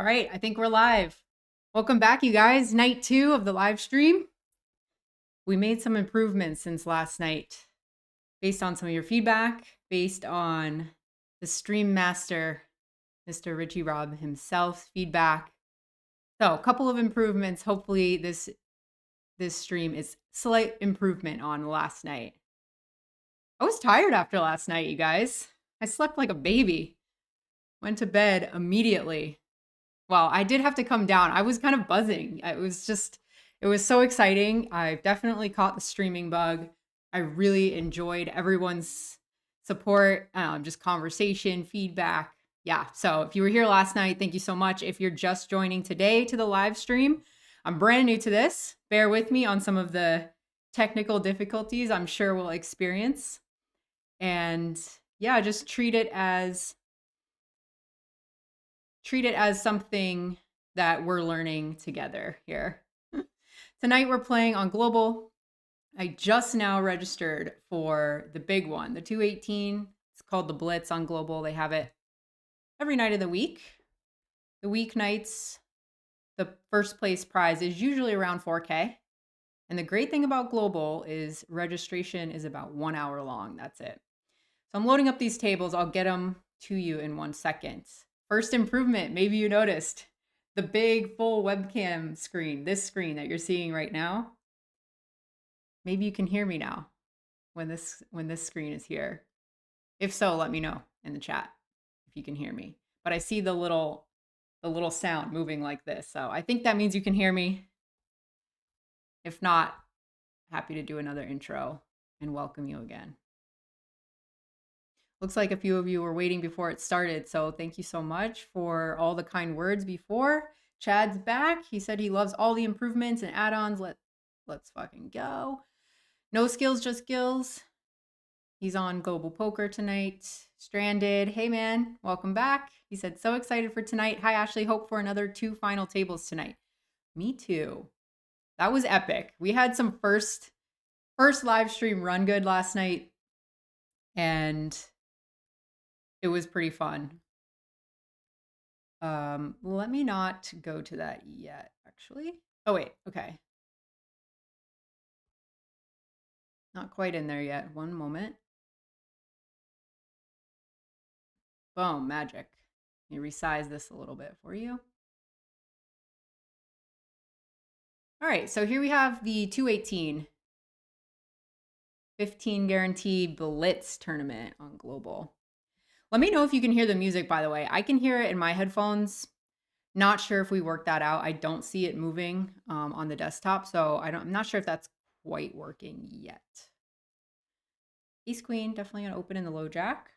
All right, I think we're live. Welcome back, you guys. Night 2 of the live stream. We made some improvements since last night based on some of your feedback, based on the stream master, Mr. Richie Rob himself's feedback. So, a couple of improvements. Hopefully this stream is slight improvement on last night. I was tired after last night, you guys. I slept like a baby. Went to bed immediately. Well, I did have to come down. I was kind of buzzing. It was so exciting. I definitely caught the streaming bug. I really enjoyed everyone's support, just conversation, feedback. Yeah. So if you were here last night, thank you so much. If you're just joining today to the live stream, I'm brand new to this. Bear with me on some of the technical difficulties I'm sure we'll experience. And yeah, just treat it as something that we're learning together here. Tonight we're playing on global. I just now registered for the big one, the 218. It's called the Blitz on global. They have it every night of the week. The weeknights, the first place prize is usually around 4K. And the great thing about global is registration is about 1 hour long. That's it. So I'm loading up these tables. I'll get them to you in 1 second. First improvement, maybe you noticed the big full webcam screen, this screen that you're seeing right now. Maybe you can hear me now when this screen is here. If so, let me know in the chat if you can hear me. But I see the little sound moving like this. So I think that means you can hear me. If not, happy to do another intro and welcome you again. Looks like a few of you were waiting before it started, so thank you so much for all the kind words before. Chad's back. He said he loves all the improvements and add-ons. Let's fucking go. No skills, just skills. He's on Global Poker tonight. Stranded. Hey, man. Welcome back. He said, so excited for tonight. Hi, Ashley. Hope for another 2 final tables tonight. Me too. That was epic. We had some first live stream run good last night, and it was pretty fun. Let me not go to that yet, actually. Oh, wait. Okay. Not quite in there yet. 1 moment. Boom, magic. Let me resize this a little bit for you. All right, so here we have the 218 15 guaranteed Blitz tournament on global. Let me know if you can hear the music, by the way. I can hear it in my headphones. Not sure if we worked that out. I don't see it moving on the desktop, so I'm not sure if that's quite working yet. Ace Queen, definitely gonna open in the low jack.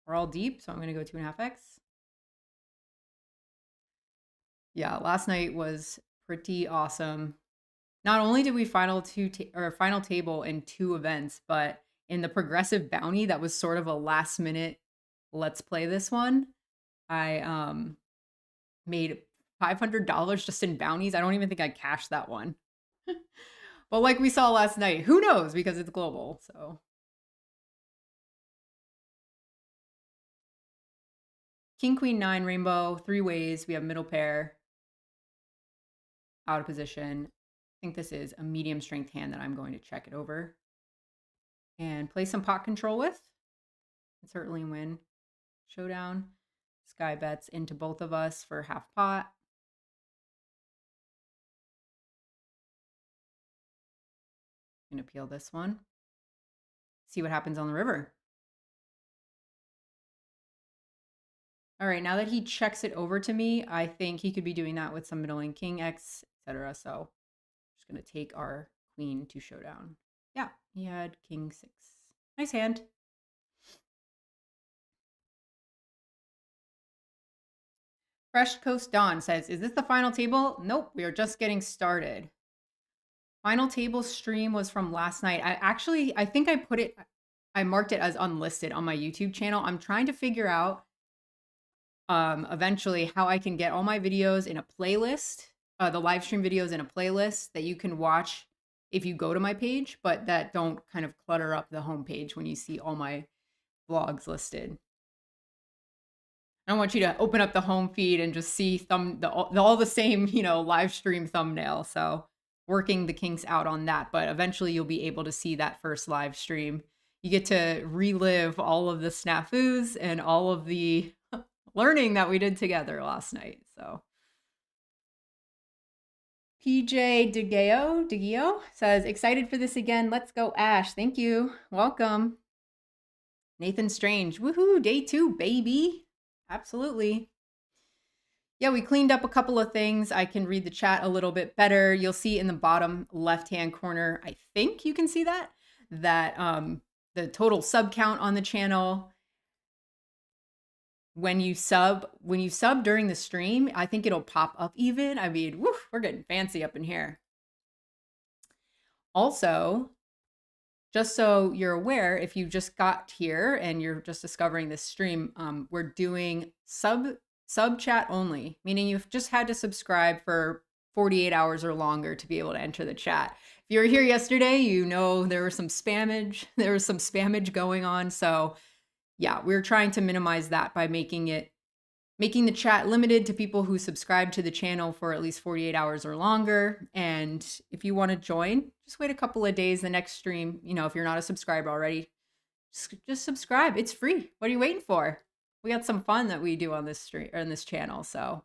We're all deep, so I'm gonna go 2.5x. Yeah, last night was pretty awesome. Not only did we final table in 2 events, but in the progressive bounty that was sort of a last minute let's play this one, I made $500 just in bounties. I don't even think I cashed that one. But like we saw last night, who knows, because it's global. So King, Queen, 9, rainbow, 3 ways. We have middle pair, out of position. I think this is a medium strength hand that I'm going to check it over and play some pot control with. And certainly win showdown. Sky bets into both of us for half pot. I'm going to peel this one. See what happens on the river. All right, now that he checks it over to me, I think he could be doing that with some middling king X, etc. So I'm just going to take our queen to showdown. Yeah, he had king 6. Nice hand. Fresh Coast Dawn says, is this the final table? Nope, we are just getting started. Final table stream was from last night. I think I marked it as unlisted on my YouTube channel. I'm trying to figure out eventually how I can get all my videos in a playlist, the live stream videos in a playlist that you can watch if you go to my page, but that don't kind of clutter up the homepage when you see all my vlogs listed. I don't want you to open up the home feed and just see all the same, live stream thumbnail. So working the kinks out on that, but eventually you'll be able to see that first live stream. You get to relive all of the snafus and all of the learning that we did together last night. So PJ DeGeo says, excited for this again. Let's go, Ash. Thank you. Welcome. Nathan Strange. Woohoo. Day 2, baby. Absolutely. Yeah, we cleaned up a couple of things. I can read the chat a little bit better. You'll see in the bottom left-hand corner, I think you can see that the total sub count on the channel. When you sub during the stream, I think it'll pop up even. I mean, woo, we're getting fancy up in here. Also, just so you're aware, if you just got here and you're just discovering this stream, we're doing sub chat only, meaning you've just had to subscribe for 48 hours or longer to be able to enter the chat. If you were here yesterday, you know there was some spammage. There was some spammage going on. So yeah, we're trying to minimize that by making the chat limited to people who subscribe to the channel for at least 48 hours or longer. And if you want to join, just wait a couple of days. The next stream, if you're not a subscriber already, just subscribe. It's free. What are you waiting for? We got some fun that we do on this stream or on this channel. So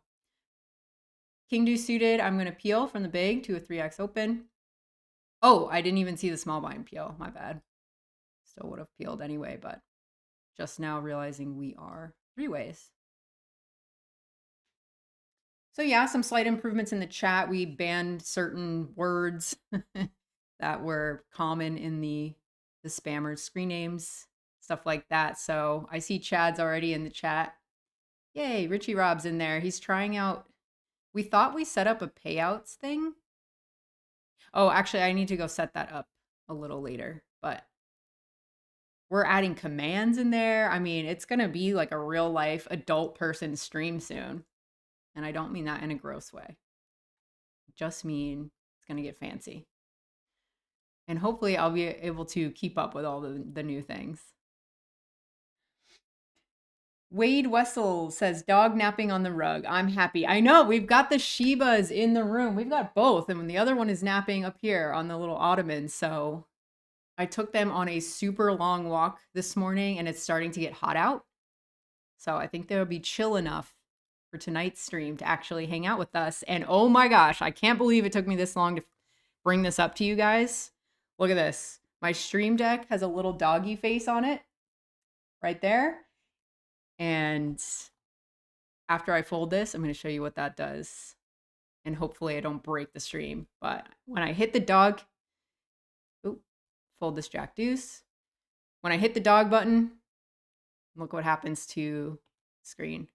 King Do suited. I'm going to peel from the big to a 3x open. Oh, I didn't even see the small blind peel. My bad. Still would have peeled anyway, but just now realizing we are 3 ways. So yeah, some slight improvements in the chat. We banned certain words that were common in the spammers screen names, stuff like that. So I see Chad's already in the chat. Yay, Richie Rob's in there. He's trying out. We thought we set up a payouts thing. Oh, actually, I need to go set that up a little later, but we're adding commands in there. I mean, it's going to be like a real life adult person stream soon. And I don't mean that in a gross way. I just mean it's going to get fancy. And hopefully I'll be able to keep up with all the new things. Wade Wessel says, dog napping on the rug. I'm happy. I know, we've got the Shibas in the room. We've got both. And the other one is napping up here on the little ottoman. So I took them on a super long walk this morning and it's starting to get hot out. So I think they'll be chill enough for tonight's stream to actually hang out with us. And oh my gosh, I can't believe it took me this long to bring this up to you guys. Look at this. My stream deck has a little doggy face on it right there. And after I fold this, I'm going to show you what that does. And hopefully I don't break the stream. But when I hit the dog, fold this jack deuce. When I hit the dog button, look what happens to the screen.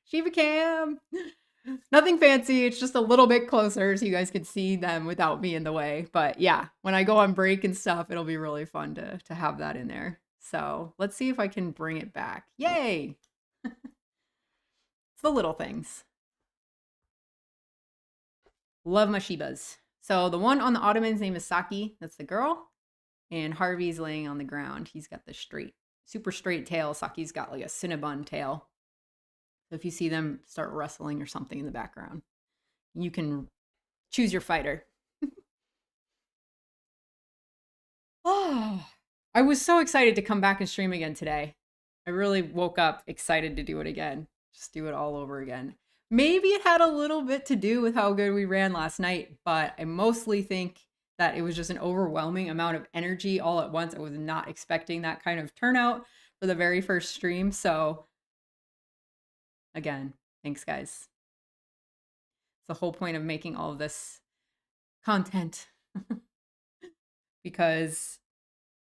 Shiva cam. Nothing fancy. It's just a little bit closer so you guys can see them without me in the way. But yeah, when I go on break and stuff, it'll be really fun to have that in there. So let's see if I can bring it back. Yay! It's the little things. Love my Shibas. So the one on the ottoman's name is Saki. That's the girl. And Harvey's laying on the ground. He's got the super straight tail. Saki's got like a Cinnabon tail. So if you see them start wrestling or something in the background, you can choose your fighter. Oh, I was so excited to come back and stream again today. I really woke up excited to do it again. Just do it all over again. Maybe it had a little bit to do with how good we ran last night, but I mostly think that it was just an overwhelming amount of energy all at once. I was not expecting that kind of turnout for the very first stream. So again, thanks guys. It's the whole point of making all of this content because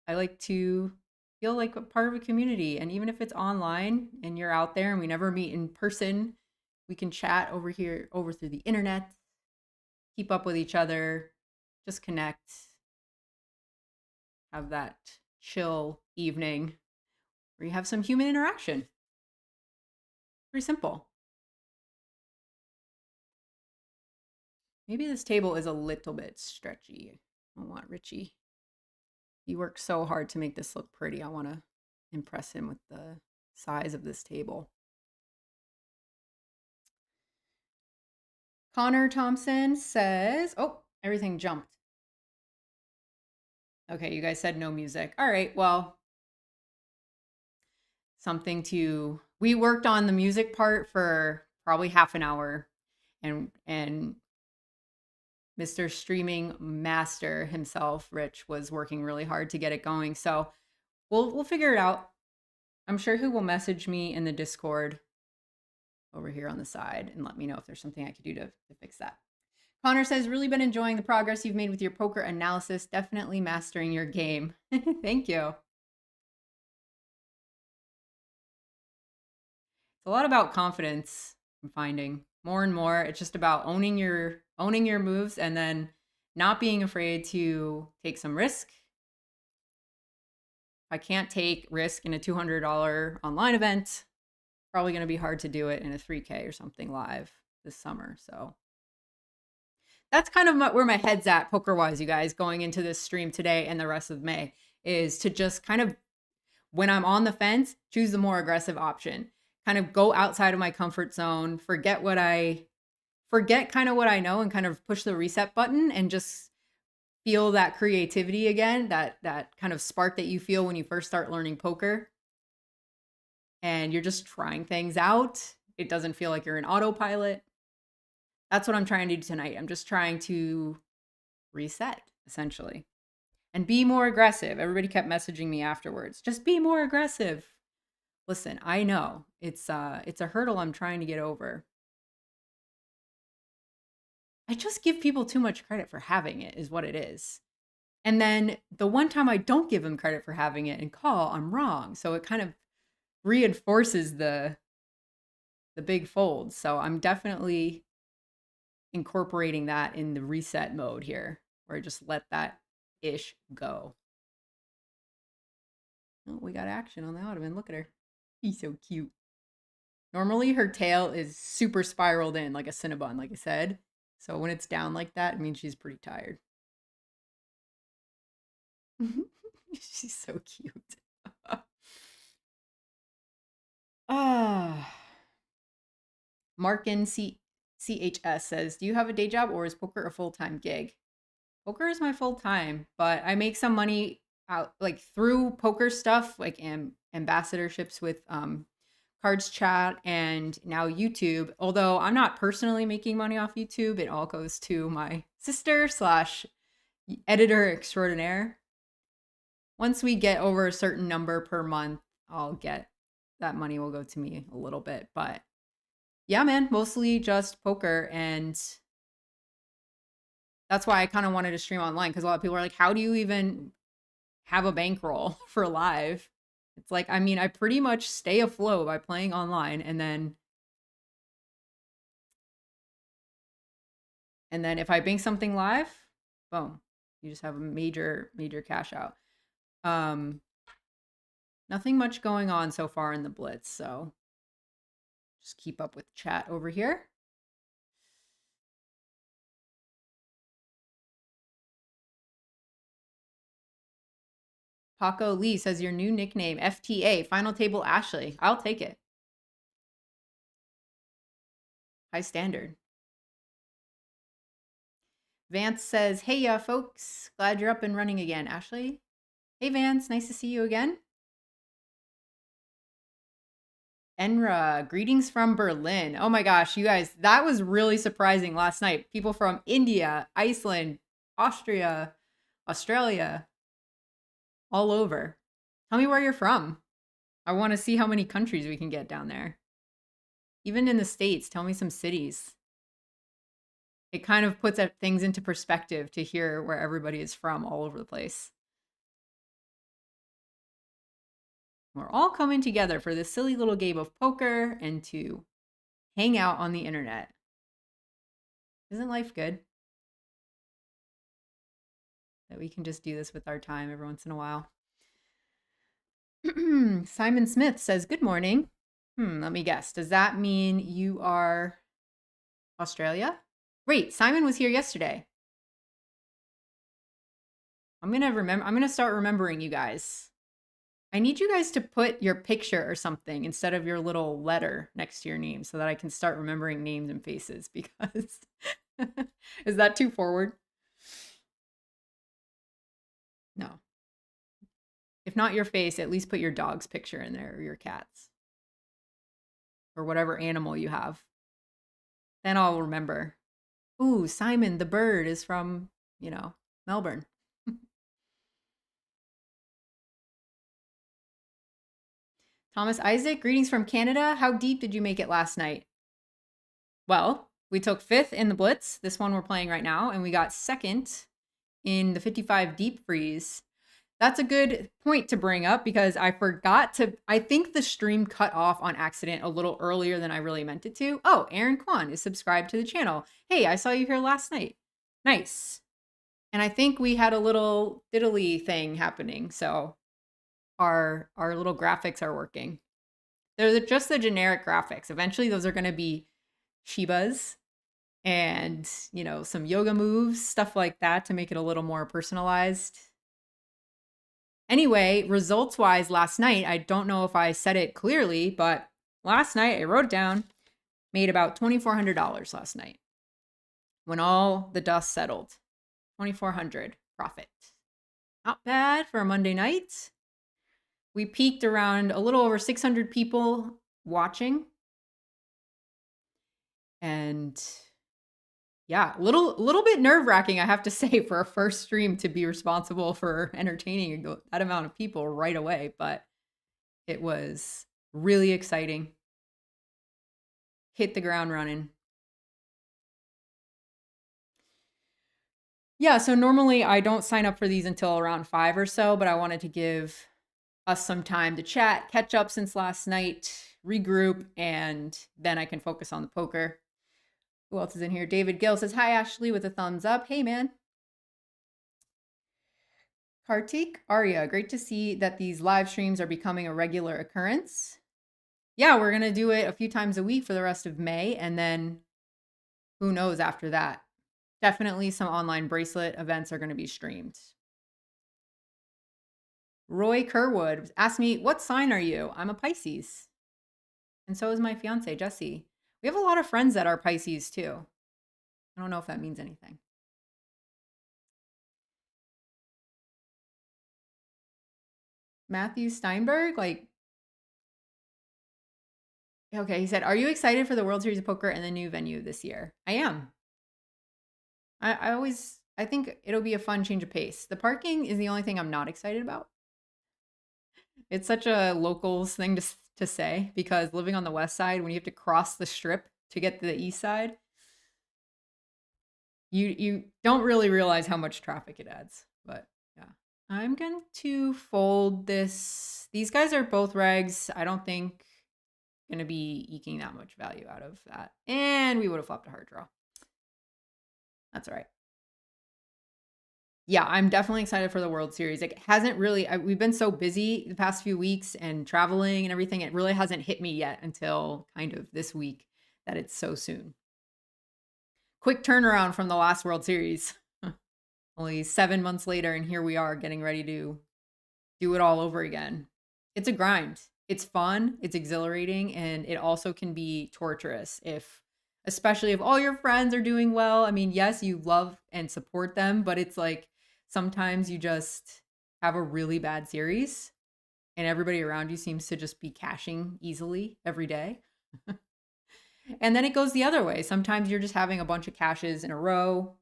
I like to feel like a part of a community. And even if it's online and you're out there and we never meet in person, we can chat over here, over through the internet, keep up with each other, just connect, have that chill evening where you have some human interaction. Pretty simple. Maybe this table is a little bit stretchy. I want Richie. He worked so hard to make this look pretty. I want to impress him with the size of this table. Connor Thompson says, oh, everything jumped. Okay, you guys said no music. All right, well, we worked on the music part for probably half an hour, and Mr. Streaming Master himself, Rich, was working really hard to get it going. So we'll figure it out. I'm sure he will message me in the Discord over here on the side and let me know if there's something I could do to fix that. Connor says, really been enjoying the progress you've made with your poker analysis. Definitely mastering your game. Thank you. It's a lot about confidence. I'm finding more and more. It's just about owning your moves and then not being afraid to take some risk. If I can't take risk in a $200 online event, probably going to be hard to do it in a 3K or something live this summer. So that's kind of where my head's at poker-wise, you guys, going into this stream today and the rest of May, is to just kind of, when I'm on the fence, choose the more aggressive option. Kind of go outside of my comfort zone, forget kind of what I know and kind of push the reset button and just feel that creativity again, that kind of spark that you feel when you first start learning poker. And you're just trying things out. It doesn't feel like you're in autopilot. That's what I'm trying to do tonight. I'm just trying to reset, essentially, and be more aggressive. Everybody kept messaging me afterwards. Just be more aggressive. Listen, I know it's a hurdle I'm trying to get over. I just give people too much credit for having it, is what it is. And then the one time I don't give them credit for having it and call, I'm wrong. So it kind of reinforces the big fold. So I'm definitely incorporating that in the reset mode here, where I just let that ish go. Oh, we got action on the ottoman. Look at her. He's so cute. Normally her tail is super spiraled in like a Cinnabon, like I said. So when it's down like that, it means she's pretty tired. She's so cute. Markin CHS says, do you have a day job or is poker a full-time gig? Poker is my full-time, but I make some money out like through poker stuff, like ambassadorships with Cards Chat and now YouTube. Although I'm not personally making money off YouTube, it all goes to my sister / editor extraordinaire. Once we get over a certain number per month, that money will go to me a little bit. But yeah, man, mostly just poker. And that's why I kind of wanted to stream online, because a lot of people are like, how do you even have a bankroll for live? It's like, I mean, I pretty much stay afloat by playing online, and then if I bank something live, boom, you just have a major cash out. Nothing much going on so far in the Blitz, so just keep up with chat over here. Paco Lee says, your new nickname, FTA, Final Table Ashley. I'll take it. High standard. Vance says, hey, folks. Glad you're up and running again. Ashley? Hey, Vance. Nice to see you again. Enra, greetings from Berlin. Oh my gosh, you guys, that was really surprising last night. People from India, Iceland, Austria, Australia, all over. Tell me where you're from. I want to see how many countries we can get down there. Even in the States, tell me some cities. It kind of puts things into perspective to hear where everybody is from all over the place. We're all coming together for this silly little game of poker and to hang out on the internet. Isn't life good? That we can just do this with our time every once in a while. Simon Smith says, good morning. Let me guess. Does that mean you are Australia? Wait, Simon was here yesterday. I'm going to start remembering you guys. I need you guys to put your picture or something instead of your little letter next to your name so that I can start remembering names and faces because is that too forward? No. If not your face, at least put your dog's picture in there or your cat's or whatever animal you have. Then I'll remember. Ooh, Simon the bird is from, Melbourne. Thomas Isaac, greetings from Canada. How deep did you make it last night? Well, we took fifth in the Blitz, this one we're playing right now, and we got second in the 55 deep freeze. That's a good point to bring up because I think the stream cut off on accident a little earlier than I really meant it to. Oh, Aaron Kwan is subscribed to the channel. Hey, I saw you here last night. Nice. And I think we had a little diddly thing happening, so our little graphics are working. They're just the generic graphics. Eventually those are going to be Shibas and, some yoga moves, stuff like that to make it a little more personalized. Anyway, results-wise last night, I don't know if I said it clearly, but last night I wrote it down, made about $2,400 last night. When all the dust settled, $2,400 profit. Not bad for a Monday night. We peaked around a little over 600 people watching. And yeah, a little bit nerve-wracking, I have to say, for a first stream to be responsible for entertaining that amount of people right away, but it was really exciting. Hit the ground running. Yeah, so normally I don't sign up for these until around 5 or so, but I wanted to give us some time to chat, catch up since last night, regroup, and then I can focus on the poker. Who else is in here? David Gill says, hi, Ashley, with a thumbs up. Hey, man. Kartik, Arya, great to see that these live streams are becoming a regular occurrence. Yeah, we're going to do it a few times a week for the rest of May, and then who knows after that. Definitely some online bracelet events are going to be streamed. Roy Kerwood asked me, what sign are you? I'm a Pisces. And so is my fiance, Jesse. We have a lot of friends that are Pisces too. I don't know if that means anything. Matthew Steinberg, okay, he said, are you excited for the World Series of Poker and the new venue this year? I am. I think it'll be a fun change of pace. The parking is the only thing I'm not excited about. It's such a locals thing to say because living on the west side, when you have to cross the strip to get to the east side, you don't really realize how much traffic it adds. But yeah, I'm going to fold this. These guys are both regs. I don't think going to be eking that much value out of that. And we would have flopped a hard draw. That's all right. Yeah, I'm definitely excited for the World Series. It hasn't really, we've been so busy the past few weeks and traveling and everything. It really hasn't hit me yet until kind of this week that it's so soon. Quick turnaround from the last World Series. Only 7 months later, and here we are getting ready to do it all over again. It's a grind. It's fun, it's exhilarating, and it also can be torturous especially if all your friends are doing well. I mean, yes, you love and support them, but it's like sometimes you just have a really bad series and everybody around you seems to just be cashing easily every day. And then it goes the other way. Sometimes you're just having a bunch of cashes in a row.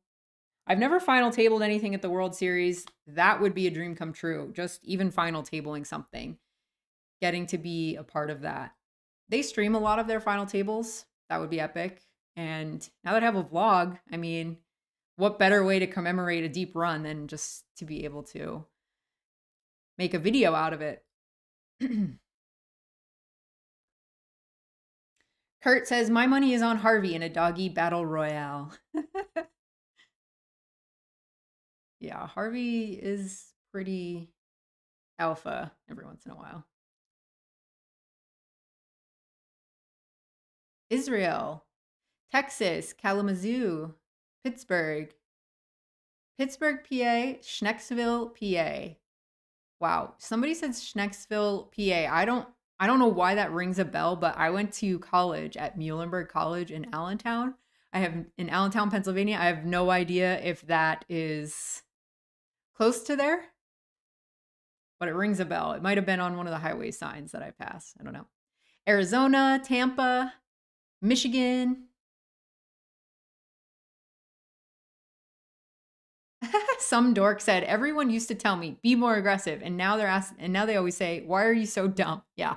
I've never final tabled anything at the World Series. That would be a dream come true. Just even final tabling something. Getting to be a part of that. They stream a lot of their final tables. That would be epic. And now that I have a vlog, I mean, what better way to commemorate a deep run than just to be able to make a video out of it? Kurt says, my money is on Harvey in a doggy battle royale. Yeah, Harvey is pretty alpha every once in a while. Israel, Texas, Kalamazoo, Pittsburgh, PA, Schnecksville, PA. Wow. Somebody said Schnecksville, PA. I don't know why that rings a bell, but I went to college at Muhlenberg College in Allentown. In Allentown, Pennsylvania. I have no idea if that is close to there, but it rings a bell. It might have been on one of the highway signs that I pass. I don't know. Arizona, Tampa, Michigan. Some dork said, everyone used to tell me, be more aggressive. And now they always say, why are you so dumb? Yeah.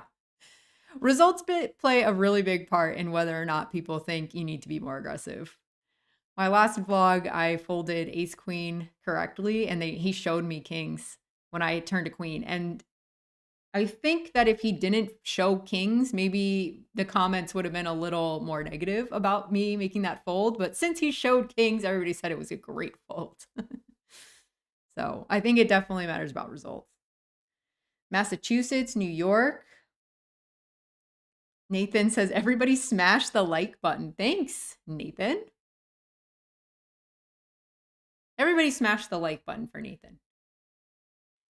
Results play a really big part in whether or not people think you need to be more aggressive. My last vlog, I folded ace queen correctly, and he showed me kings when I turned to queen. And I think that if he didn't show kings, maybe the comments would have been a little more negative about me making that fold. But since he showed kings, everybody said it was a great fold. So I think it definitely matters about results. Massachusetts, New York. Nathan says, everybody smash the like button. Thanks, Nathan. Everybody smash the like button for Nathan.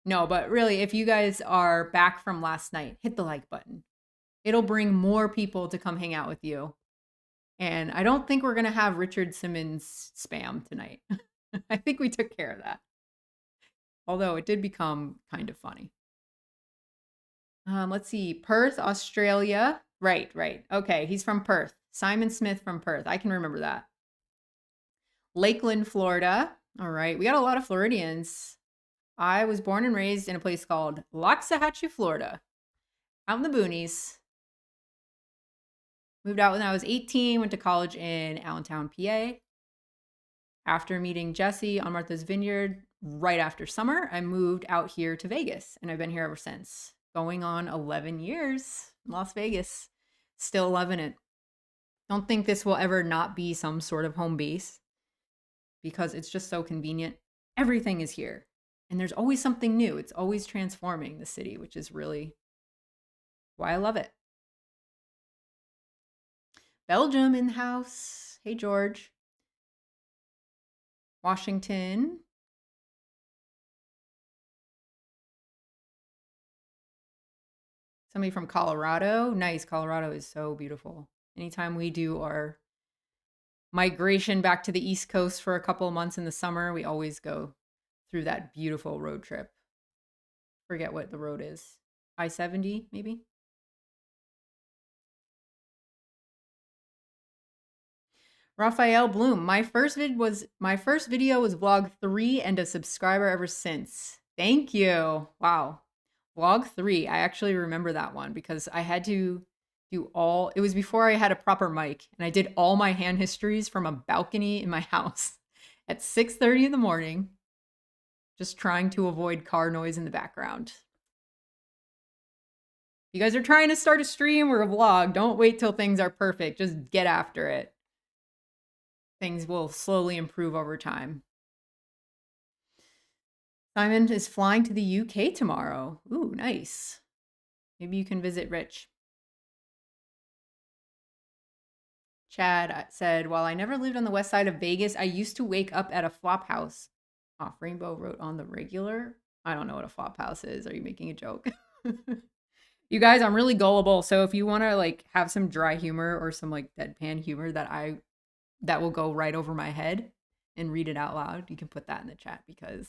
No, but really, if you guys are back from last night, hit the like button. It'll bring more people to come hang out with you. And I don't think we're going to have Richard Simmons spam tonight. I think we took care of that. Although it did become kind of funny. Let's see. Perth, Australia. Right. Okay, he's from Perth. Simon Smith from Perth. I can remember that. Lakeland, Florida. All right. We got a lot of Floridians. I was born and raised in a place called Loxahatchee, Florida. Out in the boonies. Moved out when I was 18. Went to college in Allentown, PA. After meeting Jesse on Martha's Vineyard right after summer, I moved out here to Vegas. And I've been here ever since. Going on 11 years in Las Vegas. Still loving it. Don't think this will ever not be some sort of home base because it's just so convenient. Everything is here. And there's always something new. It's always transforming the city, which is really why I love it. Belgium in the house. Hey, George. Washington. Somebody from Colorado. Nice. Colorado is so beautiful. Anytime we do our migration back to the East Coast for a couple of months in the summer, we always go through that beautiful road trip. Forget what the road is. I-70, maybe? Raphael Bloom. My first video was vlog 3 and a subscriber ever since. Thank you. Wow. Vlog 3. I actually remember that one because I had to do it was before I had a proper mic, and I did all my hand histories from a balcony in my house at 6:30 in the morning, just trying to avoid car noise in the background. If you guys are trying to start a stream or a vlog, don't wait till things are perfect. Just get after it. Things will slowly improve over time. Simon is flying to the UK tomorrow. Ooh, nice. Maybe you can visit Rich. Chad said, while I never lived on the west side of Vegas, I used to wake up at a flop house. Off Rainbow wrote on the regular. I don't know what a flop house is. Are you making a joke? You guys, I'm really gullible. So if you want to like have some dry humor or some like deadpan humor that will go right over my head and read it out loud, you can put that in the chat because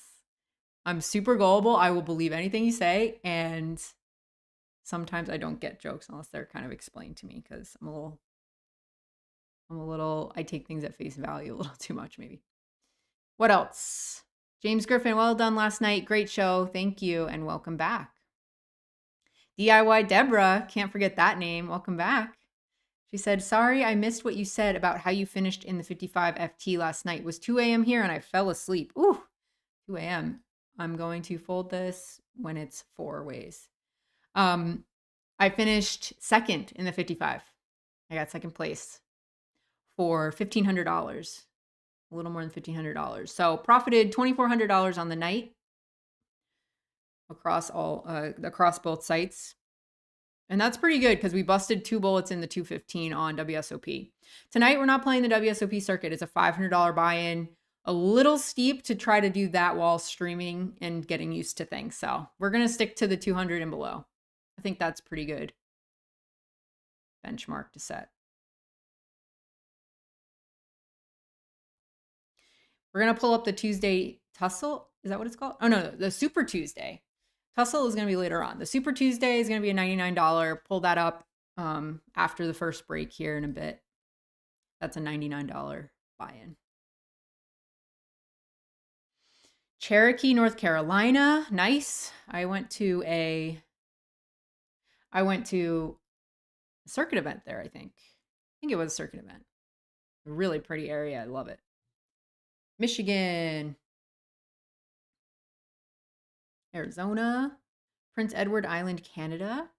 I'm super gullible. I will believe anything you say. And sometimes I don't get jokes unless they're kind of explained to me because I take things at face value a little too much, maybe. What else? James Griffin, well done last night. Great show. Thank you. And welcome back. DIY Deborah, can't forget that name. Welcome back. She said, sorry, I missed what you said about how you finished in the 55 FT last night. It was 2 a.m. here and I fell asleep. Ooh, 2 a.m. I'm going to fold this when it's 4 ways. I finished second in the 55. I got second place for $1,500, a little more than $1,500. So profited $2,400 on the night across both sites. And that's pretty good because we busted 2 bullets in the 215 on WSOP. Tonight, we're not playing the WSOP circuit. It's a $500 buy-in. a little steep to try to do that while streaming and getting used to things. So we're going to stick to the 200 and below. I think that's pretty good benchmark to set. We're going to pull up the Tuesday Tussle. Is that what it's called? Oh, no, the Super Tuesday. Tussle is going to be later on. The Super Tuesday is going to be a $99. Pull that up after the first break here in a bit. That's a $99 buy-in. Cherokee, North Carolina. Nice. I went to a circuit event there, I think. I think it was a circuit event. A really pretty area. I love it. Michigan. Arizona. Prince Edward Island, Canada.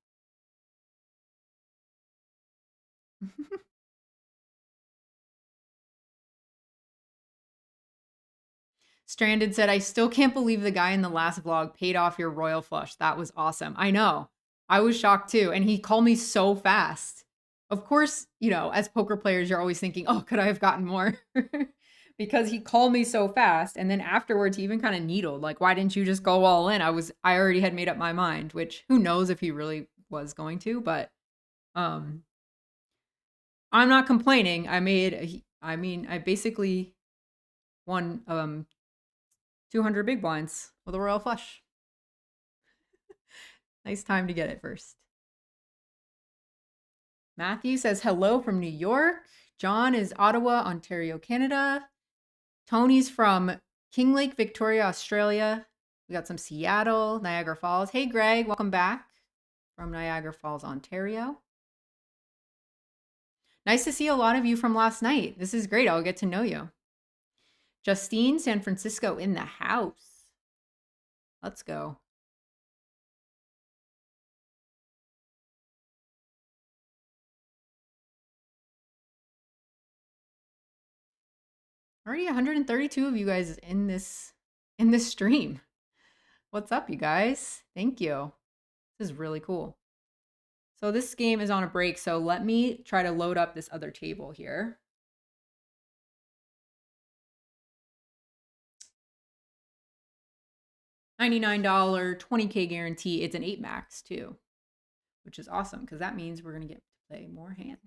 Stranded said, I still can't believe the guy in the last vlog paid off your royal flush. That was awesome. I know. I was shocked too. And he called me so fast. Of course, you know, as poker players, you're always thinking, oh, could I have gotten more? Because he called me so fast. And then afterwards, he even kind of needled, like, why didn't you just go all in? I already had made up my mind, which who knows if he really was going to, but I'm not complaining. I basically won 200 big blinds with a royal flush. Nice time to get it first. Matthew says hello from New York. John is Ottawa, Ontario, Canada. Tony's from King Lake, Victoria, Australia. We got some Seattle, Niagara Falls. Hey, Greg, welcome back from Niagara Falls, Ontario. Nice to see a lot of you from last night. This is great. I'll get to know you. Justine, San Francisco in the house. Let's go. Already 132 of you guys in this stream. What's up, you guys? Thank you. This is really cool. So this game is on a break, so let me try to load up this other table here. $99, 20K guarantee. It's an 8 max too, which is awesome because that means we're going to get to play more hands.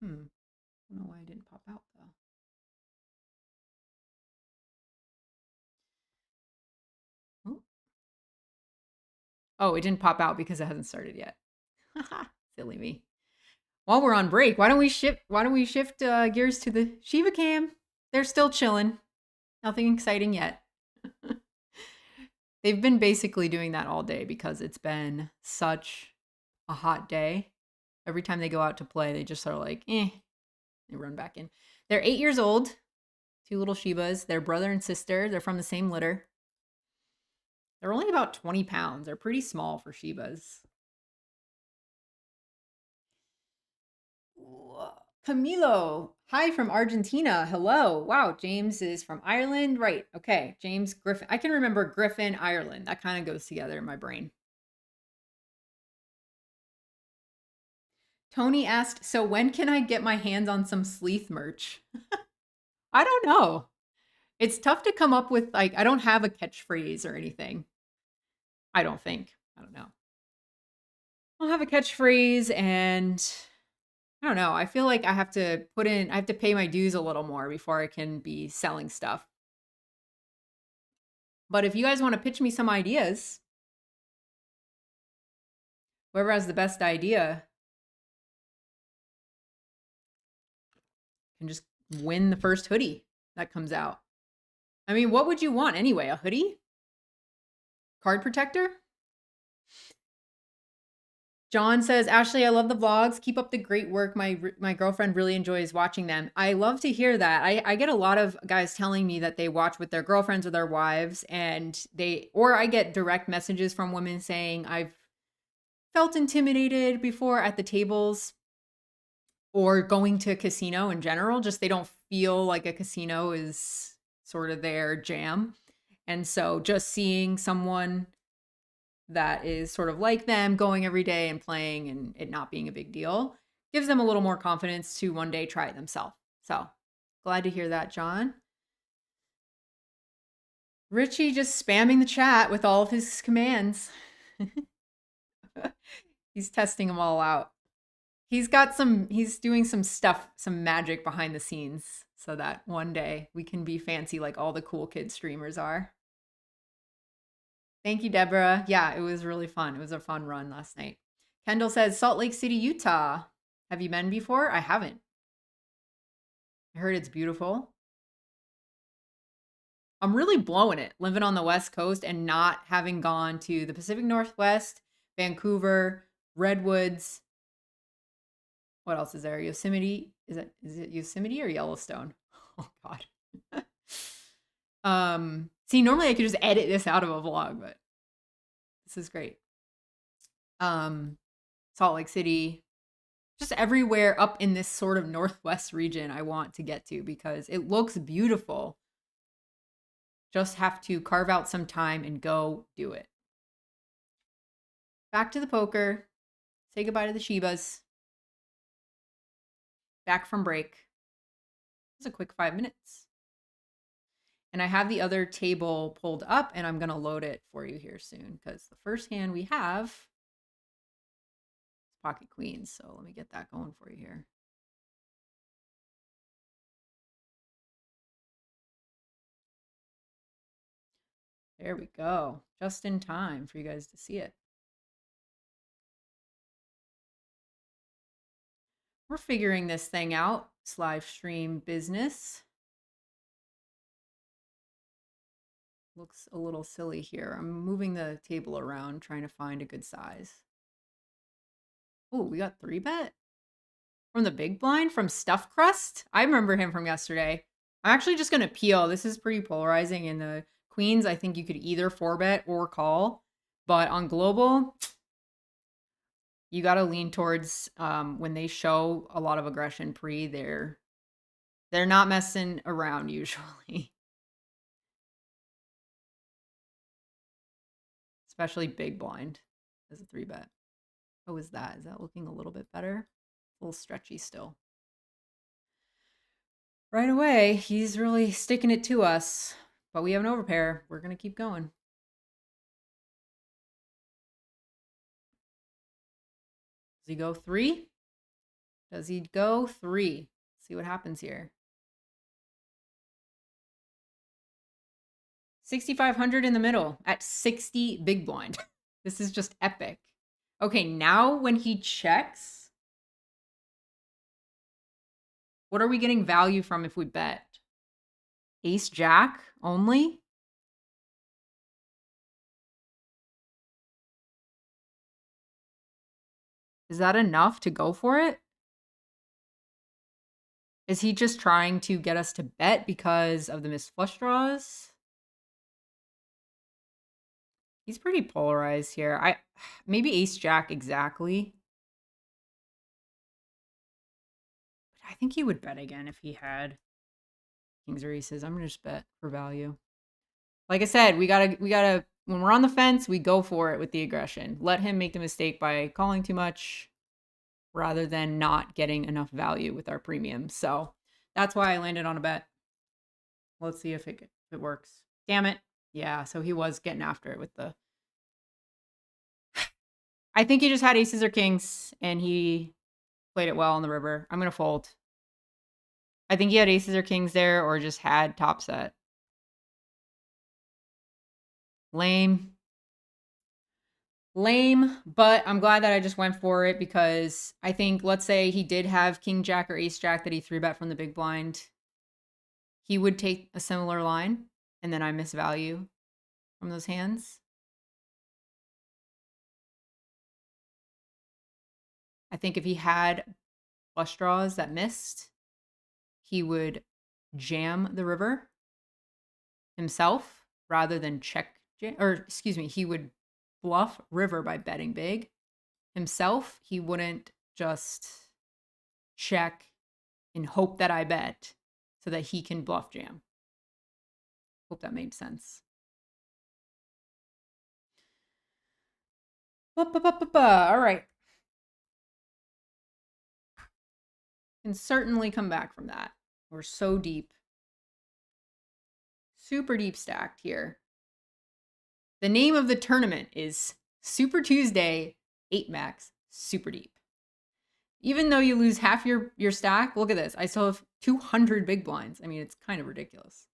I don't know why it didn't pop out though. Oh, it didn't pop out because it hasn't started yet. Silly me. While we're on break, why don't we shift gears to the Shiba Cam? They're still chilling. Nothing exciting yet. They've been basically doing that all day because it's been such a hot day. Every time they go out to play, they just are like, they run back in. They're 8 years old, 2 little Shibas. They're brother and sister. They're from the same litter. They're only about 20 pounds. They're pretty small for Shibas. Camilo, hi from Argentina. Hello. Wow, James is from Ireland. Right. Okay. James Griffin. I can remember Griffin, Ireland. That kind of goes together in my brain. Tony asked, so when can I get my hands on some Sleeth merch? I don't know. It's tough to come up with, like, I don't have a catchphrase or anything. I don't think. I don't know. I'll have a catchphrase and I don't know. I feel like I have to pay my dues a little more before I can be selling stuff. But if you guys want to pitch me some ideas, whoever has the best idea can just win the first hoodie that comes out. I mean, what would you want anyway? A hoodie? Card protector? John says, Ashley, I love the vlogs. Keep up the great work. My girlfriend really enjoys watching them. I love to hear that. I get a lot of guys telling me that they watch with their girlfriends or their wives, and I get direct messages from women saying, I've felt intimidated before at the tables or going to a casino in general. Just they don't feel like a casino is sort of their jam. And so just seeing someone that is sort of like them, going every day and playing and it not being a big deal, gives them a little more confidence to one day try it themselves. So glad to hear that, John. Richie just spamming the chat with all of his commands. He's testing them all out. He's doing some stuff, some magic behind the scenes so that one day we can be fancy like all the cool kid streamers are. Thank you, Deborah. Yeah, it was really fun. It was a fun run last night. Kendall says, Salt Lake City, Utah. Have you been before? I haven't. I heard it's beautiful. I'm really blowing it living on the West Coast and not having gone to the Pacific Northwest, Vancouver, Redwoods. What else is there? Yosemite? Is it Yosemite or Yellowstone? Oh God. See, normally I could just edit this out of a vlog, but this is great. Salt Lake City, just everywhere up in this sort of Northwest region I want to get to because it looks beautiful. Just have to carve out some time and go do it. Back to the poker. Say goodbye to the Shibas. Back from break. It was a quick 5 minutes. And I have the other table pulled up and I'm going to load it for you here soon because the first hand we have is pocket queens. So let me get that going for you here. There we go. Just in time for you guys to see it. We're figuring this thing out. This live stream business. Looks a little silly here. I'm moving the table around, trying to find a good size. Oh, we got 3-bet from the big blind from Stuffed Crust. I remember him from yesterday. I'm actually just going to peel. This is pretty polarizing. In the queens, I think you could either 4-bet or call. But on global, you got to lean towards when they show a lot of aggression pre, they're not messing around usually. Especially big blind as a 3-bet. Oh, is that looking a little bit better? A little stretchy still. Right away, he's really sticking it to us, but we have an overpair. We're going to keep going. Does he go 3? Does he go 3? See what happens here. 6,500 in the middle at 60 big blind. This is just epic. Okay, now when he checks, what are we getting value from if we bet? Ace Jack only? Is that enough to go for it? Is he just trying to get us to bet because of the missed flush draws? He's pretty polarized here. Maybe Ace Jack exactly. But I think he would bet again if he had kings or aces. I'm gonna just bet for value. Like I said, we gotta when we're on the fence, we go for it with the aggression. Let him make the mistake by calling too much rather than not getting enough value with our premium. So that's why I landed on a bet. Let's see if it works. Damn it. Yeah, so he was getting after it with the... I think he just had aces or kings, and he played it well on the river. I'm going to fold. I think he had aces or kings there, or just had top set. Lame. Lame, but I'm glad that I just went for it because I think, let's say he did have king jack or ace jack that he 3-bet from the big blind. He would take a similar line, and then I miss value from those hands. I think if he had flush draws that missed, he would jam the river himself rather than check jam, or excuse me, he would bluff river by betting big. Himself, he wouldn't just check and hope that I bet so that he can bluff jam. Hope that made sense. All right. Can certainly come back from that. We're so deep. Super deep stacked here. The name of the tournament is Super Tuesday 8 Max Super Deep. Even though you lose half your stack, look at this. I still have 200 big blinds. I mean, it's kind of ridiculous.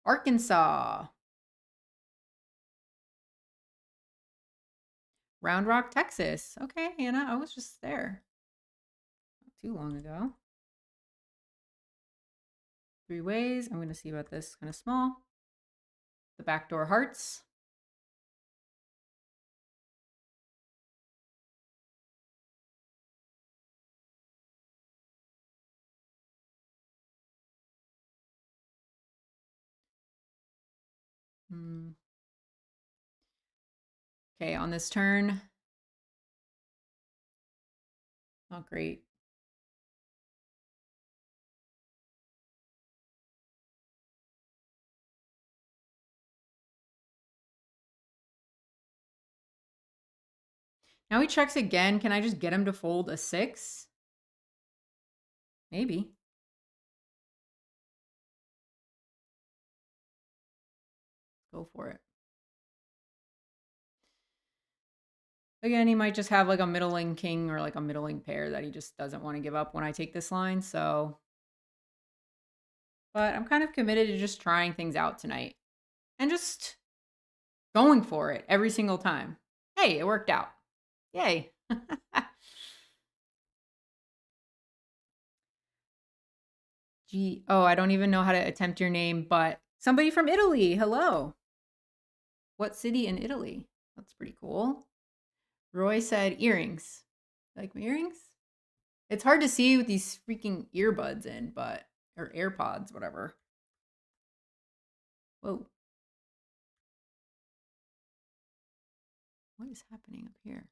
Arkansas. Round Rock, Texas. Okay, Hannah, I was just there not too long ago. 3 ways. I'm going to see about this kind of small. The backdoor hearts. Okay, on this turn. Not great. Now he checks again. Can I just get him to fold a 6? Maybe. Go for it. Again, he might just have like a middling king or like a middling pair that he just doesn't want to give up when I take this line. So, but I'm kind of committed to just trying things out tonight and just going for it every single time. Hey, it worked out. Yay. Oh, I don't even know how to attempt your name, but somebody from Italy. Hello. What city in Italy? That's pretty cool. Roy said earrings. Like my earrings? It's hard to see with these freaking earbuds in, but, or AirPods, whatever. Whoa. What is happening up here?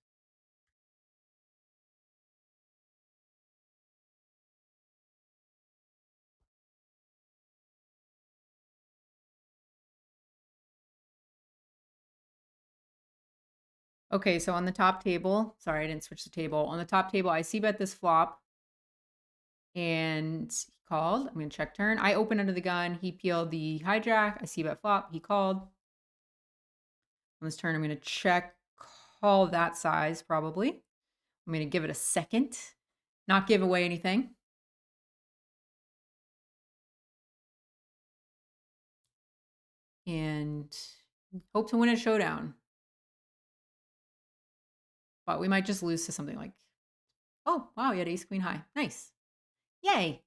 Okay, so on the top table, sorry, I didn't switch the table. On the top table, I see bet this flop. And he called. I'm going to check turn. I opened under the gun. He peeled the hijack. I see bet flop. He called. On this turn, I'm going to check call that size probably. I'm going to give it a second. Not give away anything. And hope to win a showdown. But we might just lose to something like, oh, wow, you had ace queen high. Nice. Yay.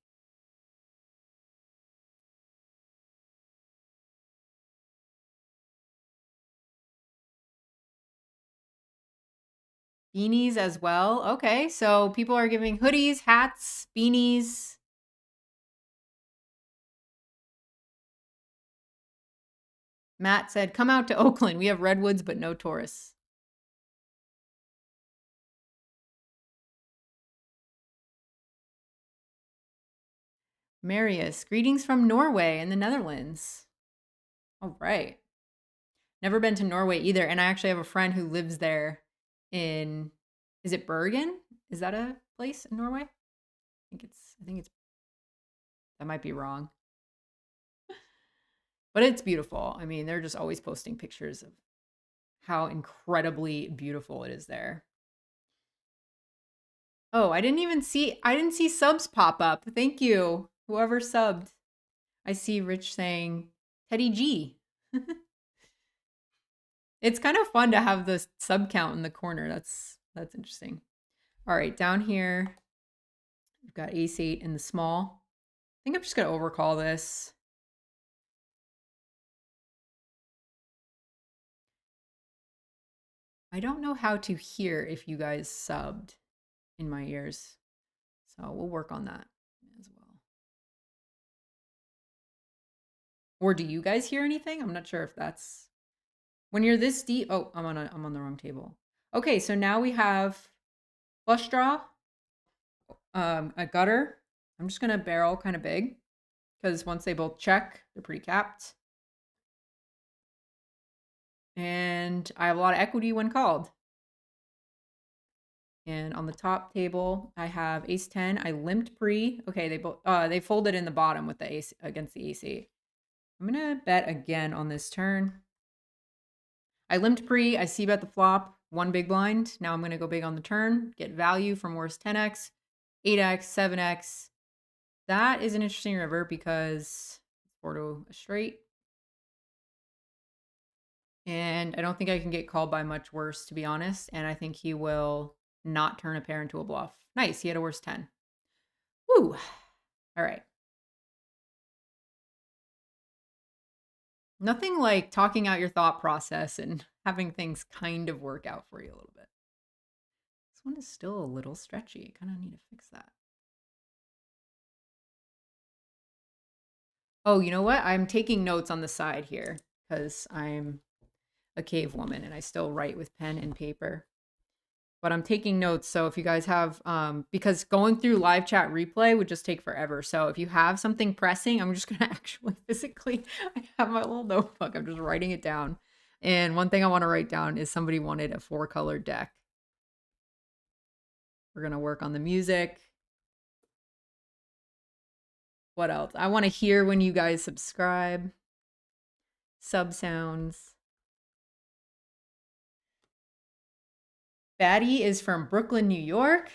Beanies as well. Okay, so people are giving hoodies, hats, beanies. Matt said, come out to Oakland. We have redwoods, but no Taurus. Marius, greetings from Norway and the Netherlands. All right. Never been to Norway either. And I actually have a friend who lives there in, is it Bergen? Is that a place in Norway? I think it's, that might be wrong. But it's beautiful. I mean, they're just always posting pictures of how incredibly beautiful it is there. Oh, I didn't see subs pop up. Thank you. Whoever subbed. I see Rich saying Teddy G. It's kind of fun to have the sub count in the corner. That's interesting. All right, down here, we've got ace 8 in the small. I think I'm just going to overcall this. I don't know how to hear if you guys subbed in my ears. So we'll work on that as well. Or do you guys hear anything? I'm not sure if that's when you're this deep. Oh, I'm on the wrong table. Okay, so now we have flush draw, a gutter. I'm just gonna barrel kind of big. because once they both check, they're pretty capped. And I have a lot of equity when called. And on the top table, I have ace 10. I limped pre. Okay, they folded in the bottom with the ace against the ace 8. I'm going to bet again on this turn. I limped pre. I c bet the flop. 1 big blind. Now I'm going to go big on the turn. Get value from worst 10x, 8x, 7x. That is an interesting river because it's 4 to a straight. And I don't think I can get called by much worse, to be honest. And I think he will not turn a pair into a bluff. Nice. He had a worse 10. Woo. All right. Nothing like talking out your thought process and having things kind of work out for you a little bit. This one is still a little stretchy. I kind of need to fix that. Oh, you know what? I'm taking notes on the side here because I'm a cave woman and I still write with pen and paper. But I'm taking notes. So if you guys have, because going through live chat replay would just take forever. So if you have something pressing, I'm just going to actually physically, I have my little notebook. I'm just writing it down. And one thing I want to write down is somebody wanted a 4-color deck. We're going to work on the music. What else? I want to hear when you guys subscribe. Sub sounds. Batty is from Brooklyn, New York.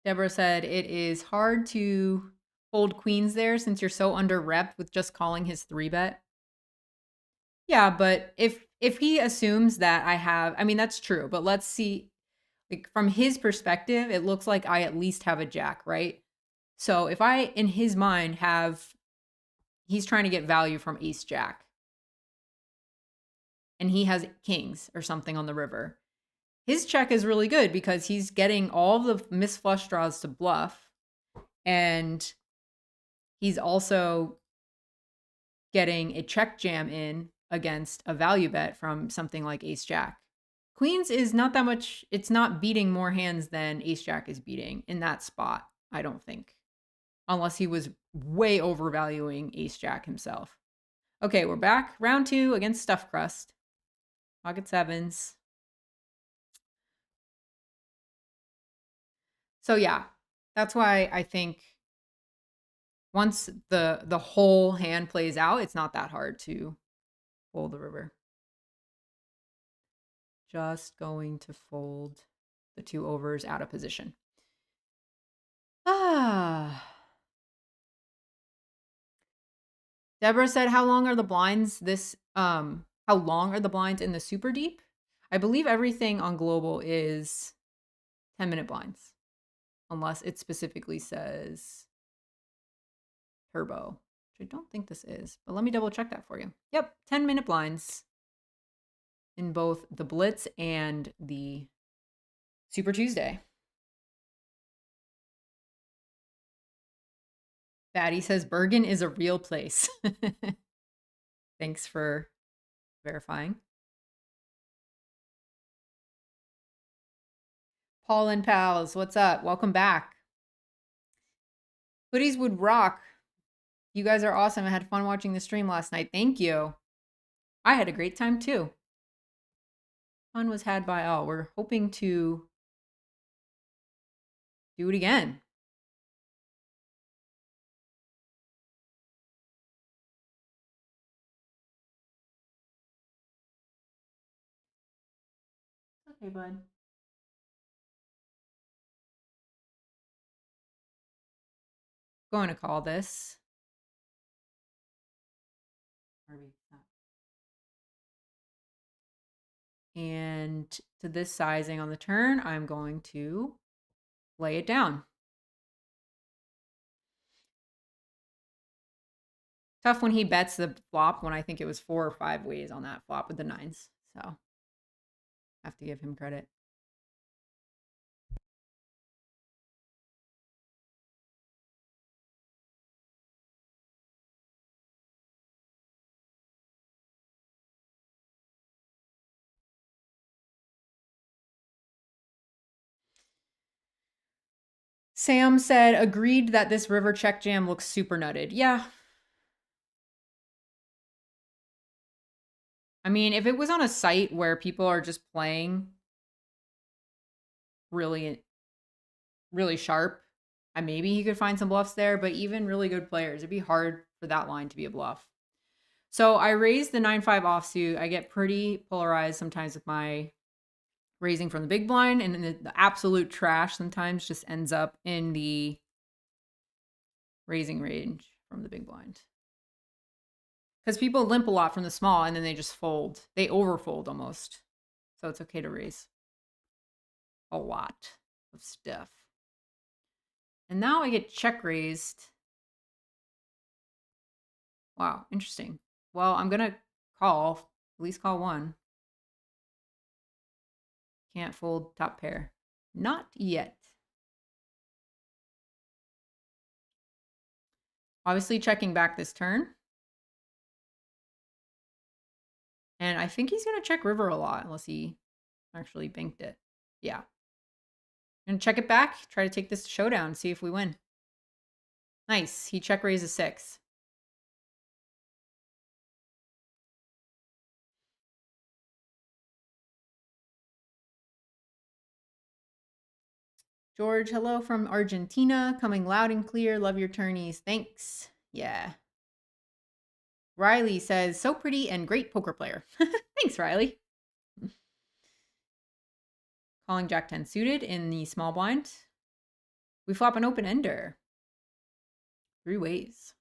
Deborah said it is hard to hold queens there since you're so under repped with just calling his 3-bet. Yeah, but if he assumes that I have, I mean, that's true, but let's see, like from his perspective, it looks like I at least have a jack, right? So if I, in his mind, he's trying to get value from ace jack and he has kings or something on the river. His check is really good because he's getting all the missed flush draws to bluff and he's also getting a check jam in against a value bet from something like ace jack. Queens is not that much, it's not beating more hands than ace jack is beating in that spot, I don't think. Unless he was way overvaluing ace jack himself. Okay, we're back. Round 2 against Stuffed Crust. Pocket sevens. So yeah, that's why I think once the whole hand plays out, it's not that hard to fold the river. Just going to fold the 2 overs out of position. Deborah said, how long are the blinds how long are the blinds in the super deep? I believe everything on global is 10-minute blinds, unless it specifically says turbo, which I don't think this is, but let me double check that for you. Yep, 10-minute blinds in both the Blitz and the Super Tuesday. Batty says Bergen is a real place. Thanks for verifying. Paul and pals, what's up? Welcome back. Hoodies would rock. You guys are awesome. I had fun watching the stream last night. Thank you. I had a great time too. Fun was had by all. We're hoping to do it again. Okay, bud. Going to call this. And to this sizing on the turn, I'm going to lay it down. Tough when he bets the flop when I think it was 4 or 5 ways on that flop with the 9s. So have to give him credit. Sam said, agreed that this river check jam looks super nutted. Yeah. I mean, if it was on a site where people are just playing really, really sharp, maybe he could find some bluffs there, but even really good players, it'd be hard for that line to be a bluff. So I raised the 9-5 offsuit. I get pretty polarized sometimes with my raising from the big blind, and the absolute trash sometimes just ends up in the raising range from the big blind. Because people limp a lot from the small, and then they just fold. They overfold almost. So it's okay to raise a lot of stuff. And now I get check raised. Wow, interesting. Well, I'm going to call, at least call one. Can't fold top pair. Not yet. Obviously checking back this turn. And I think he's going to check river a lot unless he actually banked it. Yeah. I'm going to check it back, try to take this to showdown, see if we win. Nice. He check raises 6. George, hello from Argentina. Coming loud and clear. Love your tourneys. Thanks. Yeah. Riley says, so pretty and great poker player. Thanks, Riley. Calling Jack 10 suited in the small blind. We flop an open ender. 3 ways.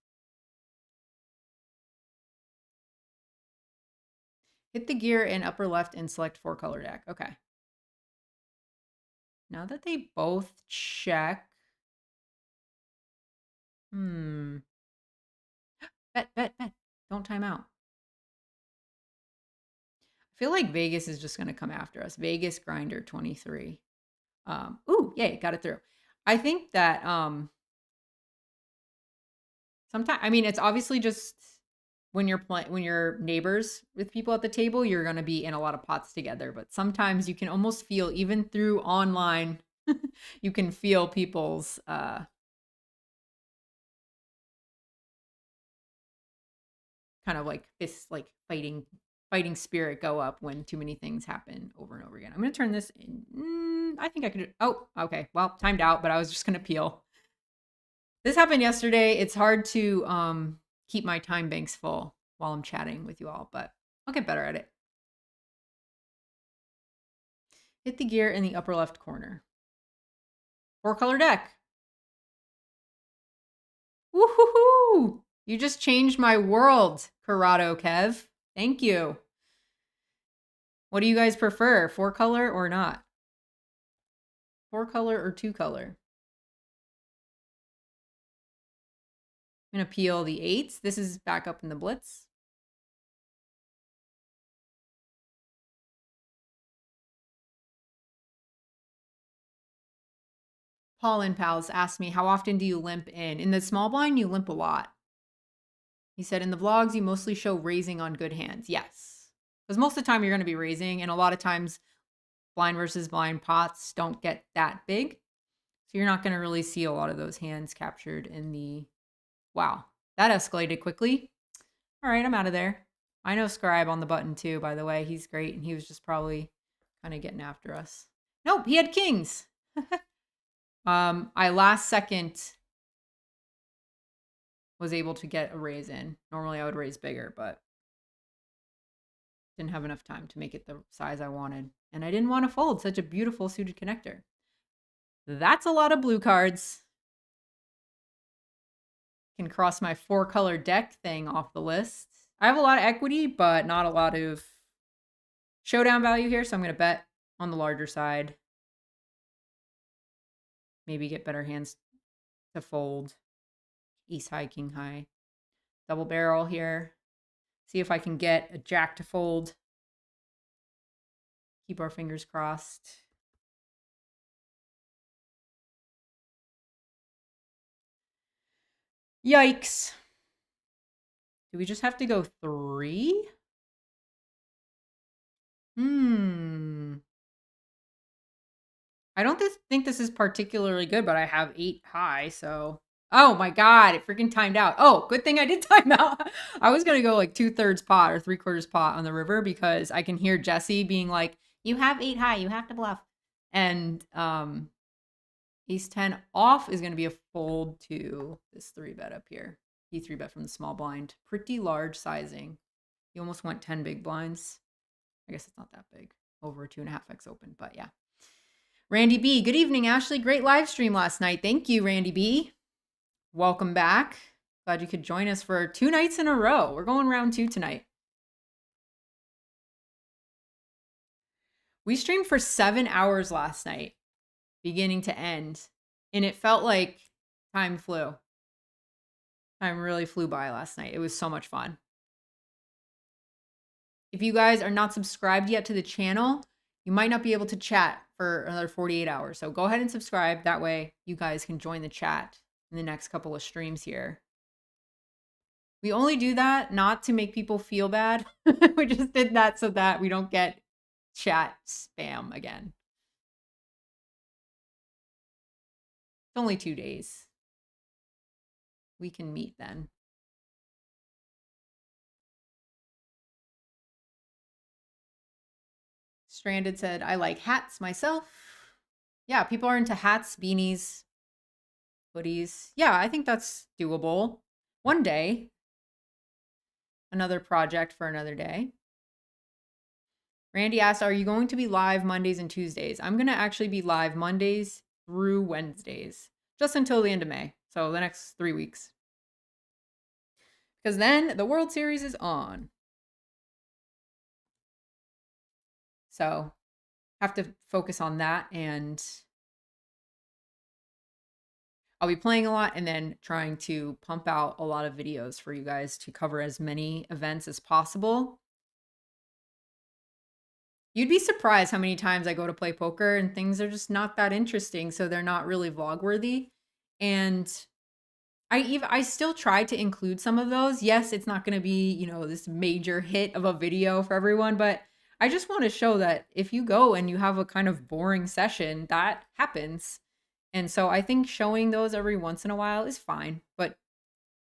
Hit the gear in upper left and select 4 color deck. Okay. Now that they both check. Bet. Don't time out. I feel like Vegas is just going to come after us. Vegas grinder 23. Ooh, yay, got it through. I think that sometimes, I mean, it's obviously just when you're neighbors with people at the table, you're going to be in a lot of pots together. But sometimes you can almost feel, even through online, you can feel people's kind of like this, like fighting spirit go up when too many things happen over and over again. I'm going to turn this in. I think I could. Oh, okay. Well, timed out, but I was just going to peel. This happened yesterday. It's hard to keep my time banks full while I'm chatting with you all, but I'll get better at it. Hit the gear in the upper left corner. 4 color deck. Woohoo! You just changed my world, Corrado Kev. Thank you. What do you guys prefer, 4 color or not? 4 color or 2 color? I'm going to peel the 8s. This is back up in the Blitz. Paul and Pals asked me, how often do you limp in? In the small blind, you limp a lot. He said, in the vlogs, you mostly show raising on good hands. Yes. Because most of the time you're going to be raising, and a lot of times blind versus blind pots don't get that big. So you're not going to really see a lot of those hands captured in the... Wow, that escalated quickly. All right, I'm out of there. I know Scribe on the button too, by the way. He's great, and he was just probably kind of getting after us. Nope, he had kings. I last second was able to get a raise in. Normally I would raise bigger, but didn't have enough time to make it the size I wanted. And I didn't want to fold such a beautiful suited connector. That's a lot of blue cards. Can cross my 4 color deck thing off the list. I have a lot of equity, but not a lot of showdown value here, so I'm going to bet on the larger side. Maybe get better hands to fold. Ace high, king high. Double barrel here. See if I can get a jack to fold. Keep our fingers crossed. Yikes. Do we just have to go 3? I don't think this is particularly good, but I have 8 high, so oh my god, it freaking timed out. Oh, good thing I did time out. I was gonna go like 2/3 pot or 3/4 pot on the river because I can hear Jesse being like, "You have 8 high, you have to bluff." And ace 10 off is gonna be a fold to this 3-bet up here. He 3-bet from the small blind. Pretty large sizing. He almost went 10 big blinds. I guess it's not that big. Over 2.5x open, but yeah. Randy B. Good evening, Ashley. Great live stream last night. Thank you, Randy B. Welcome back. Glad you could join us for 2 nights in a row. We're going round 2 tonight. We streamed for 7 hours last night, beginning to end, and it felt like time flew. Time really flew by last night. It was so much fun. If you guys are not subscribed yet to the channel, you might not be able to chat for another 48 hours. So go ahead and subscribe. That way you guys can join the chat in the next couple of streams here. We only do that not to make people feel bad. We just did that so that we don't get chat spam again. It's only 2 days. We can meet then. Stranded said, I like hats myself. Yeah, people are into hats, beanies, hoodies. Yeah, I think that's doable. One day. Another project for another day. Randy asked, are you going to be live Mondays and Tuesdays? I'm going to actually be live Mondays through Wednesdays, just until the end of May. So the next 3 weeks. Because then the World Series is on. So have to focus on that, and I'll be playing a lot and then trying to pump out a lot of videos for you guys to cover as many events as possible. You'd be surprised how many times I go to play poker and things are just not that interesting, so they're not really vlog worthy. And I still try to include some of those. Yes, it's not going to be, you know, this major hit of a video for everyone, but I just want to show that if you go and you have a kind of boring session, that happens. And so I think showing those every once in a while is fine, but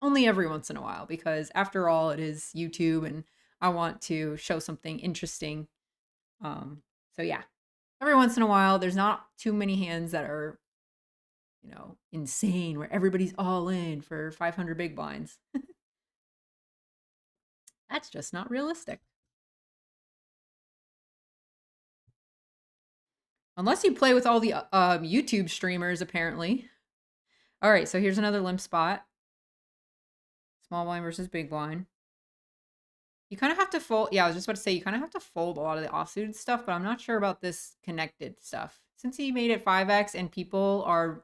only every once in a while, because after all, it is YouTube and I want to show something interesting. So yeah, every once in a while, there's not too many hands that are, you know, insane where everybody's all in for 500 big blinds. That's just not realistic. Unless you play with all the YouTube streamers, apparently. All right, so here's another limp spot. Small blind versus big blind. You kind of have to fold. Yeah, I was just about to say, you kind of have to fold a lot of the offsuited stuff, but I'm not sure about this connected stuff. Since he made it 5x and people are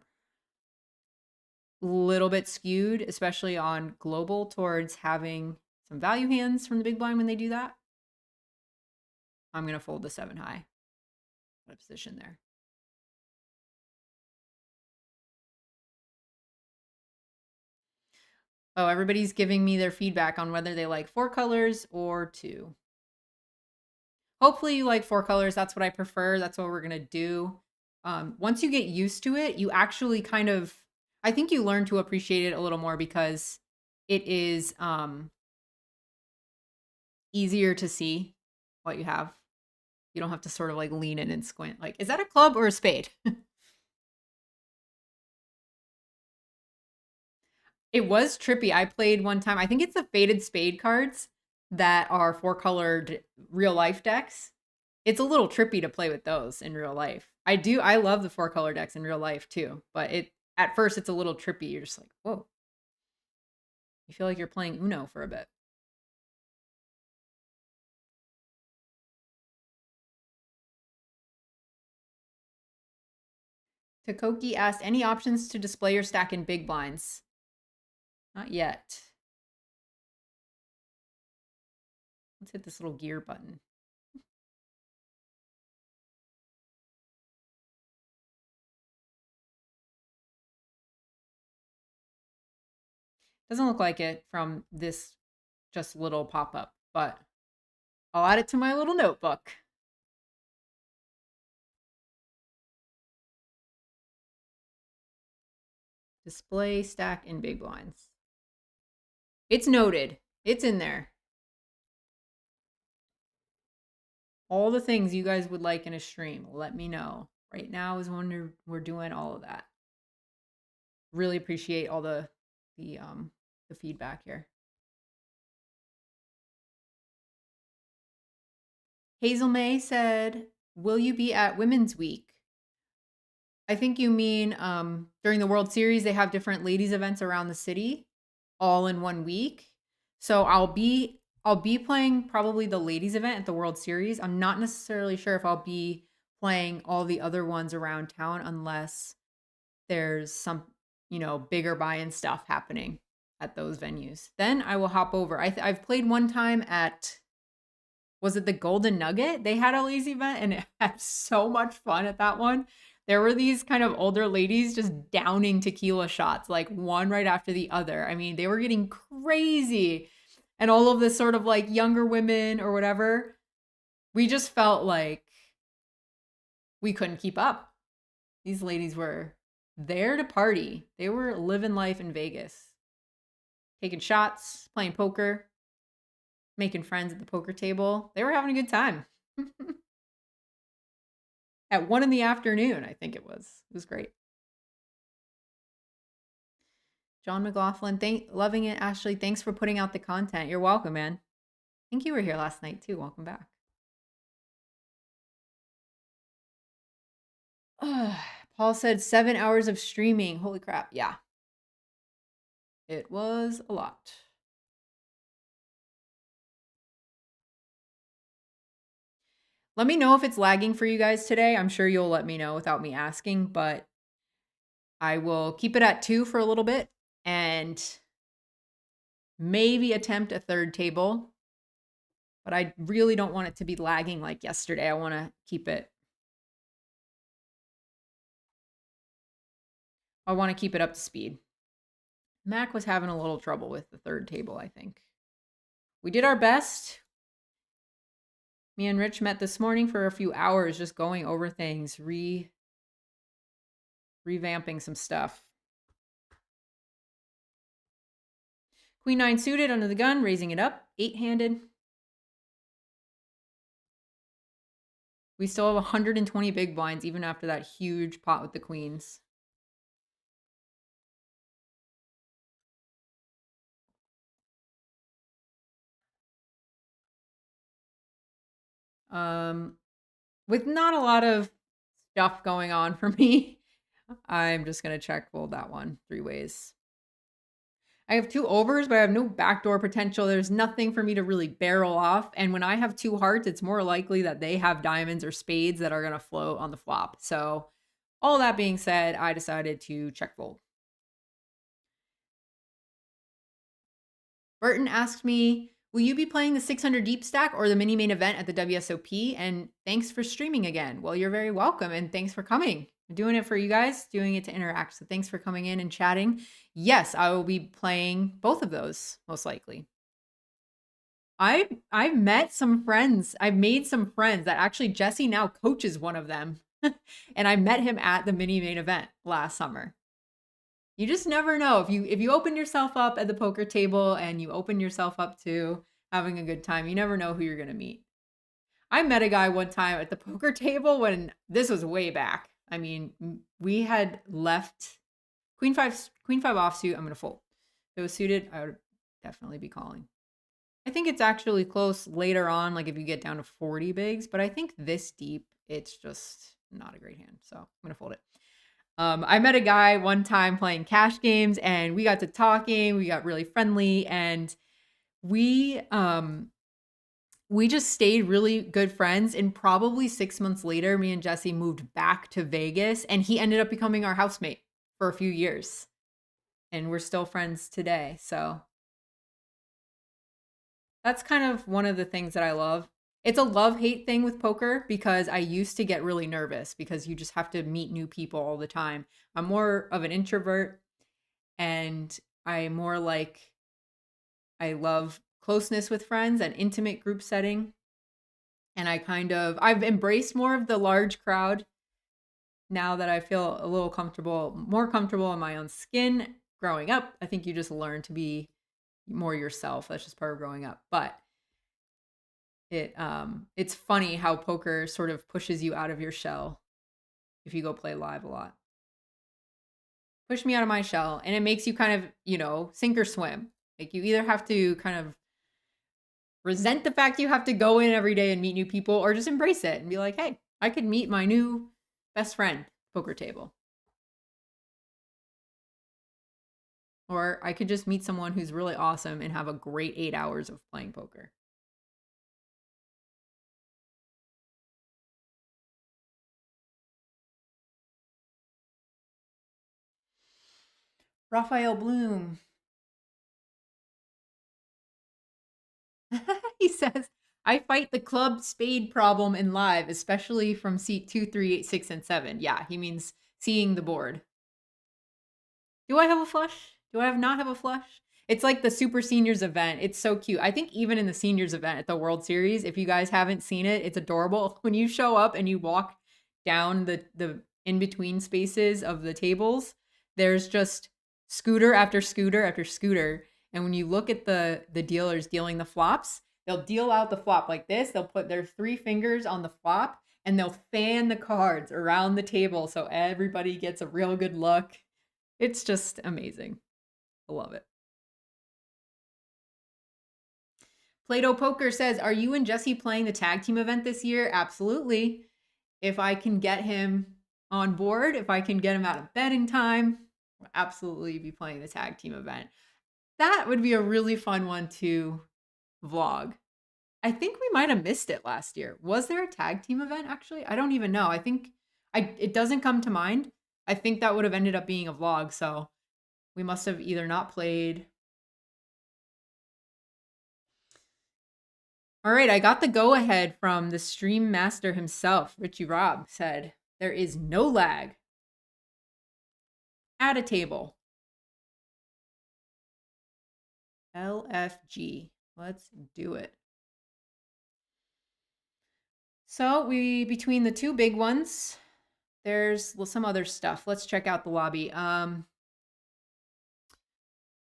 a little bit skewed, especially on global, towards having some value hands from the big blind when they do that, I'm going to fold the 7 high. What a position there. Oh, everybody's giving me their feedback on whether they like 4 colors or 2. Hopefully you like 4 colors. That's what I prefer. That's what we're going to do. Once you get used to it, you actually kind of, I think you learn to appreciate it a little more because it is easier to see what you have. You don't have to sort of like lean in and squint. Like, is that a club or a spade? It was trippy. I played one time. I think it's the faded spade cards that are 4-colored real life decks. It's a little trippy to play with those in real life. I love the 4-color decks in real life too, but at first it's a little trippy. You're just like, whoa. You feel like you're playing Uno for a bit. Takoki asked, any options to display your stack in big blinds? Not yet. Let's hit this little gear button. Doesn't look like it from this just little pop-up, but I'll add it to my little notebook. Display, stack, and big blinds. It's noted. It's in there. All the things you guys would like in a stream, let me know. Right now is when we're doing all of that. Really appreciate all the feedback here. Hazel May said, "Will you be at Women's Week?" I think you mean during the World Series, they have different ladies events around the city, all in one week. So I'll be playing probably the ladies event at the World Series. I'm not necessarily sure if I'll be playing all the other ones around town unless there's some, bigger buy-in stuff happening at those venues. Then I will hop over. I've played one time at, was it the Golden Nugget? They had a ladies event and it had so much fun at that one. There were these kind of older ladies just downing tequila shots, like one right after the other. I mean, they were getting crazy. And all of this sort of like younger women or whatever, we just felt like we couldn't keep up. These ladies were there to party. They were living life in Vegas, taking shots, playing poker, making friends at the poker table. They were having a good time. At 1 PM, I think it was. It was great. John McLaughlin, loving it. Ashley, thanks for putting out the content. You're welcome, man. I think you were here last night too. Welcome back. Paul said 7 hours of streaming. Holy crap. Yeah. It was a lot. Let me know if it's lagging for you guys today. I'm sure you'll let me know without me asking, but I will keep it at 2 for a little bit and maybe attempt a third table. But I really don't want it to be lagging like yesterday. I want to keep it. I want to keep it up to speed. Mac was having a little trouble with the third table, I think. We did our best. Me and Rich met this morning for a few hours just going over things, revamping some stuff. Queen 9 suited under the gun, raising it up, 8-handed. We still have 120 big blinds even after that huge pot with the queens. With not a lot of stuff going on for me, I'm just going to check fold that one 3 ways. I have 2 overs, but I have no backdoor potential. There's nothing for me to really barrel off. And when I have 2 hearts, it's more likely that they have diamonds or spades that are going to float on the flop. So all that being said, I decided to check fold. Burton asked me, will you be playing the 600 deep stack or the mini main event at the WSOP? And thanks for streaming again. Well, you're very welcome. And thanks for coming. I'm doing it for you guys, doing it to interact. So thanks for coming in and chatting. Yes, I will be playing both of those, most likely. I've met some friends. I've made some friends that actually Jesse now coaches one of them. And I met him at the mini main event last summer. You just never know. If you open yourself up at the poker table and you open yourself up to having a good time, you never know who you're going to meet. I met a guy one time at the poker table when this was way back. I mean, we had left Queen 5 offsuit. I'm going to fold. If it was suited, I would definitely be calling. I think it's actually close later on, like if you get down to 40 bigs, but I think this deep, it's just not a great hand. So I'm going to fold it. I met a guy one time playing cash games and we got to talking. We got really friendly and we just stayed really good friends. And probably 6 months later, me and Jesse moved back to Vegas and he ended up becoming our housemate for a few years. And we're still friends today. So that's kind of one of the things that I love. It's a love-hate thing with poker because I used to get really nervous because you just have to meet new people all the time. I'm more of an introvert and I'm more like I love closeness with friends and intimate group setting. And I've embraced more of the large crowd now that I feel a little more comfortable in my own skin growing up. I think you just learn to be more yourself. That's just part of growing up. But it's funny how poker sort of pushes you out of your shell if you go play live a lot. Push me out of my shell, and it makes you kind of, sink or swim. Like you either have to kind of resent the fact you have to go in every day and meet new people, or just embrace it and be like, hey, I could meet my new best friend poker table. Or I could just meet someone who's really awesome and have a great 8 hours of playing poker. Raphael Bloom. He says, I fight the club spade problem in live, especially from seat 2, 3, 8, 6, and 7. Yeah, he means seeing the board. Do I have a flush? Do I not have a flush? It's like the Super Seniors event. It's so cute. I think even in the Seniors event at the World Series, if you guys haven't seen it, it's adorable. When you show up and you walk down the in-between spaces of the tables, there's just scooter after scooter after scooter. And when you look at the dealers dealing the flops, they'll deal out the flop like this. They'll put their 3 fingers on the flop and they'll fan the cards around the table so everybody gets a real good look. It's just amazing. I love it. Play-Doh Poker says, are you and Jesse playing the tag team event this year? Absolutely. If I can get him on board, if I can get him out of bed in time, we'll absolutely be playing the tag team event. That would be a really fun one to vlog. I think we might have missed it last year. Was there a tag team event actually? I don't even know. I think it doesn't come to mind. I think that would have ended up being a vlog, so we must have either not played. All right, I got the go-ahead from the stream master himself. Richie Rob said, there is no lag. Add a table. LFG. Let's do it. So between the 2 big ones, there's some other stuff. Let's check out the lobby.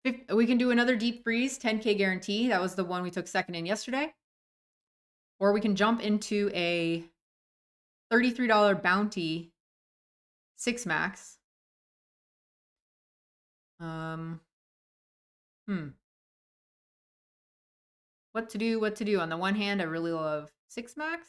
We can do another deep freeze, 10K guarantee. That was the one we took second in yesterday. Or we can jump into a $33 bounty 6 max. What to do? On the one hand, I really love 6 max.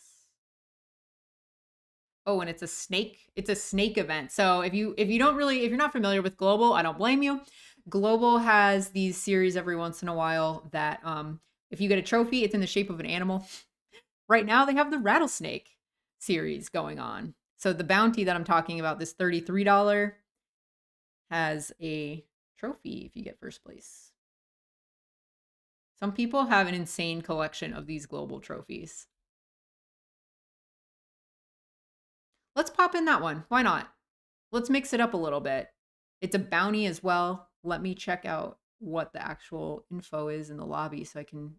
Oh, and it's a snake event. So if you're not familiar with Global, I don't blame you. Global has these series every once in a while that if you get a trophy, it's in the shape of an animal. Right now they have the rattlesnake series going on. So the bounty that I'm talking about, this $33, has a trophy if you get first place. Some people have an insane collection of these Global trophies. Let's pop in that one. Why not? Let's mix it up a little bit. It's a bounty as well. Let me check out what the actual info is in the lobby so I can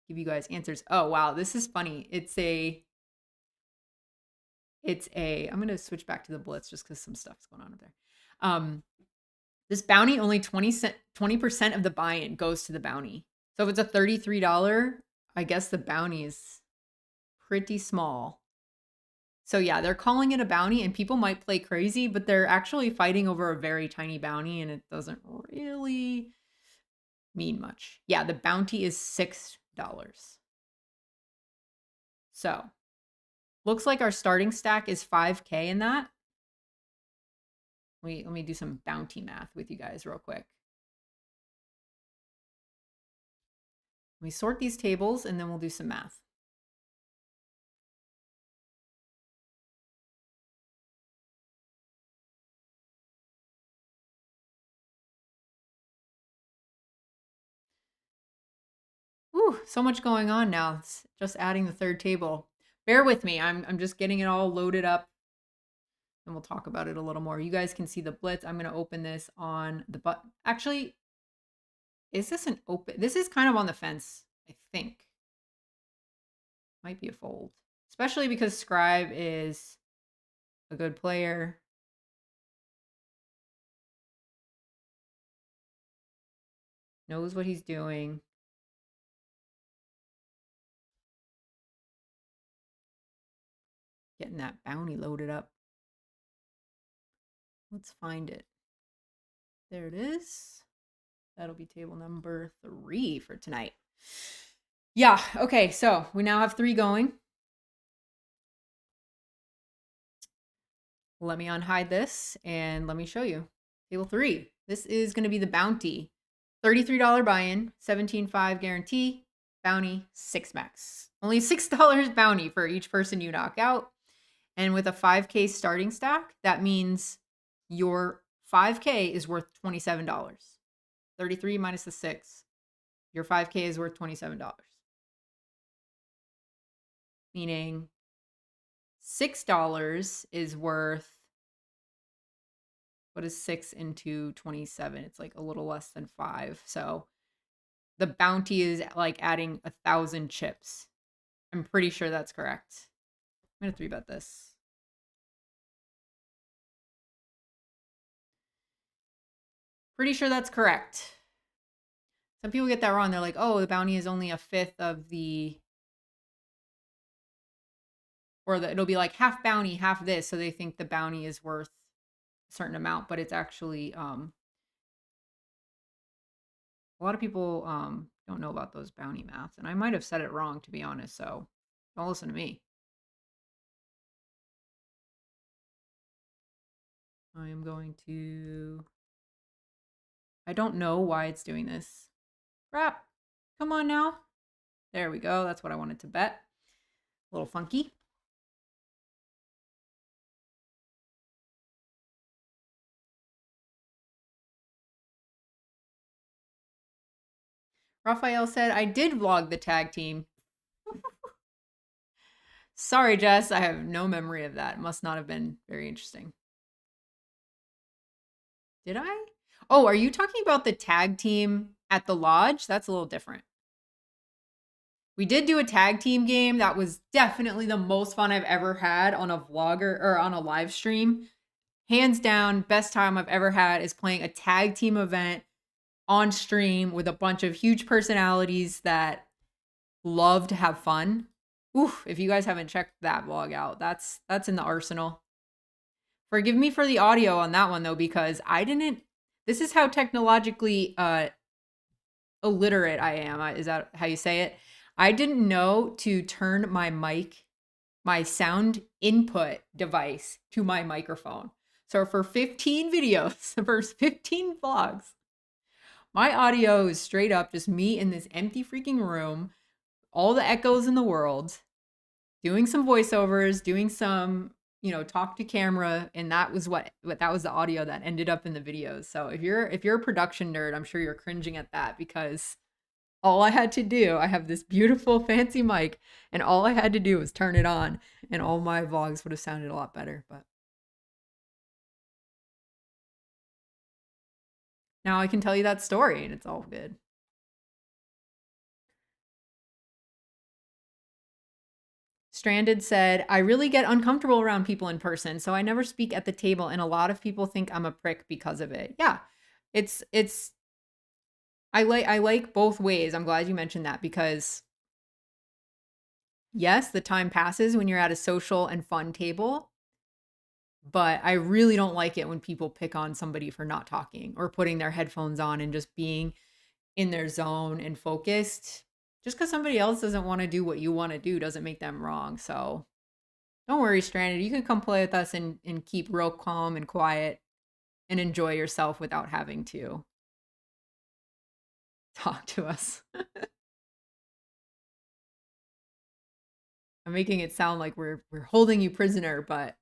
give you guys answers. Oh, wow. This is funny. I'm going to switch back to the Blitz just because some stuff's going on up there. This bounty, only 20% of the buy-in goes to the bounty. So if it's a $33, I guess the bounty is pretty small. So yeah, they're calling it a bounty and people might play crazy, but they're actually fighting over a very tiny bounty and it doesn't really mean much. Yeah, the bounty is $6. So looks like our starting stack is 5K in that. Let me do some bounty math with you guys real quick. Let me sort these tables and then we'll do some math. Ooh, so much going on now. It's just adding the 3rd table. Bear with me. I'm just getting it all loaded up. And we'll talk about it a little more. You guys can see the Blitz. I'm going to open this on the button. Actually, is this an open? This is kind of on the fence, I think. Might be a fold. Especially because Scribe is a good player. Knows what he's doing. Getting that bounty loaded up. Let's find it. There it is. That'll be table number 3 for tonight. Yeah, okay, so we now have 3 going. Let me unhide this and let me show you. Table 3. This is going to be the bounty. $33 buy-in, $17.5 guarantee, bounty 6 max. Only $6 bounty for each person you knock out. And with a 5K starting stack, that means your 5K is worth $27. 33 minus the 6. Your 5K is worth $27. Meaning $6 is worth, what is 6 into 27? It's like a little less than 5. So the bounty is like adding 1,000 chips. I'm pretty sure that's correct. I'm going to 3-bet this. Pretty sure that's correct. Some people get that wrong. They're like, oh, the bounty is only a fifth of the, or it'll be like half bounty, half this. So they think the bounty is worth a certain amount, but it's actually, a lot of people don't know about those bounty maths. And I might have said it wrong, to be honest. So don't listen to me. I am going to, I don't know why it's doing this. Crap. Come on now. There we go. That's what I wanted to bet. A little funky. Raphael said, I did vlog the tag team. Sorry, Jess. I have no memory of that. It must not have been very interesting. Did I? Oh, are you talking about the tag team at the lodge? That's a little different. We did do a tag team game. That was definitely the most fun I've ever had on a vlogger or on a live stream. Hands down, best time I've ever had is playing a tag team event on stream with a bunch of huge personalities that love to have fun. Oof, if you guys haven't checked that vlog out, that's in the arsenal. Forgive me for the audio on that one though, because I didn't, this is how technologically illiterate I am. Is that how you say it? I didn't know to turn my mic, my sound input device to my microphone. So for 15 videos, the first 15 vlogs, my audio is straight up just me in this empty freaking room, all the echoes in the world, doing some voiceovers, doing some, talk to camera, and that was that was the audio that ended up in the videos. So if you're a production nerd, I'm sure you're cringing at that, because all I had to do, I have this beautiful fancy mic, and all I had to do was turn it on, and all my vlogs would have sounded a lot better. But now I can tell you that story, and it's all good. Stranded said, I really get uncomfortable around people in person, so I never speak at the table, and a lot of people think I'm a prick because of it. Yeah, it's I like both ways. I'm glad you mentioned that, because yes, the time passes when you're at a social and fun table, but I really don't like it when people pick on somebody for not talking or putting their headphones on and just being in their zone and focused. Just because somebody else doesn't want to do what you want to do doesn't make them wrong. So don't worry, Stranded. You can come play with us and keep real calm and quiet and enjoy yourself without having to talk to us. I'm making it sound like we're holding you prisoner, but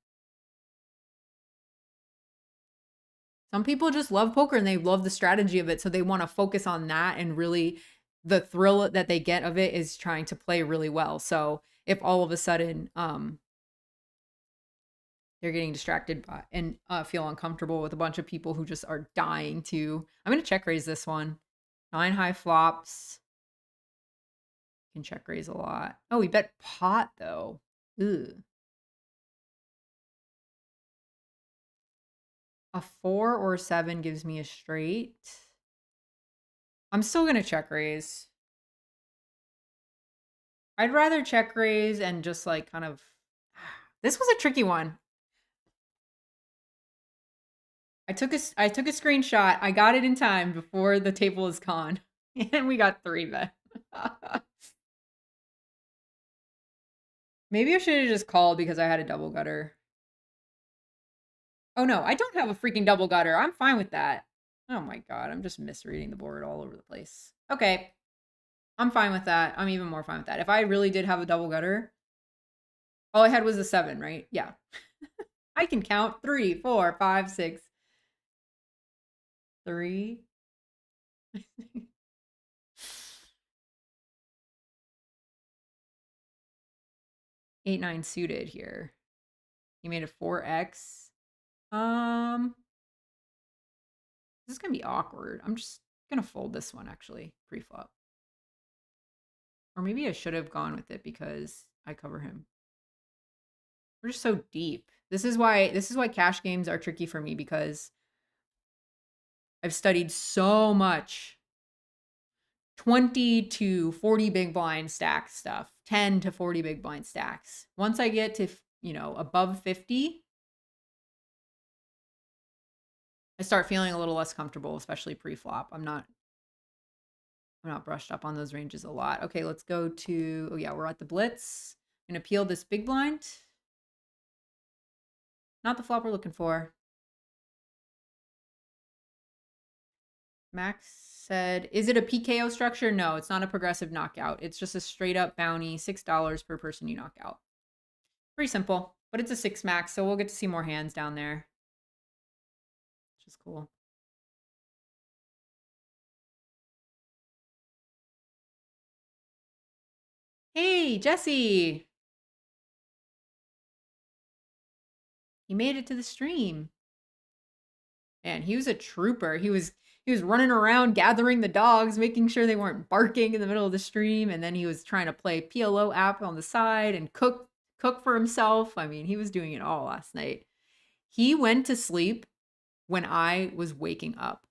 some people just love poker and they love the strategy of it, so they want to focus on that, and really the thrill that they get of it is trying to play really well. So if all of a sudden they're getting distracted by, and feel uncomfortable with a bunch of people who just are dying to, I'm going to check raise this one. 9 high flops. Can check raise a lot. Oh, we bet pot though. Ugh. A 4 or a 7 gives me a straight. I'm still going to check raise. I'd rather check raise and just like kind of. This was a tricky one. I took a screenshot. I got it in time before the table is gone, and we got 3 bet. Maybe I should have just called because I had a double gutter. Oh no, I don't have a freaking double gutter. I'm fine with that. Oh my god, I'm just misreading the board all over the place. Okay, I'm fine with that. I'm even more fine with that. If I really did have a double gutter, all I had was a 7, right? Yeah. I can count 3, 4, 5, 6. 3. 8, 9 suited here. He made a 4x. This is gonna be awkward. I'm just gonna fold this one actually, pre-flop. Or maybe I should have gone with it because I cover him. We're just so deep. This is why cash games are tricky for me, because I've studied so much 20 to 40 big blind stack stuff, 10 to 40 big blind stacks. Once I get to, above 50, I start feeling a little less comfortable, especially pre-flop. I'm not brushed up on those ranges a lot. Okay, let's go to, oh yeah, we're at the Blitz. I'm gonna peel this big blind. Not the flop we're looking for. Max said, is it a PKO structure? No, it's not a progressive knockout. It's just a straight up bounty, $6 per person you knock out. Pretty simple, but it's a 6 max, so we'll get to see more hands down there, which is cool. Hey, Jesse. He made it to the stream. Man, he was a trooper. He was running around gathering the dogs, making sure they weren't barking in the middle of the stream, and then he was trying to play PLO app on the side and cook for himself. I mean, he was doing it all last night. He went to sleep when I was waking up.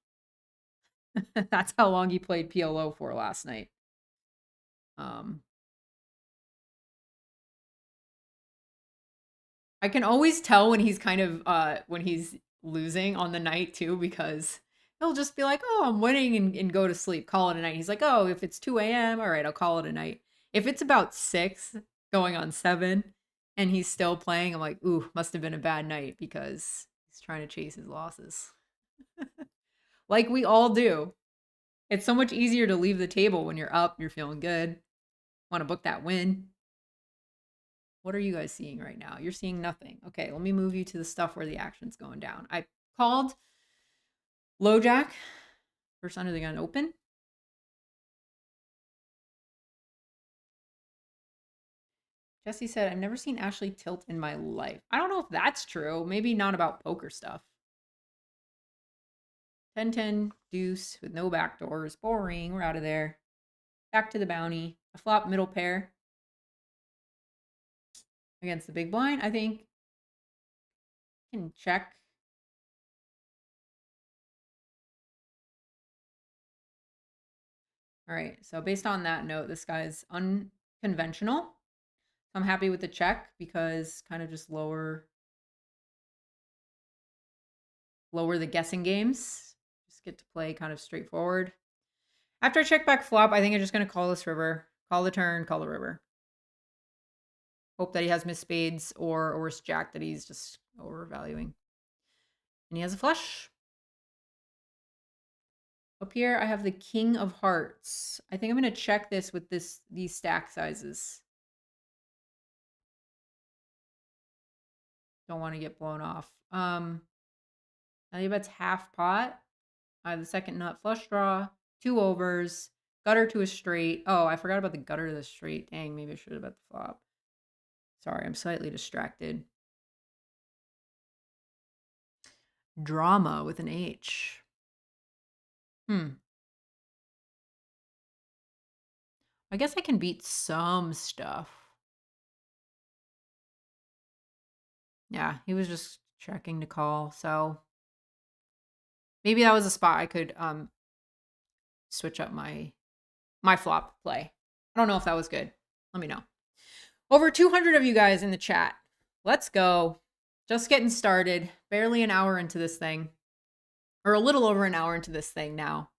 That's how long he played PLO for last night. I can always tell when he's kind of when he's losing on the night too, because he'll just be like, "Oh, I'm winning," and go to sleep, call it a night. He's like, "Oh, if it's 2 a.m., all right, I'll call it a night." If it's about 6, going on 7, and he's still playing, I'm like, "Ooh, must have been a bad night," because he's trying to chase his losses. Like we all do. It's so much easier to leave the table when you're up, you're feeling good, want to book that win. What are you guys seeing right now? You're seeing nothing. Okay, let me move you to the stuff where the action's going down. I called low jack. First under the gun open. Jesse said, I've never seen Ashley tilt in my life. I don't know if that's true. Maybe not about poker stuff. 10-10 deuce with no backdoors. Boring. We're out of there. Back to the bounty. A flop middle pair. Against the big blind, I think. Can check. All right, so based on that note, this guy's unconventional. I'm happy with the check because kind of just lower the guessing games. Just get to play kind of straightforward. After I check back flop, I think I'm just going to call this river. Call the turn, call the river. Hope that he has missed spades or worse jack that he's just overvaluing. And he has a flush. Up here, I have the king of hearts. I think I'm going to check this with these stack sizes. Don't want to get blown off. Now he bets half pot. I have the second nut flush draw, 2 overs, gutter to a straight. Oh, I forgot about the gutter to the straight. Dang, maybe I should have bet the flop. Sorry, I'm slightly distracted. Drama with an H. I guess I can beat some stuff. Yeah, he was just checking to call, so Maybe that was a spot I could switch up my flop play. I don't know if that was good. Let me know. Over 200 of you guys in the chat. Let's go. Just getting started. Barely an hour into this thing. Or a little over an hour into this thing now.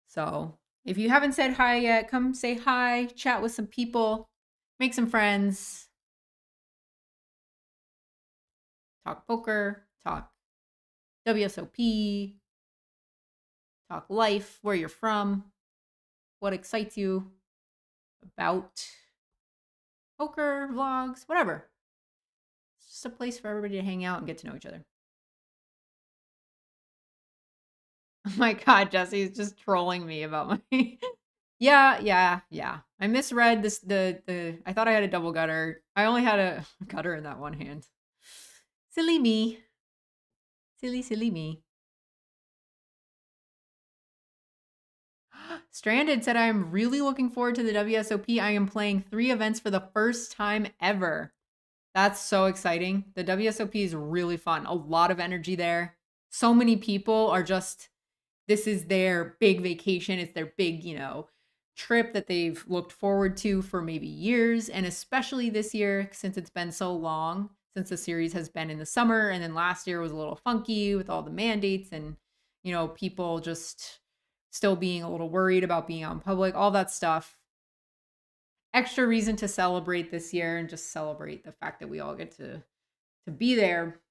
So if you haven't said hi yet, come say hi, chat with some people, make some friends, talk poker, talk WSOP, talk life, where you're from, what excites you about poker, vlogs, whatever. It's just a place for everybody to hang out and get to know each other. Oh my God, Jesse's just trolling me about my... Yeah. I misread this. I thought I had a double gutter. I only had a gutter in that one hand. Silly me. Silly me. Stranded said, I am really looking forward to the WSOP. I am playing 3 events for the first time ever. That's so exciting. The WSOP is really fun. A lot of energy there. So many people are just, this is their big vacation. It's their big, trip that they've looked forward to for maybe years. And especially this year, since it's been so long, since the series has been in the summer. And then last year was a little funky with all the mandates and, people just still being a little worried about being out in public, all that stuff. Extra reason to celebrate this year and just celebrate the fact that we all get to be there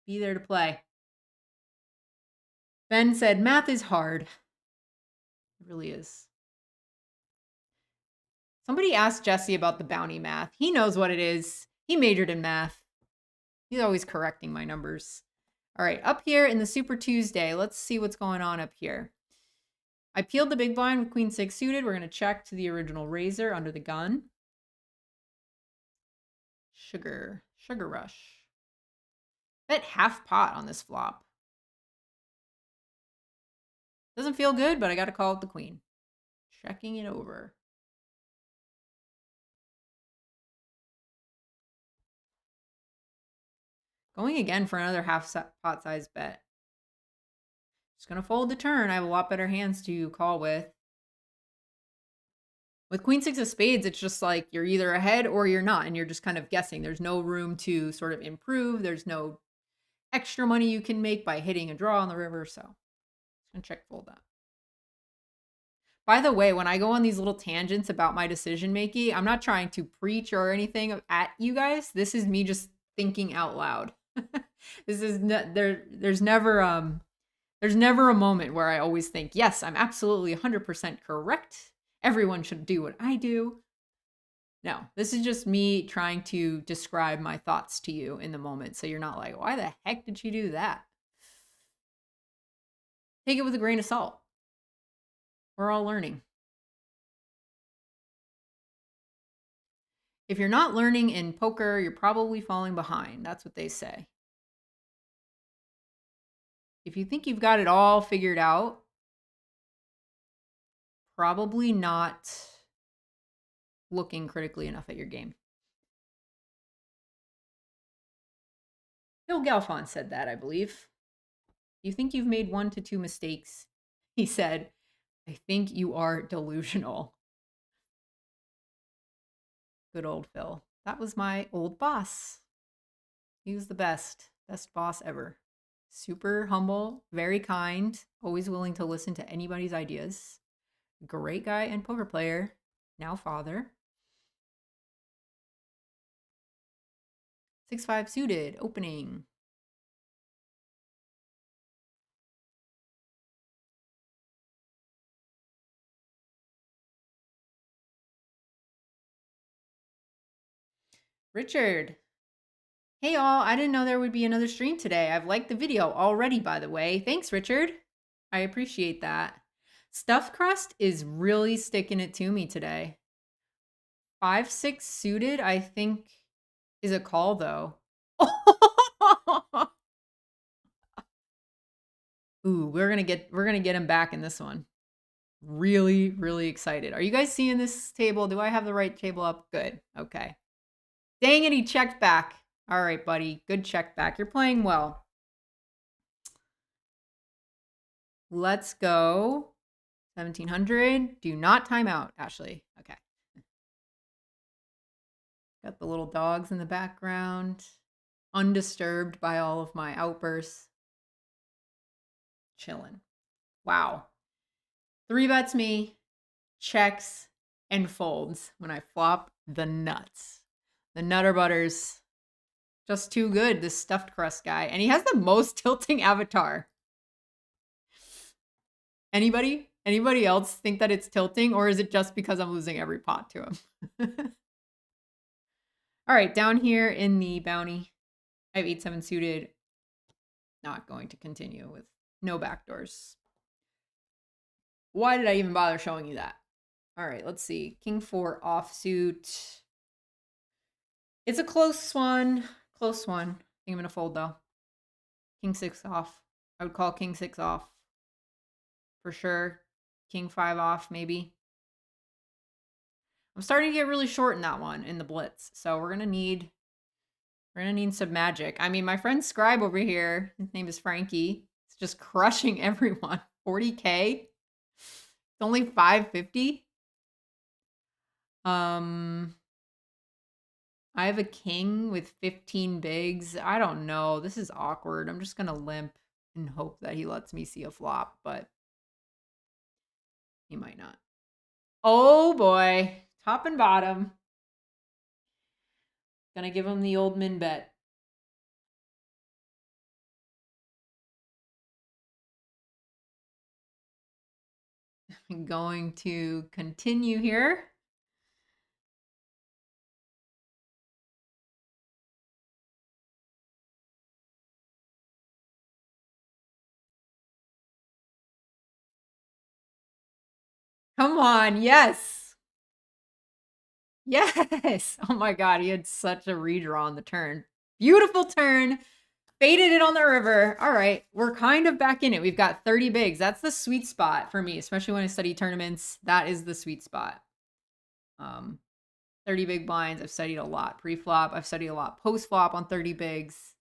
to play. Ben said, math is hard. It really is. Somebody asked Jesse about the bounty math. He knows what it is. He majored in math. He's always correcting my numbers. All right, up here in the Super Tuesday, let's see what's going on up here. I peeled the big blind with Queen 6 suited. We're going to check to the original razor under the gun. Sugar rush. Bet half pot on this flop. Doesn't feel good, but I got to call it the queen. Checking it over. Going again for another half pot size bet. Just going to fold the turn. I have a lot better hands to call with. With Queen 6 of spades, it's just like you're either ahead or you're not, and you're just kind of guessing. There's no room to sort of improve. There's no extra money you can make by hitting a draw on the river, so I'm going to check fold that. By the way, when I go on these little tangents about my decision making, I'm not trying to preach or anything at you guys. This is me just thinking out loud. This is there's never a moment where I always think, yes, I'm absolutely 100% correct. Everyone should do what I do. No, this is just me trying to describe my thoughts to you in the moment. So you're not like, why the heck did she do that? Take it with a grain of salt. We're all learning. If you're not learning in poker, you're probably falling behind. That's what they say. If you think you've got it all figured out, probably not looking critically enough at your game. Phil Galfond said that, I believe. You think you've made 1 to 2 mistakes? He said, I think you are delusional. Good old Phil. That was my old boss. He was the best boss ever. Super humble, very kind, always willing to listen to anybody's ideas. Great guy and poker player, now father. 6-5 suited, opening. Richard. Hey all, I didn't know there would be another stream today. I've liked the video already, by the way. Thanks, Richard. I appreciate that. Stuffed crust is really sticking it to me today. 5-6 suited, I think, is a call though. Ooh, we're gonna get him back in this one. Really, really excited. Are you guys seeing this table? Do I have the right table up? Good. Okay. Dang it, he checked back. All right, buddy. Good check back. You're playing well. Let's go 1700. Do not time out, Ashley. Okay. Got the little dogs in the background, undisturbed by all of my outbursts. Chilling. Wow. 3 bets me, checks, and folds when I flop the nuts. The Nutter Butters. Just too good, this stuffed crust guy. And he has the most tilting avatar. Anybody else think that it's tilting, or is it just because I'm losing every pot to him? All right, down here in the bounty, I have 8-7 suited. Not going to continue with no backdoors. Why did I even bother showing you that? All right, let's see. King 4 offsuit. It's a close one. Close one. I think I'm going to fold, though. King 6 off. I would call King 6 off. For sure. King 5 off, maybe. I'm starting to get really short in that one, in the Blitz. So we're going to need some magic. I mean, my friend Scribe over here, his name is Frankie. It's just crushing everyone. 40K? It's only 550? I have a king with 15 bigs. I don't know. This is awkward. I'm just going to limp and hope that he lets me see a flop, but he might not. Oh boy. Top and bottom. Gonna give him the old min bet. I'm going to continue here. Come on, yes. Yes. Oh my God, he had such a redraw on the turn. Beautiful turn. Faded it on the river. All right, we're kind of back in it. We've got 30 bigs. That's the sweet spot for me, especially when I study tournaments. That is the sweet spot. 30 big blinds. I've studied a lot pre-flop. I've studied a lot post-flop on 30 bigs.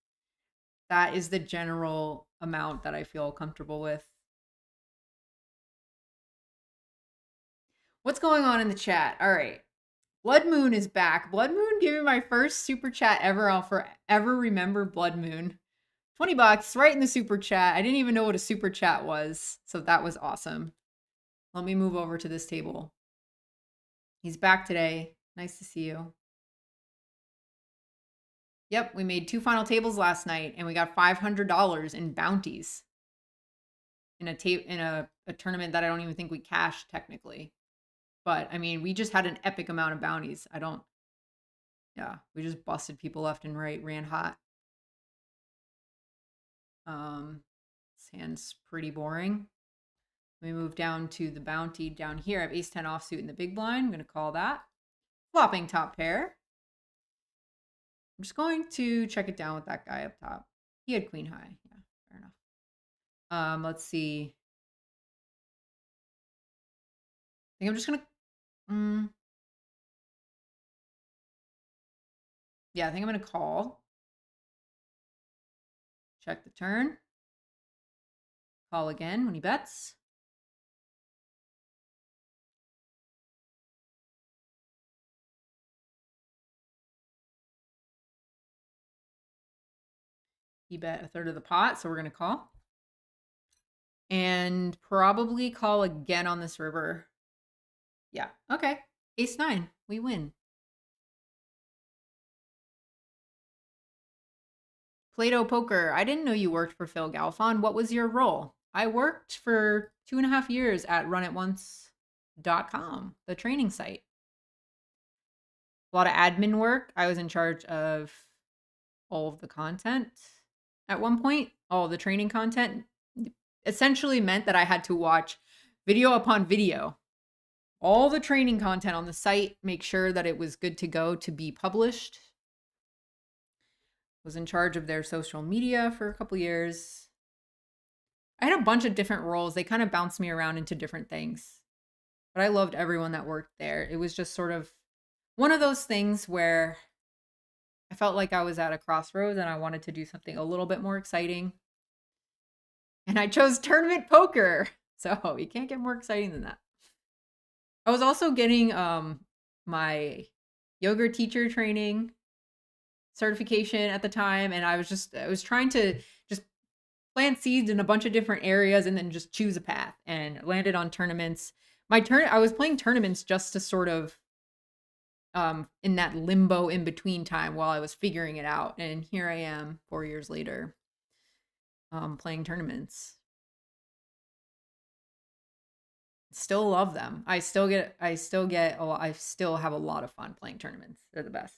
That is the general amount that I feel comfortable with. What's going on in the chat? All right. Blood Moon is back. Blood Moon gave me my first super chat ever. I'll forever remember Blood Moon. $20 right in the super chat. I didn't even know what a super chat was, so that was awesome. Let me move over to this table. He's back today. Nice to see you. Yep, we made 2 final tables last night, and we got $500 in bounties in a tournament that I don't even think we cashed technically. But I mean, we just had an epic amount of bounties. Yeah, we just busted people left and right, ran hot. This hand's pretty boring. We move down to the bounty down here. I have ace-10 offsuit in the big blind. I'm going to call that. Flopping top pair. I'm just going to check it down with that guy up top. He had queen high. Yeah, fair enough. Let's see. I think I'm just going to... Yeah, I think I'm going to call. Check the turn. Call again when he bets. He bet a third of the pot, so we're going to call. And probably call again on this river. Yeah, okay. Ace-9, we win. Plato Poker, I didn't know you worked for Phil Galfond. What was your role? I worked for 2.5 years at runitonce.com, the training site. A lot of admin work. I was in charge of all of the content at one point. All the training content essentially meant that I had to watch video upon video. All the training content on the site, make sure that it was good to go to be published. Was in charge of their social media for a couple years. I had a bunch of different roles. They kind of bounced me around into different things. But I loved everyone that worked there. It was just sort of one of those things where I felt like I was at a crossroads and I wanted to do something a little bit more exciting. And I chose tournament poker. So you can't get more exciting than that. I was also getting my yoga teacher training certification at the time, and I was trying to just plant seeds in a bunch of different areas and then just choose a path, and landed on tournaments. I was playing tournaments just to sort of in that limbo in between time while I was figuring it out, and here I am 4 years later playing tournaments. Still love them. I still have a lot of fun playing tournaments. They're the best.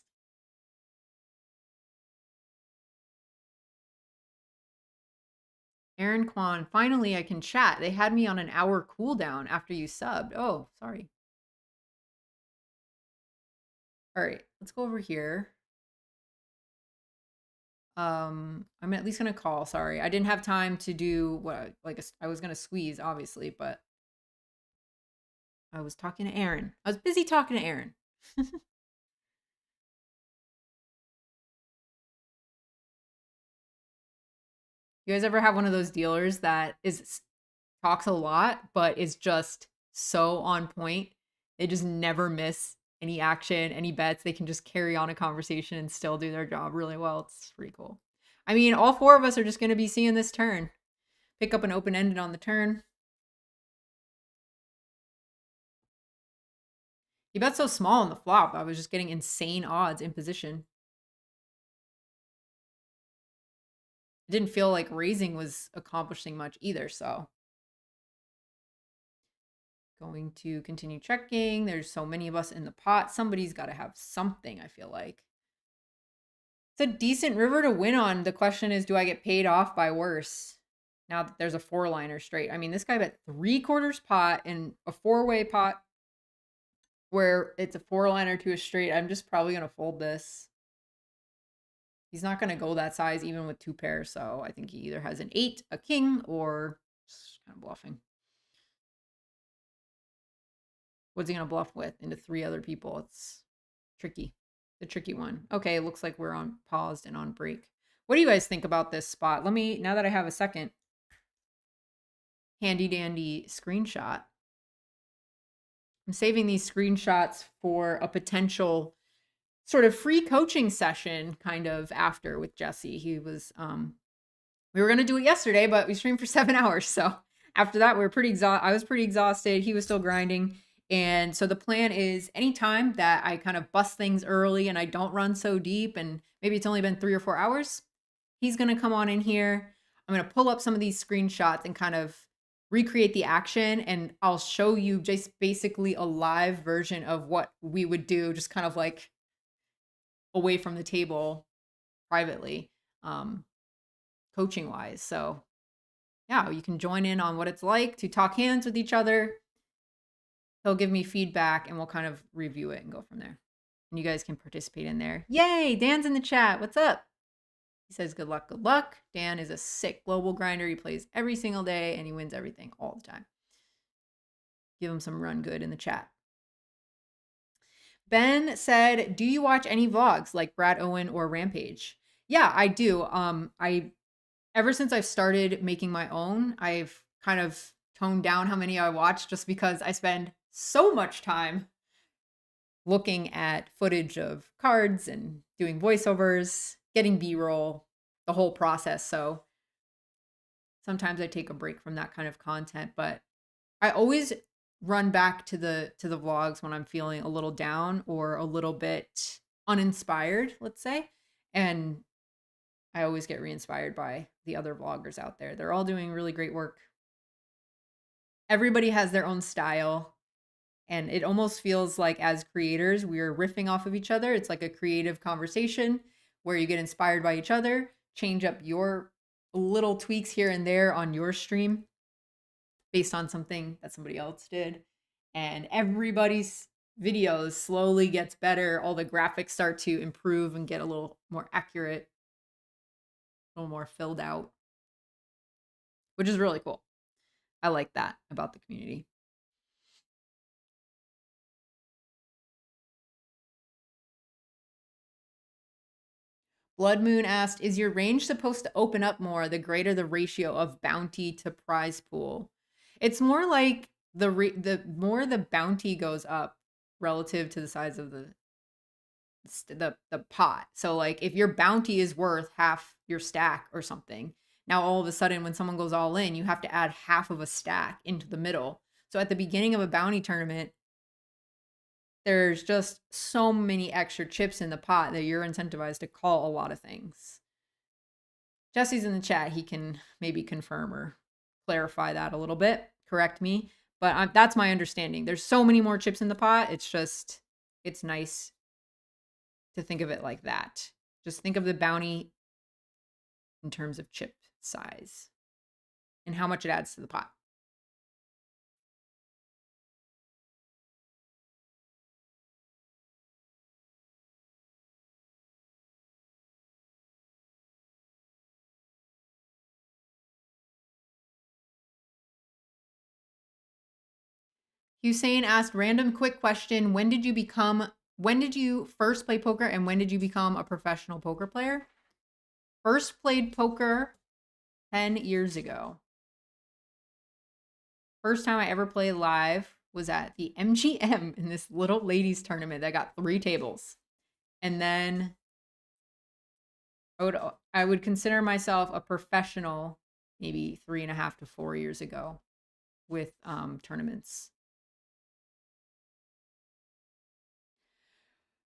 Aaron Kwan, finally I can chat. They had me on an hour cooldown after you subbed. Oh, sorry. All right, let's go over here. I'm at least gonna call. Sorry, I didn't have time to do what I was gonna squeeze, obviously, but I was talking to Aaron. I was busy talking to Aaron. You guys ever have one of those dealers that talks a lot, but is just so on point? They just never miss any action, any bets. They can just carry on a conversation and still do their job really well. It's pretty cool. I mean, all four of us are just going to be seeing this turn. Pick up an open-ended on the turn. He bet so small on the flop. I was just getting insane odds in position. It didn't feel like raising was accomplishing much either, so going to continue checking. There's so many of us in the pot. Somebody's got to have something, I feel like. It's a decent river to win on. The question is, do I get paid off by worse? Now that there's a 4-liner straight. I mean, this guy bet 3/4 pot in a 4-way pot where it's a 4-liner to a straight. I'm just probably going to fold this. He's not going to go that size even with 2 pairs. So I think he either has an 8, a king, or just kind of bluffing. What's he going to bluff with? Into 3 other people. It's tricky. The tricky one. Okay, it looks like we're on paused and on break. What do you guys think about this spot? Let me, now that I have a second handy dandy screenshot. I'm saving these screenshots for a potential sort of free coaching session kind of after with Jesse. He was, we were going to do it yesterday, but we streamed for 7 hours. So after that, we were pretty exhausted. I was pretty exhausted. He was still grinding. And so the plan is anytime that I kind of bust things early and I don't run so deep, and maybe it's only been 3 or 4 hours, he's going to come on in here. I'm going to pull up some of these screenshots and kind of recreate the action, and I'll show you just basically a live version of what we would do, just kind of like away from the table privately, coaching wise. So yeah, you can join in on what it's like to talk hands with each other. He'll give me feedback and we'll kind of review it and go from there. And you guys can participate in there. Yay, Dan's in the chat. What's up? He says, good luck, good luck. Dan is a sick global grinder. He plays every single day and he wins everything all the time. Give him some run good in the chat. Ben said, do you watch any vlogs like Brad Owen or Rampage? Yeah, I do. Ever since I've started making my own, I've kind of toned down how many I watch just because I spend so much time looking at footage of cards and doing voiceovers, getting B-roll, the whole process. So sometimes I take a break from that kind of content, but I always run back to the vlogs when I'm feeling a little down or a little bit uninspired, let's say. And I always get re-inspired by the other vloggers out there. They're all doing really great work. Everybody has their own style. And it almost feels like as creators, we are riffing off of each other. It's like a creative conversation where you get inspired by each other, change up your little tweaks here and there on your stream based on something that somebody else did. And everybody's videos slowly gets better. All the graphics start to improve and get a little more accurate, a little more filled out, which is really cool. I like that about the community. Blood Moon asked, is your range supposed to open up more the greater the ratio of bounty to prize pool? It's more like the more the bounty goes up relative to the size of the pot. So like if your bounty is worth half your stack or something, now all of a sudden when someone goes all in, you have to add half of a stack into the middle. So at the beginning of a bounty tournament, there's just so many extra chips in the pot that you're incentivized to call a lot of things. Jesse's in the chat. He can maybe confirm or clarify that a little bit, correct me. But that's my understanding. There's so many more chips in the pot. It's nice to think of it like that. Just think of the bounty in terms of chip size and how much it adds to the pot. Hussein asked, random quick question. When did you first play poker and when did you become a professional poker player? First played poker 10 years ago. First time I ever played live was at the MGM in this little ladies tournament that got 3 tables. And then I would consider myself a professional maybe 3.5 to 4 years ago with tournaments.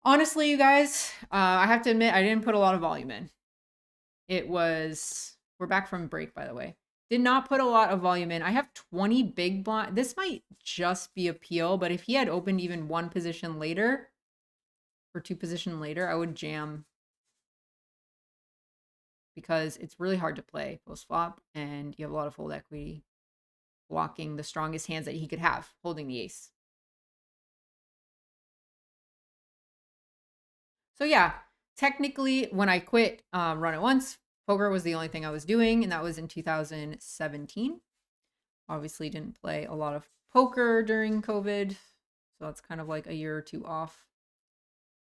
Honestly, you guys, I have to admit, I didn't put a lot of volume in. We're back from break, by the way. Did not put a lot of volume in. I have 20 big blind. This might just be a peel, but if he had opened even 1 position later or 2 position later, I would jam because it's really hard to play post flop and you have a lot of fold equity blocking the strongest hands that he could have, holding the ace. So yeah, technically when I quit Run It Once, poker was the only thing I was doing, and that was in 2017. Obviously didn't play a lot of poker during COVID, so that's kind of like a year or 2 off.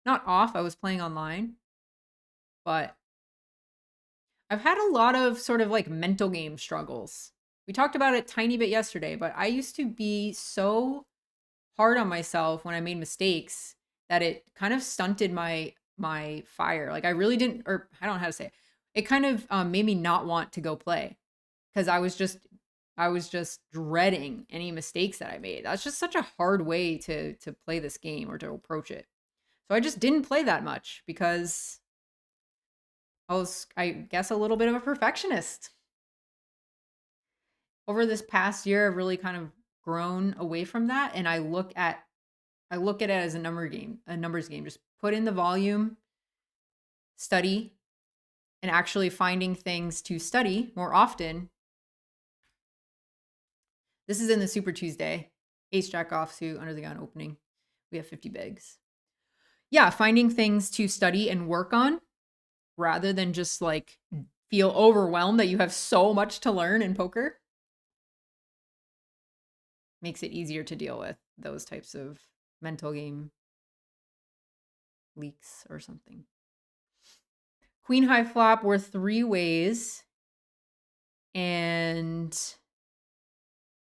Not off, I was playing online, but I've had a lot of sort of like mental game struggles. We talked about it a tiny bit yesterday, but I used to be so hard on myself when I made mistakes that it kind of stunted my fire. Like I really didn't, or I don't know how to say it. It kind of made me not want to go play because I was just dreading any mistakes that I made. That's just such a hard way to play this game or to approach it. So I just didn't play that much because I was, I guess, a little bit of a perfectionist. Over this past year, I've really kind of grown away from that, and I look at it as a numbers game. Just put in the volume, study, and actually finding things to study more often. This is in the Super Tuesday. Ace Jack offsuit, under the gun opening. We have 50 bigs. Yeah, finding things to study and work on rather than just like feel overwhelmed that you have so much to learn in poker makes it easier to deal with those types of mental game leaks or something. Queen high flop were 3 ways. And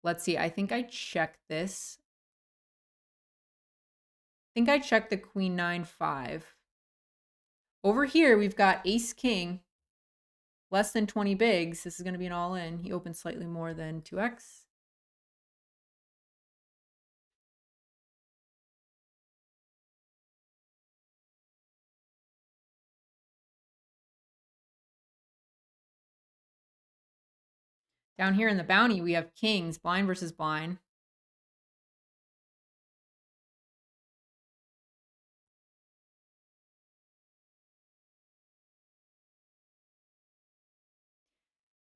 let's see, I think I checked this. I think I checked the queen 9-5. Over here, we've got ace king, less than 20 bigs. This is going to be an all in. He opens slightly more than 2x. Down here in the bounty, we have kings, blind versus blind.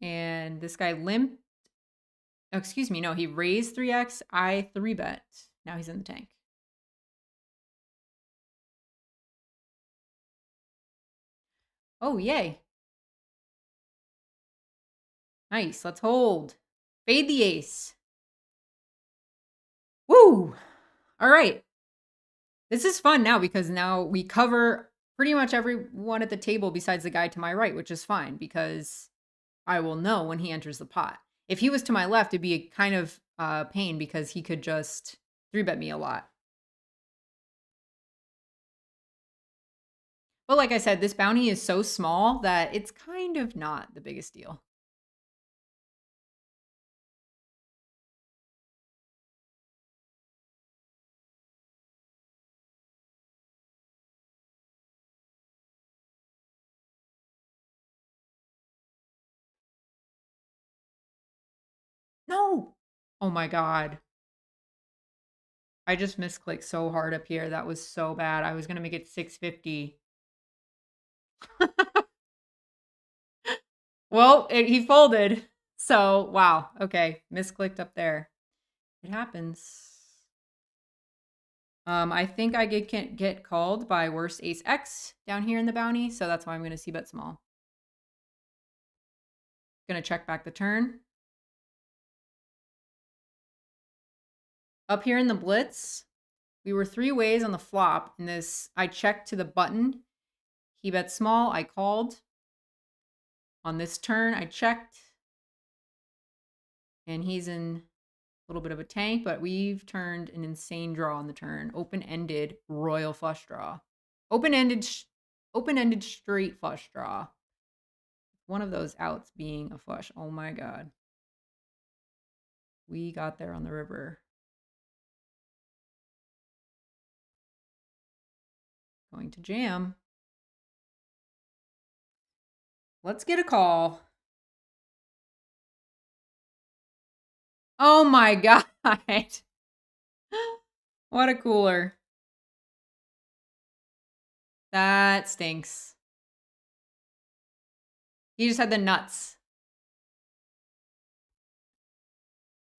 And this guy limped. Oh, excuse me. No, he raised 3x. I 3-bet. Now he's in the tank. Oh, yay. Nice. Let's hold. Fade the ace. Woo! All right. This is fun now because now we cover pretty much everyone at the table besides the guy to my right, which is fine because I will know when he enters the pot. If he was to my left, it'd be a kind of pain because he could just 3-bet me a lot. But like I said, this bounty is so small that it's kind of not the biggest deal. No! Oh my God. I just misclicked so hard up here. That was so bad. I was going to make it 650. Well, he folded. So, wow. Okay. Misclicked up there. It happens. I think I get called by worst ace X down here in the bounty. So that's why I'm going to c-bet small. Going to check back the turn. Up here in the blitz, we were 3 ways on the flop. In this, I checked to the button. He bet small. I called. On this turn, I checked. And he's in a little bit of a tank, but we've turned an insane draw on the turn. Open-ended royal flush draw. Open-ended straight flush draw. One of those outs being a flush. Oh my God. We got there on the river. Going to jam. Let's get a call. Oh my God. What a cooler. That stinks. He just had the nuts.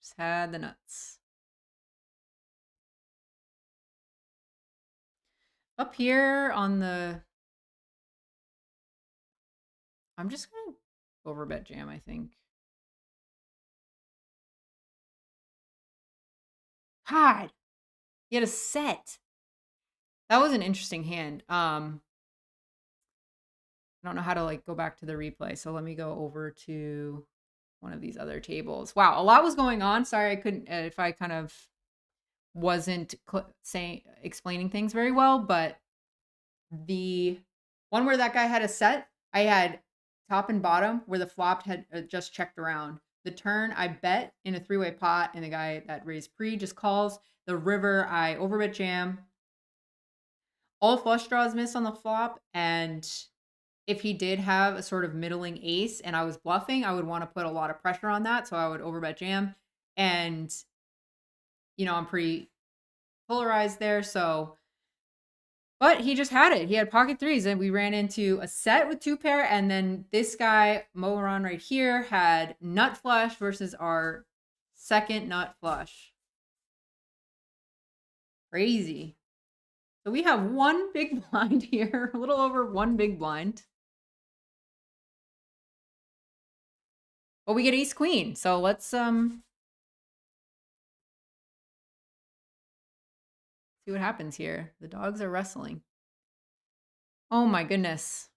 Just had the nuts. Up here on the... I'm just going to overbet jam, I think. God. He had a set. That was an interesting hand. I don't know how to like go back to the replay. So let me go over to one of these other tables. Wow, a lot was going on. Sorry, I couldn't, if I kind of wasn't explaining things very well, but the one where that guy had a set, I had top and bottom where the flop had just checked around. The turn, I bet in a 3-way pot, and the guy that raised pre just calls. The river, I overbet jam. All flush draws missed on the flop, and if he did have a sort of middling ace and I was bluffing, I would want to put a lot of pressure on that, so I would overbet jam. And, you know, I'm pretty polarized there, so... But he just had it. He had pocket threes, and we ran into a set with 2 pair, and then this guy, Moran right here, had nut flush versus our second nut flush. Crazy. So we have 1 big blind here, a little over 1 big blind. But we get ace queen, so let's see what happens here. The dogs are wrestling. Oh my goodness.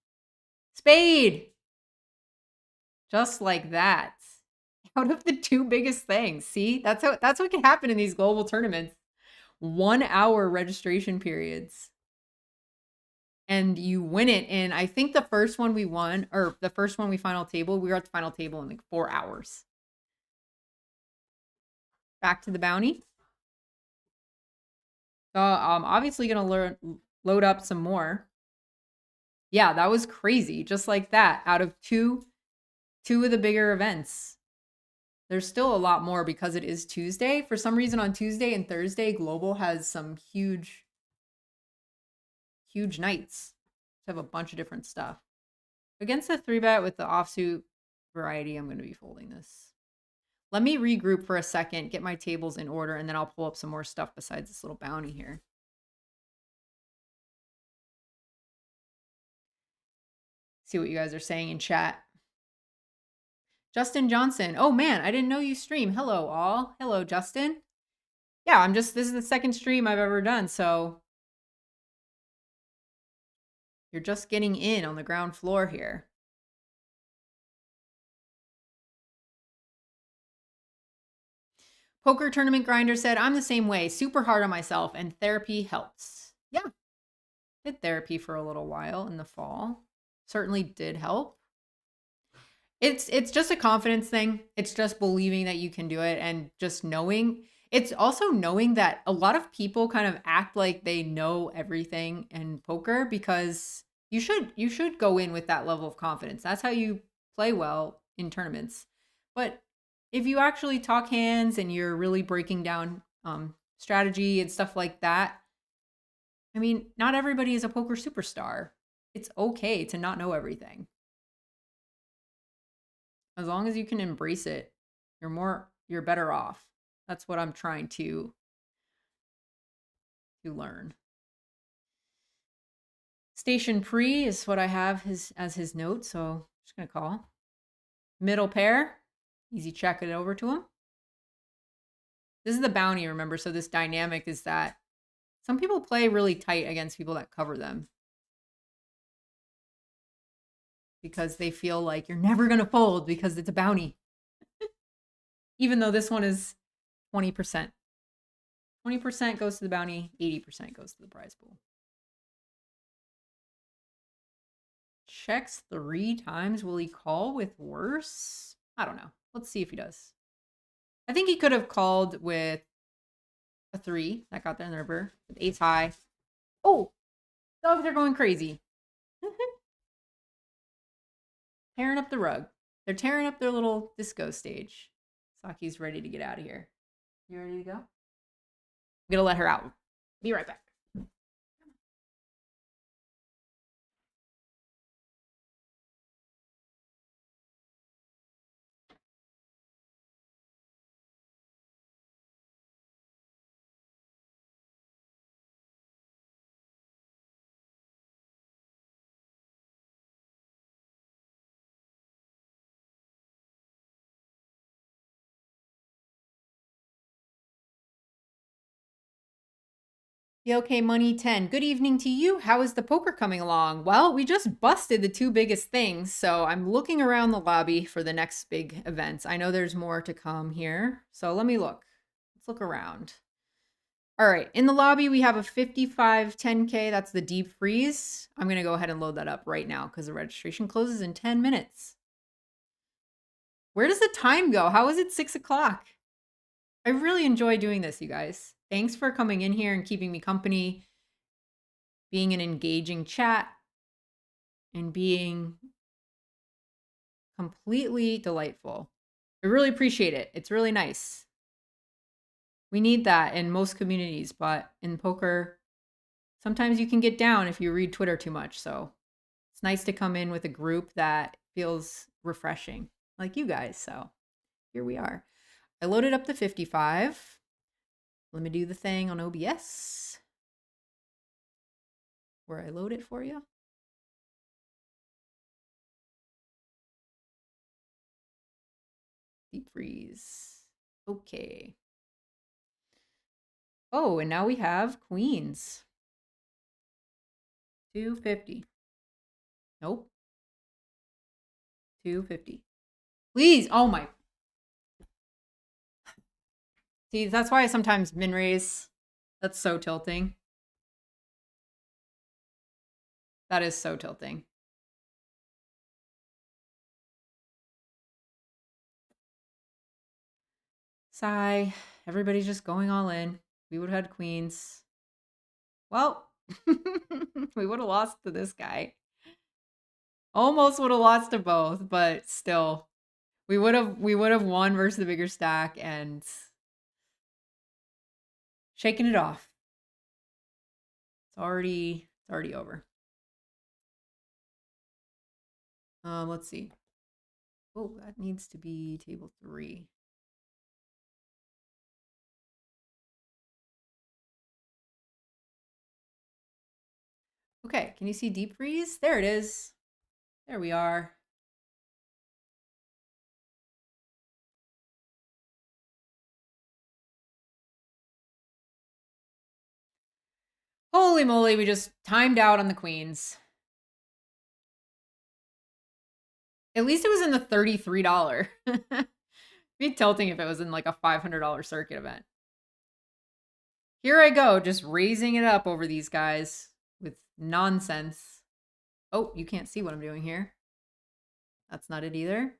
Spade! Just like that. Out of the 2 biggest things. See? That's what can happen in these global tournaments. 1-hour registration periods. And you win it in, I think the first one we won, or the first one we final table, we were at the final table in like 4 hours. Back to the bounty. So I'm obviously gonna load up some more. Yeah, that was crazy. Just like that, out of two of the bigger events. There's still a lot more because it is Tuesday. For some reason on Tuesday and Thursday, Global has some huge nights. Have a bunch of different stuff. Against the 3-bet with the offsuit variety, I'm going to be folding this. Let me regroup for a second, get my tables in order, and then I'll pull up some more stuff besides this little bounty here. See what you guys are saying in chat. Justin Johnson. Oh man, I didn't know you stream. Hello all. Hello, Justin. Yeah, this is the second stream I've ever done, so You're just getting in on the ground floor here. Poker Tournament Grinder said, I'm the same way, super hard on myself, and therapy helps. Yeah. Did therapy for a little while in the fall. Certainly did help. It's just a confidence thing. It's just believing that you can do it and just knowing. It's also knowing that a lot of people kind of act like they know everything in poker because you should go in with that level of confidence. That's how you play well in tournaments. But if you actually talk hands and you're really breaking down strategy and stuff like that, I mean, not everybody is a poker superstar. It's okay to not know everything. As long as you can embrace it, you're better off. That's what I'm trying to learn. Station pre is what I have as his note, so I'm just gonna call. Middle pair, easy check it over to him. This is the bounty, remember, so this dynamic is that some people play really tight against people that cover them because they feel like you're never gonna fold because it's a bounty. Even though this one is 20%. 20% goes to the bounty, 80% goes to the prize pool. Checks 3 times. Will he call with worse? I don't know. Let's see if he does. I think he could have called with a 3. That got the nerver. With ace high. Oh! Dogs are going crazy. Tearing up the rug. They're tearing up their little disco stage. Saki's ready to get out of here. You ready to go? I'm gonna let her out. Be right back. Okay, Money 10. Good evening to you. How is the poker coming along? Well, we just busted the 2 biggest things, so I'm looking around the lobby for the next big events. I know there's more to come here, so let me look. Let's look around. All right, in the lobby, we have a 55 10K. That's the deep freeze. I'm going to go ahead and load that up right now because the registration closes in 10 minutes. Where does the time go? How is it 6 o'clock? I really enjoy doing this, you guys. Thanks for coming in here and keeping me company, being an engaging chat, and being completely delightful. I really appreciate it. It's really nice. We need that in most communities, but in poker, sometimes you can get down if you read Twitter too much. So it's nice to come in with a group that feels refreshing, like you guys. So here we are. I loaded up the 55. Let me do the thing on OBS where I load it for you. Deep freeze. Okay. Oh, and now we have queens. 250. Nope. 250. Please. Oh my. See, that's why I sometimes min raise. That's so tilting. That is so tilting. Sigh. Everybody's just going all in. We would have had queens. Well, we would have lost to this guy. Almost would have lost to both, but still. We would have won versus the bigger stack and shaking it off. It's already over. Let's see. Oh, that needs to be table 3. Okay, can you see deep freeze? There it is. There we are. Holy moly, we just timed out on the queens. At least it was in the $33. Be tilting if it was in like a $500 circuit event. Here I go, just raising it up over these guys with nonsense. Oh, you can't see what I'm doing here. That's not it either.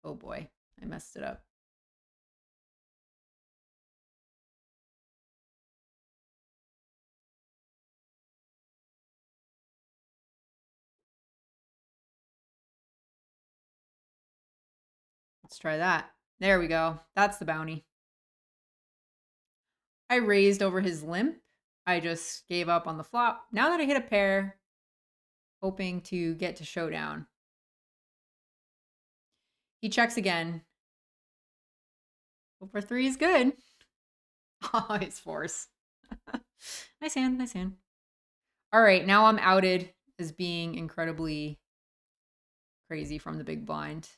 Oh boy, I messed it up. Let's try that. There we go. That's the bounty. I raised over his limp. I just gave up on the flop. Now that I hit a pair, hoping to get to showdown. He checks again. Over 3 is good. Oh, his force. Nice hand, nice hand. All right, now I'm outed as being incredibly crazy from the big blind.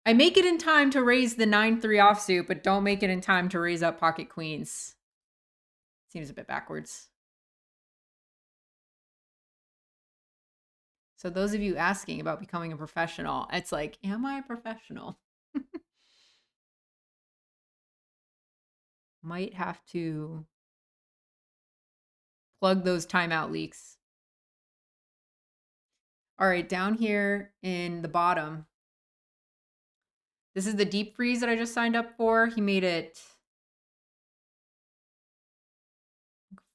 I make it in time to raise the 9-3 offsuit, but don't make it in time to raise up pocket queens. Seems a bit backwards. So those of you asking about becoming a professional, it's like, am I a professional? Might have to plug those timeout leaks. All right, down here in the bottom, this is the deep freeze that I just signed up for. He made it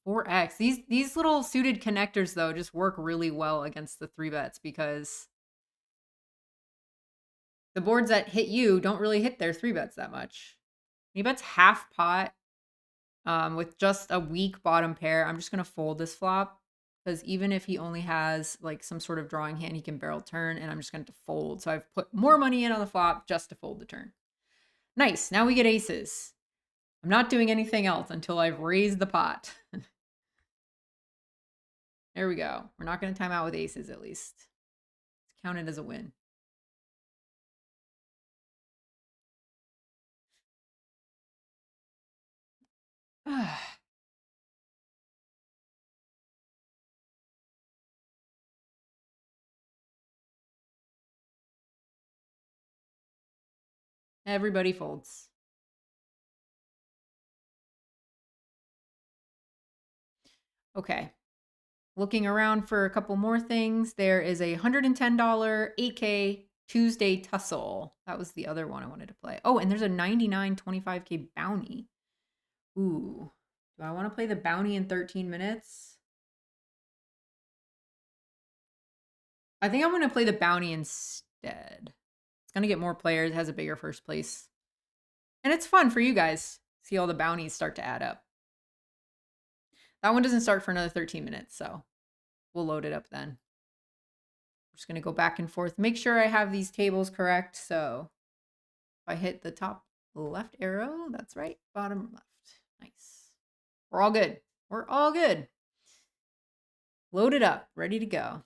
4x. These little suited connectors, though, just work really well against the 3-bets because the boards that hit you don't really hit their 3-bets that much. He bets half pot with just a weak bottom pair. I'm just going to fold this flop because even if he only has like some sort of drawing hand, he can barrel turn, and I'm just going to fold. So I've put more money in on the flop just to fold the turn. Nice. Now we get aces. I'm not doing anything else until I've raised the pot. There we go. We're not going to time out with aces, at least. It's counted as a win. Everybody folds. Okay. Looking around for a couple more things. There is a $110 8K Tuesday Tussle. That was the other one I wanted to play. Oh, and there's a 99 25K bounty. Ooh. Do I want to play the bounty in 13 minutes? I think I'm going to play the bounty instead. It's going to get more players. It has a bigger first place. And it's fun for you guys. See all the bounties start to add up. That one doesn't start for another 13 minutes, so we'll load it up then. I'm just going to go back and forth. Make sure I have these tables correct. So if I hit the top left arrow, that's right. Bottom left. Nice. We're all good. We're all good. Loaded up. Ready to go.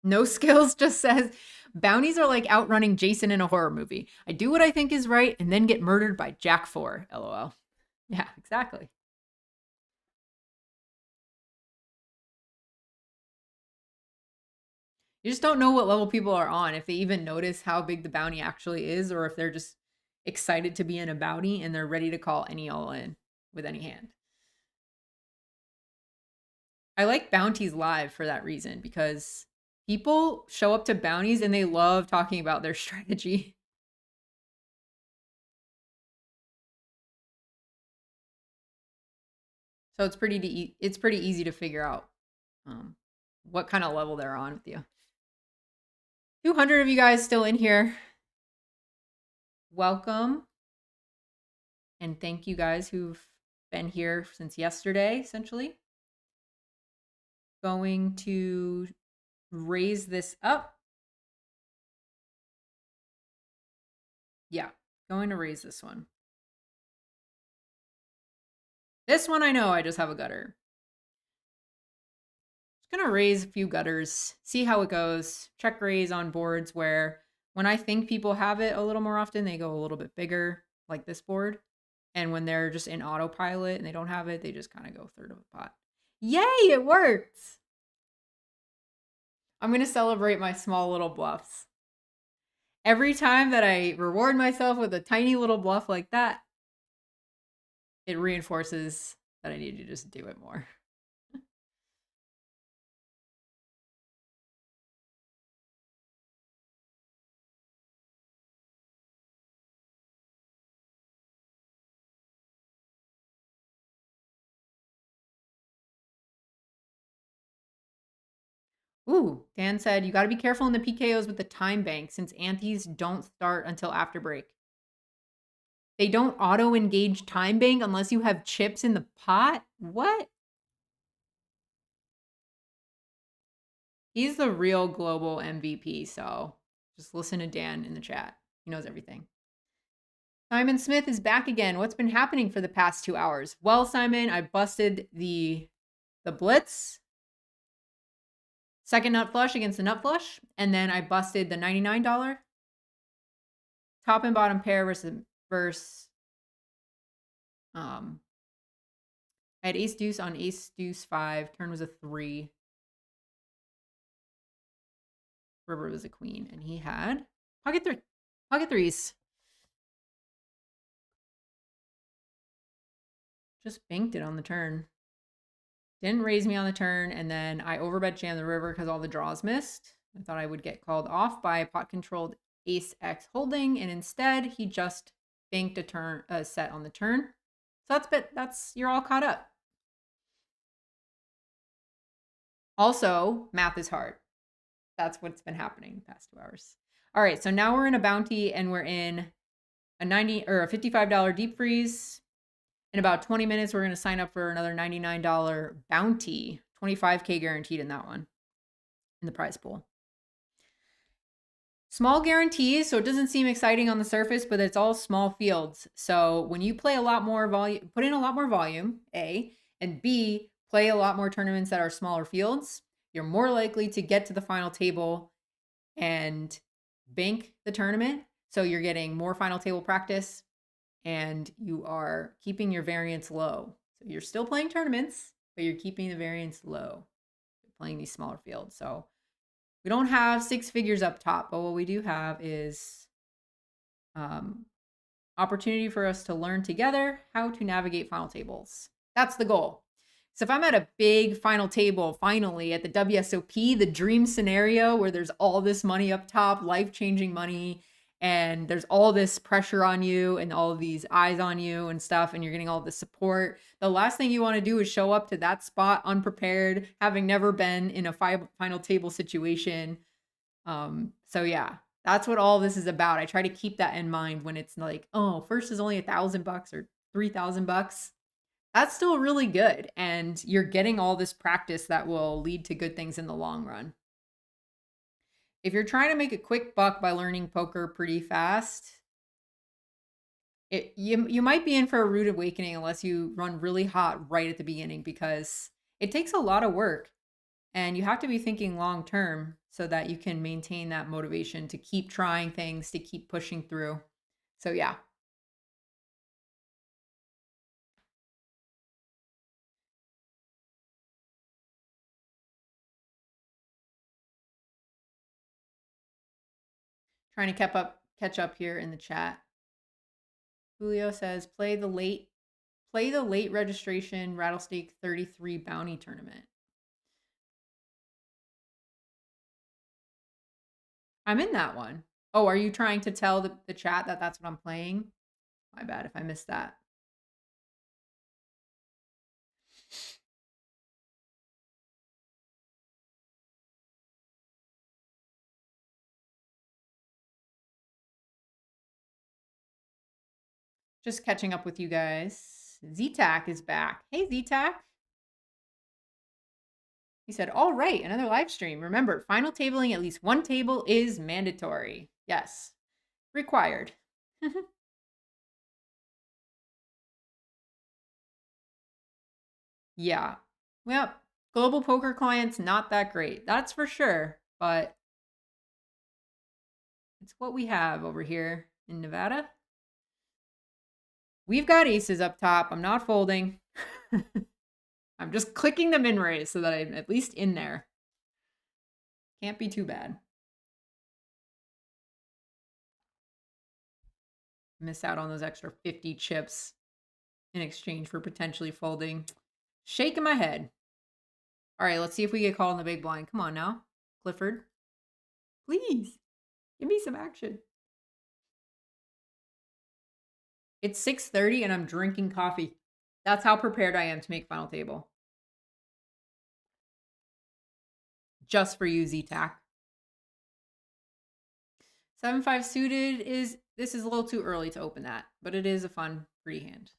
No skills just says, bounties are like outrunning Jason in a horror movie. I do what I think is right and then get murdered by Jack 4. LOL. Yeah, exactly. You just don't know what level people are on, if they even notice how big the bounty actually is, or if they're just excited to be in a bounty and they're ready to call any all in with any hand. I like bounties live for that reason, because people show up to bounties and they love talking about their strategy. So it's pretty easy to figure out what kind of level they're on with you. 200 of you guys still in here. Welcome. And thank you guys who've been here since yesterday, essentially. Going to raise this up. Yeah, going to raise this one. This one I know I just have a gutter. Just gonna raise a few gutters, see how it goes. Check raise on boards where when I think people have it a little more often, they go a little bit bigger, like this board. And when they're just in autopilot and they don't have it, they just kind of go third of a pot. Yay, it worked. I'm going to celebrate my small little bluffs. Every time that I reward myself with a tiny little bluff like that, it reinforces that I need to just do it more. Ooh, Dan said, you got to be careful in the PKOs with the time bank since antes don't start until after break. They don't auto-engage time bank unless you have chips in the pot? What? He's the real global MVP, so just listen to Dan in the chat. He knows everything. Simon Smith is back again. What's been happening for the past 2 hours? Well, Simon, I busted the Blitz. Second nut flush against the nut flush. And then I busted the $99 top and bottom pair versus I had ace deuce on ace deuce 5. Turn was a 3. River was a queen. And he had pocket threes. Just banked it on the turn. Didn't raise me on the turn, and then I overbet jam the river because all the draws missed. I thought I would get called off by a pot-controlled ace-x holding, and instead he just banked a set on the turn. So you're all caught up. Also, math is hard. That's what's been happening the past 2 hours. All right, so now we're in a bounty, and we're in a $55 deep freeze. In about 20 minutes, we're going to sign up for another $99 bounty. 25K guaranteed in that one, in the prize pool. Small guarantees, so it doesn't seem exciting on the surface, but it's all small fields. So when you play a lot more volume, put in a lot more volume, A, and B, play a lot more tournaments that are smaller fields, you're more likely to get to the final table and bank the tournament. So you're getting more final table practice and you are keeping your variance low. So you're still playing tournaments, but you're keeping the variance low. You're playing these smaller fields. So we don't have 6 figures up top, but what we do have is opportunity for us to learn together how to navigate final tables. That's the goal. So if I'm at a big final table, finally at the WSOP, the dream scenario where there's all this money up top, life-changing money, and there's all this pressure on you and all of these eyes on you and stuff, and you're getting all this support. The last thing you want to do is show up to that spot unprepared, having never been in a final table situation. So yeah, that's what all this is about. I try to keep that in mind when it's like, oh, first is only $1,000 or $3,000. That's still really good. And you're getting all this practice that will lead to good things in the long run. If you're trying to make a quick buck by learning poker pretty fast, you might be in for a rude awakening unless you run really hot right at the beginning, because it takes a lot of work and you have to be thinking long term so that you can maintain that motivation to keep trying things, to keep pushing through. So yeah. Trying to catch up here in the chat. Julio says, play the late registration Rattlesnake 33 bounty tournament. I'm in that one. Oh, are you trying to tell the chat that that's what I'm playing? My bad if I missed that. Just catching up with you guys. Z-Tac is back. Hey, Z-Tac. He said, all right, another live stream. Remember, final tabling at least one table is mandatory. Yes, required. Yeah. Well, global poker clients, not that great. That's for sure. But it's what we have over here in Nevada. We've got aces up top. I'm not folding. I'm just clicking the min raise so that I'm at least in there. Can't be too bad. Miss out on those extra 50 chips in exchange for potentially folding. Shaking my head. All right, let's see if we get called in the big blind. Come on now, Clifford. Please, give me some action. It's 6:30 and I'm drinking coffee. That's how prepared I am to make final table. Just for you, Z-Tac. 7-5 suited this is a little too early to open that, but it is a fun free hand.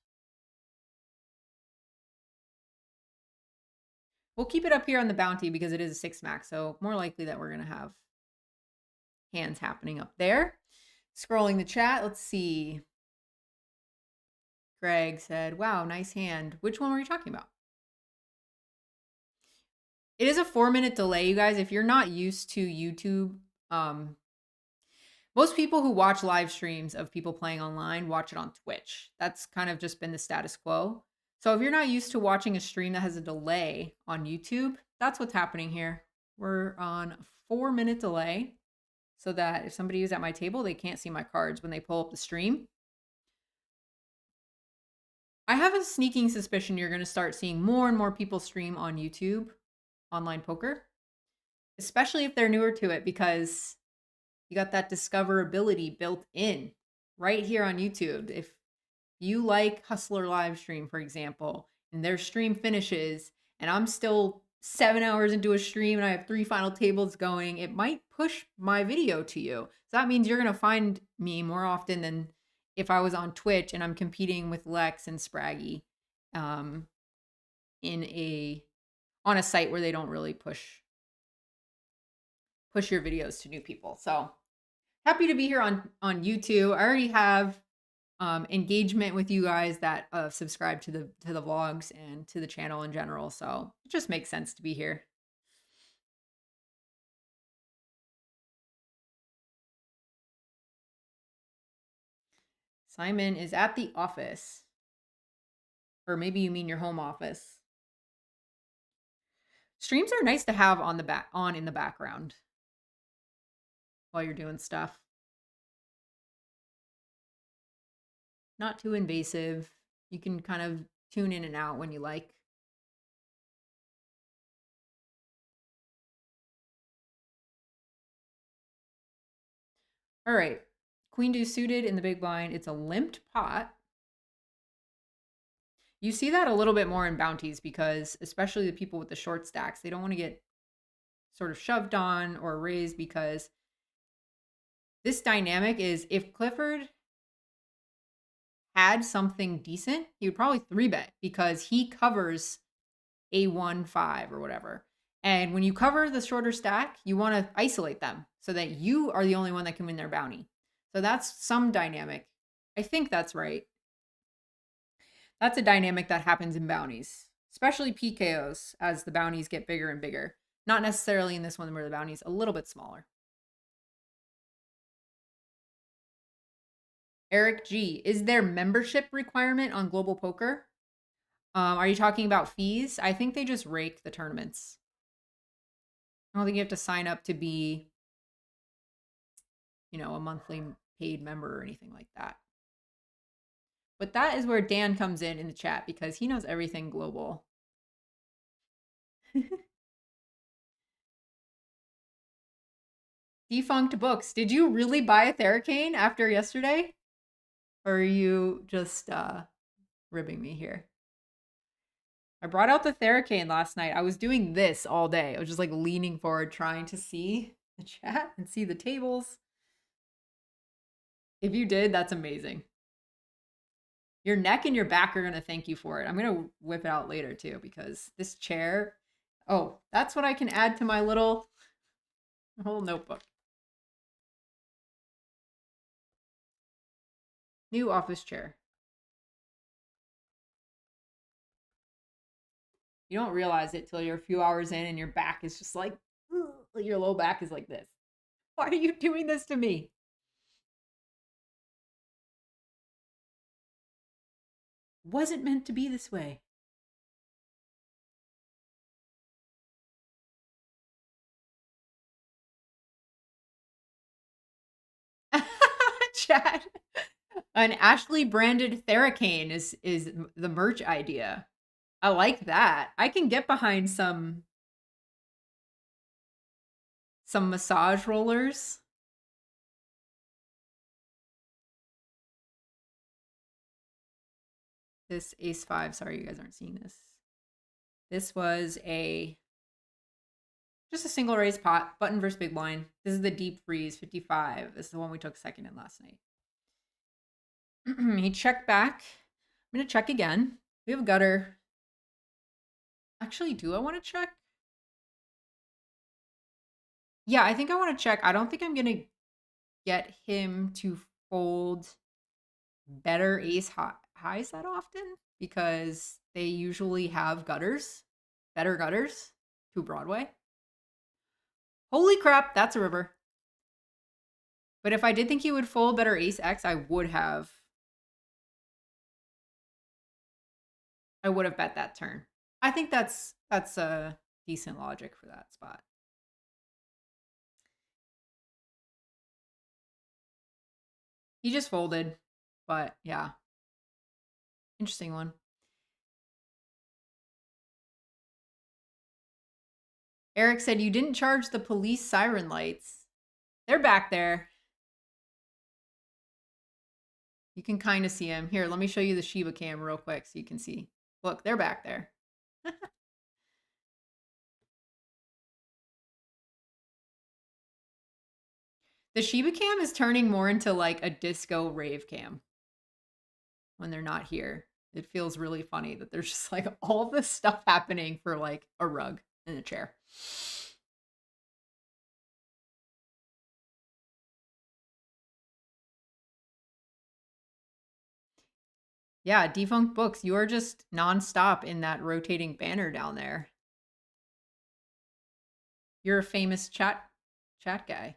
We'll keep it up here on the bounty because it is a 6 max, so more likely that we're going to have hands happening up there. Scrolling the chat, let's see. Greg said, wow, nice hand. Which one were you talking about? It is a 4-minute delay, you guys. If you're not used to YouTube, most people who watch live streams of people playing online watch it on Twitch. That's kind of just been the status quo. So if you're not used to watching a stream that has a delay on YouTube, that's what's happening here. We're on a 4-minute delay so that if somebody is at my table, they can't see my cards when they pull up the stream. I have a sneaking suspicion you're going to start seeing more and more people stream on YouTube, online poker, especially if they're newer to it, because you got that discoverability built in right here on YouTube. If you like Hustler live stream, for example, and their stream finishes and I'm still 7 hours into a stream and I have 3 final tables going, it might push my video to you. So that means you're going to find me more often than if I was on Twitch and I'm competing with Lex and Spraggy on a site where they don't really push your videos to new people. So happy to be here on YouTube. I already have engagement with you guys that subscribe to the vlogs and to the channel in general. So it just makes sense to be here. Simon is at the office. Or maybe you mean your home office. Streams are nice to have on in the background while you're doing stuff. Not too invasive. You can kind of tune in and out when you like. All right. Queen deuce suited in the big blind. It's a limped pot. You see that a little bit more in bounties because especially the people with the short stacks, they don't want to get sort of shoved on or raised because this dynamic is if Clifford had something decent, he would probably 3-bet because he covers A1-5 or whatever. And when you cover the shorter stack, you want to isolate them so that you are the only one that can win their bounty. So that's some dynamic. I think that's right. That's a dynamic that happens in bounties, especially PKOs as the bounties get bigger and bigger. Not necessarily in this one where the bounty's a little bit smaller. Eric G, is there membership requirement on Global Poker? Are you talking about fees? I think they just rake the tournaments. I don't think you have to sign up to be, a monthly paid member or anything like that. But that is where Dan comes in the chat because he knows everything global. Defunct books. Did you really buy a Theracane after yesterday? Or are you just ribbing me here? I brought out the Theracane last night. I was doing this all day. I was just like leaning forward trying to see the chat and see the tables. If you did, that's amazing. Your neck and your back are going to thank you for it. I'm going to whip it out later too because this chair, oh, that's what I can add to my whole notebook. New office chair. You don't realize it till you're a few hours in and your back is just like your low back is like this. Why are you doing this to me? Wasn't meant to be this way. Chad. An Ashley branded Theracane is the merch idea. I like that. I can get behind some massage rollers. This ace 5, sorry you guys aren't seeing this. This was just a single raise pot, button versus big blind. This is the deep freeze 55. This is the one we took second in last night. He checked back. I'm gonna check again. We have a gutter. Actually, do I want to check? Yeah, I think I want to check. I don't think I'm gonna get him to fold better ace highs that often because they usually have gutters, better gutters to Broadway. Holy crap, that's a river. But if I did think he would fold better ace X, I would have bet that turn. I think that's a decent logic for that spot. He just folded, but yeah. Interesting one. Eric said you didn't charge the police siren lights. They're back there. You can kind of see him. Here, let me show you the Shiba cam real quick so you can see. Look, they're back there. The Shiba cam is turning more into like a disco rave cam when they're not here. It feels really funny that there's just like all this stuff happening for like a rug and a chair. Yeah, Defunct Books, you are just nonstop in that rotating banner down there. You're a famous chat guy.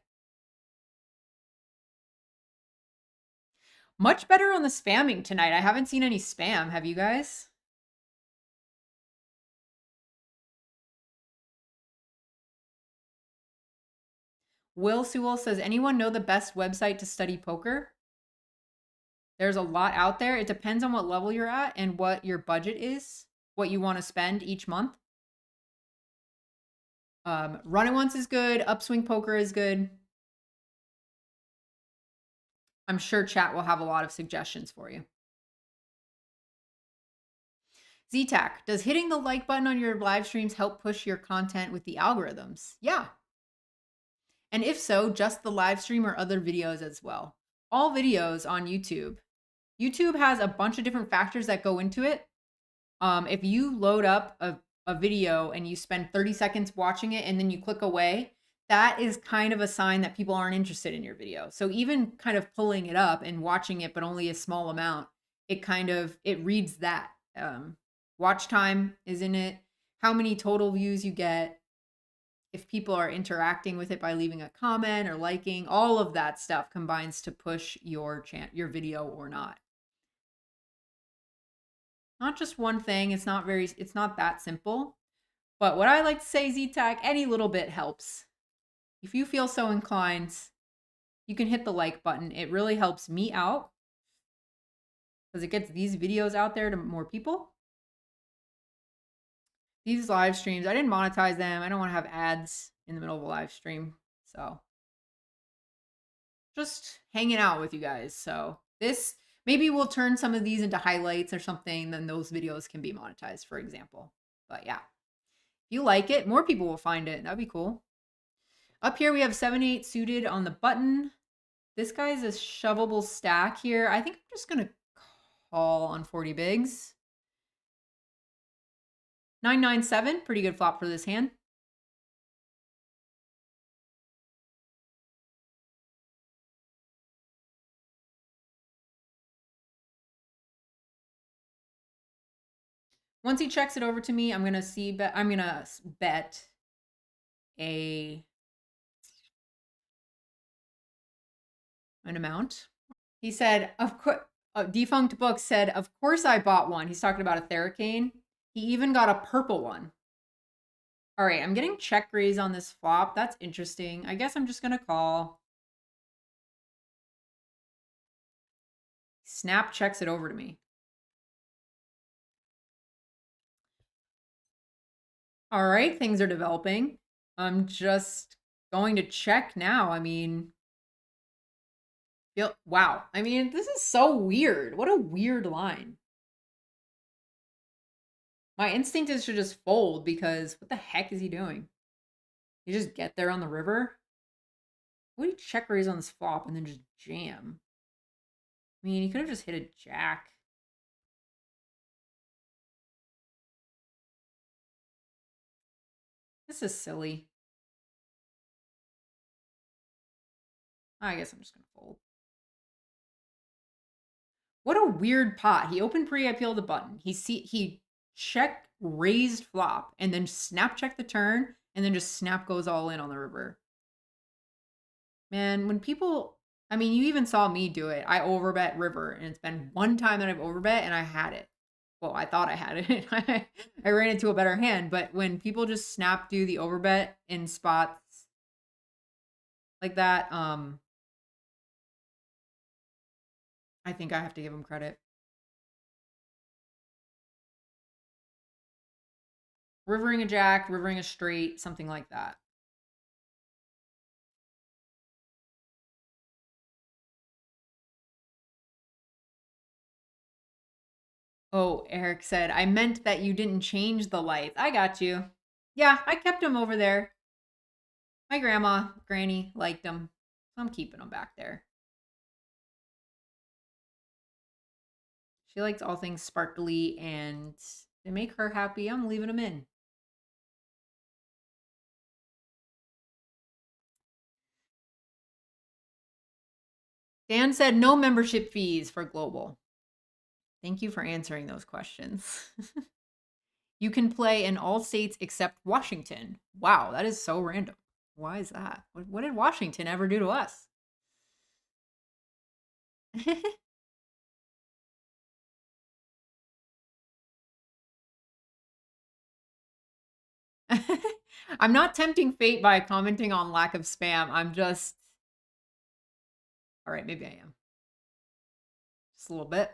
Much better on the spamming tonight. I haven't seen any spam. Have you guys? Will Sewell says, anyone know the best website to study poker? There's a lot out there. It depends on what level you're at and what your budget is, what you want to spend each month. Run It Once is good. Upswing Poker is good. I'm sure chat will have a lot of suggestions for you. ZTAC, does hitting the like button on your live streams help push your content with the algorithms? Yeah. And if so, just the live stream or other videos as well. All videos on YouTube. YouTube has a bunch of different factors that go into it. If you load up a video and you spend 30 seconds watching it and then you click away, that is kind of a sign that people aren't interested in your video. So even kind of pulling it up and watching it, but only a small amount, it reads that. Watch time is in it, how many total views you get, if people are interacting with it by leaving a comment or liking, all of that stuff combines to push your video or not. Not just one thing. It's not that simple. But what I like to say, ZTAC, any little bit helps. If you feel so inclined, you can hit the like button. It really helps me out because it gets these videos out there to more people. These live streams, I didn't monetize them. I don't want to have ads in the middle of a live stream. So just hanging out with you guys. So this, maybe we'll turn some of these into highlights or something. Then those videos can be monetized, for example. But yeah, if you like it, more people will find it. That'd be cool. Up here, we have 7-8 suited on the button. This guy's a shovable stack here. I think I'm just going to call on 40 bigs. 9-9-7, pretty good flop for this hand. Once he checks it over to me, I'm gonna bet an amount. He said, of course, Defunct Book said, of course I bought one. He's talking about a Theracane. He even got a purple one. All right, I'm getting check raise on this flop. That's interesting. I guess I'm just going to call. Snap checks it over to me. All right, things are developing. I'm just going to check now. I mean, wow. I mean, this is so weird. What a weird line. My instinct is to just fold because what the heck is he doing? You just get there on the river? What do you check raise on this flop and then just jam? I mean, he could have just hit a jack. This is silly. I guess I'm just going to fold. What a weird pot. He opened pre, I peeled the button. He check raised flop and then snap check the turn and then just snap goes all in on the river. Man, when people, I mean, you even saw me do it. I overbet river and it's been one time that I've overbet and I had it. Well, I thought I had it. I ran into a better hand, but when people just snap do the overbet in spots like that, I think I have to give them credit. Rivering a jack, rivering a straight, something like that. Oh, Eric said, I meant that you didn't change the lights. I got you. Yeah, I kept them over there. My granny liked them. So I'm keeping them back there. She likes all things sparkly and they make her happy. I'm leaving them in. Dan said no membership fees for Global. Thank you for answering those questions. You can play in all states except Washington. Wow, that is so random. Why is that? What did Washington ever do to us? I'm not tempting fate by commenting on lack of spam. I'm just. All right, maybe I am. Just a little bit.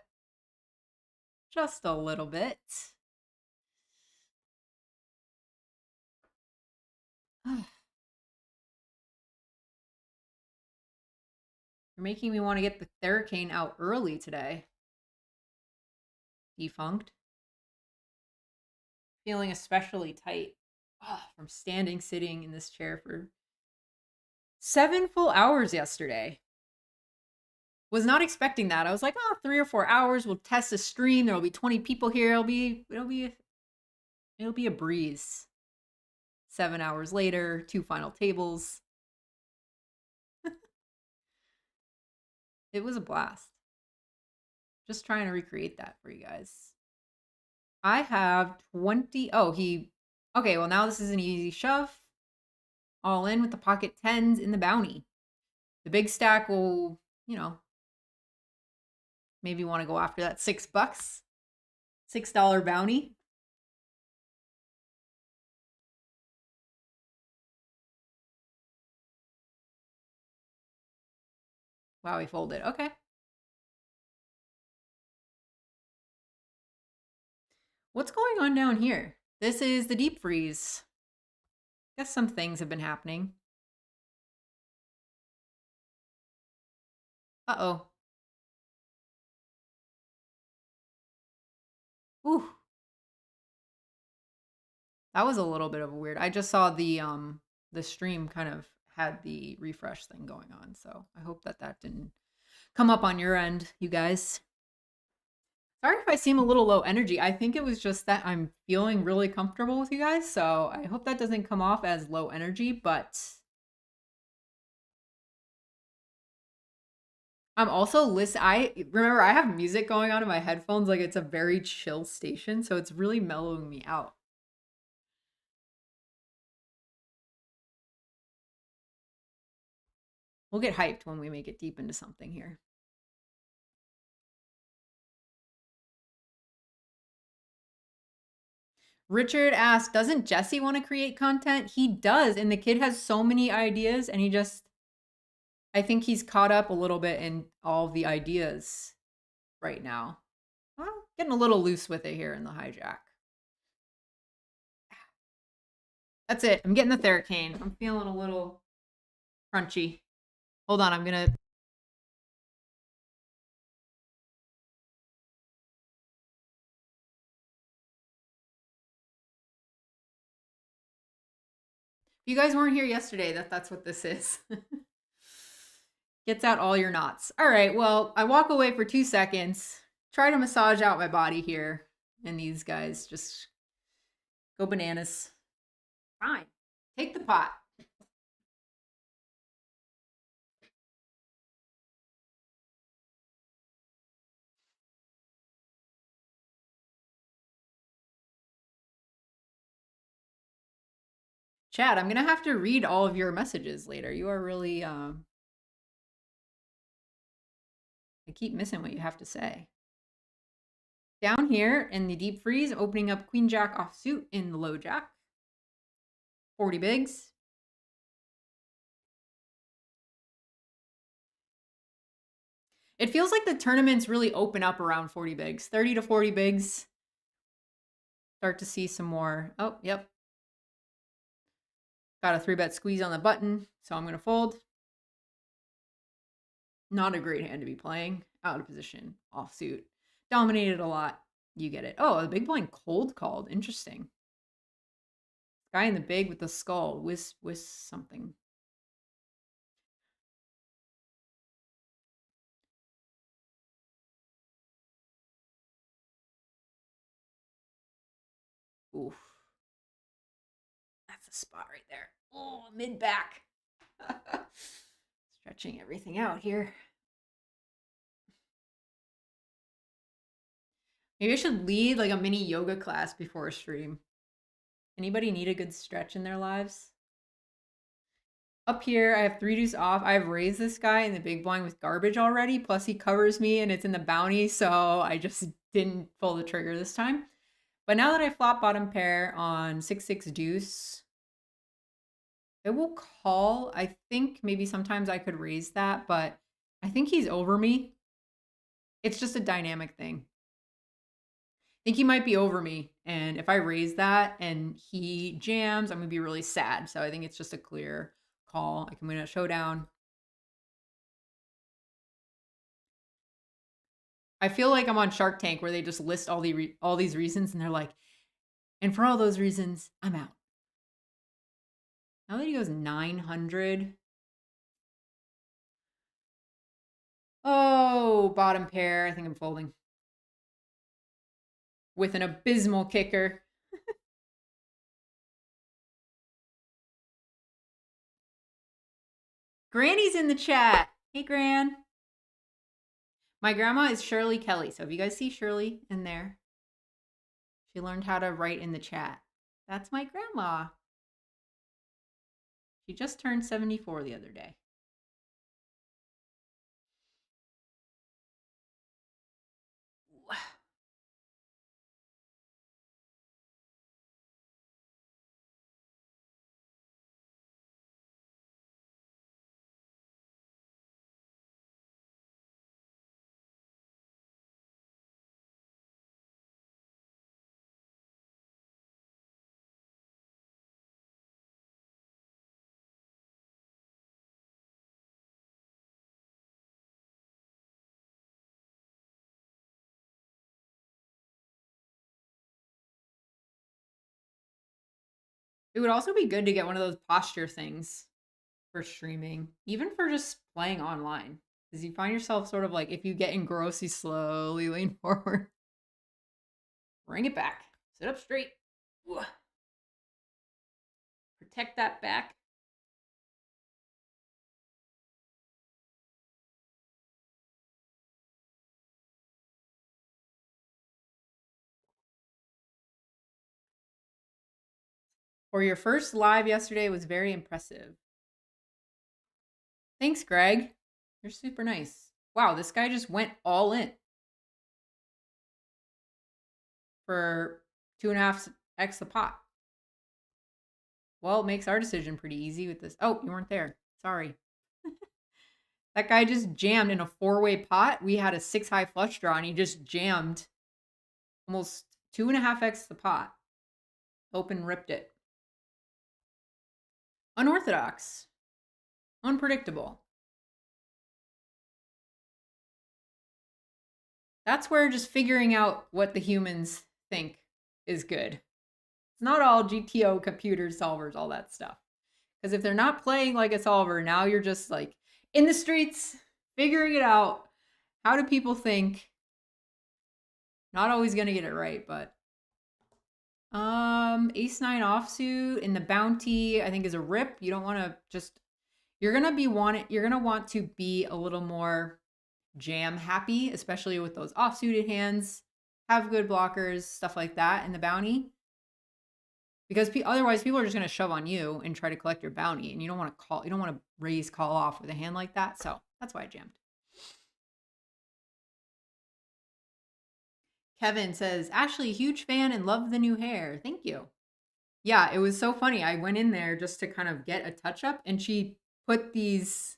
Just a little bit. You're making me want to get the Theracane out early today. Defunct. Feeling especially tight. From sitting in this chair for 7 full hours yesterday. Was not expecting that. I was like, 3 or 4 hours. We'll test a stream. There'll be 20 people here. It'll be a breeze. 7 hours later, 2 final tables. It was a blast. Just trying to recreate that for you guys. I have 20. Okay, well, now this is an easy shove. All in with the pocket tens in the bounty. The big stack will, maybe want to go after that $6. $6 bounty. Wow, he folded. Okay. What's going on down here? This is the deep freeze. Guess some things have been happening. Uh-oh. Ooh. That was a little bit of a weird. I just saw the stream kind of had the refresh thing going on, so I hope that didn't come up on your end, you guys. Sorry if I seem a little low energy. I think it was just that I'm feeling really comfortable with you guys, so I hope that doesn't come off as low energy, but I'm also remember I have music going on in my headphones, like it's a very chill station, so it's really mellowing me out. We'll get hyped when we make it deep into something here. Richard asked, doesn't Jesse want to create content? He does, and the kid has so many ideas, and I think he's caught up a little bit in all the ideas right now. Well, getting a little loose with it here in the hijack. That's it. I'm getting the Theracane. I'm feeling a little crunchy. Hold on, I'm gonna... If you guys weren't here yesterday, that's what this is. Gets out all your knots. All right, well, I walk away for 2 seconds, try to massage out my body here, and these guys just go bananas. Fine. Take the pot. Chad, I'm going to have to read all of your messages later. You are really, I keep missing what you have to say. Down here in the deep freeze, opening up Queen Jack offsuit in the low jack. 40 bigs. It feels like the tournaments really open up around 40 bigs. 30 to 40 bigs. Start to see some more. Oh, yep. Got a 3-bet squeeze on the button, so I'm going to fold. Not a great hand to be playing. Out of position. Offsuit. Dominated a lot. You get it. Oh, the big blind cold called. Interesting. Guy in the big with the skull. Whiz something. Oof. That's a spot right there. Oh, mid back. Stretching everything out here. Maybe I should lead like a mini yoga class before a stream. Anybody need a good stretch in their lives? Up here, I have 3 deuce off. I've raised this guy in the big blind with garbage already. Plus he covers me and it's in the bounty. So I just didn't pull the trigger this time. But now that I flop bottom pair on 6-6 deuce, it will call. I think maybe sometimes I could raise that, but I think he's over me. It's just a dynamic thing. I think he might be over me. And if I raise that and he jams, I'm going to be really sad. So I think it's just a clear call. I can win a showdown. I feel like I'm on Shark Tank where they just list all these reasons and they're like, and for all those reasons, I'm out. Now that he goes 900. Oh, bottom pair. I think I'm folding. With an abysmal kicker. Granny's in the chat. Hey, Gran. My grandma is Shirley Kelly. So if you guys see Shirley in there, she learned how to write in the chat. That's my grandma. She just turned 74 the other day. It would also be good to get one of those posture things for streaming, even for just playing online. Because you find yourself sort of like, if you get engrossed, you slowly lean forward. Bring it back. Sit up straight. Ooh. Protect that back. For your first live yesterday was very impressive. Thanks, Greg. You're super nice. Wow, this guy just went all in for X the pot. Well, it makes our decision pretty easy with this. Oh, you weren't there. Sorry. That guy just jammed in a 4-way pot. We had a 6-high flush draw, and he just jammed almost 2.5x the pot. Open ripped it. Unorthodox. Unpredictable. That's where just figuring out what the humans think is good. It's not all GTO computers, solvers, all that stuff. Because if they're not playing like a solver, now you're just like in the streets, figuring it out. How do people think? Not always going to get it right, but ace 9 offsuit in the bounty I think is a rip. You don't want to just, you're going to want to be a little more jam happy, especially with those offsuited hands. Have good blockers, stuff like that in the bounty. Because otherwise people are just going to shove on you and try to collect your bounty, and you don't want to raise call off with a hand like that. So that's why I jammed. Kevin says, Ashley, huge fan and love the new hair. Thank you. Yeah, it was so funny. I went in there just to kind of get a touch up, and she put these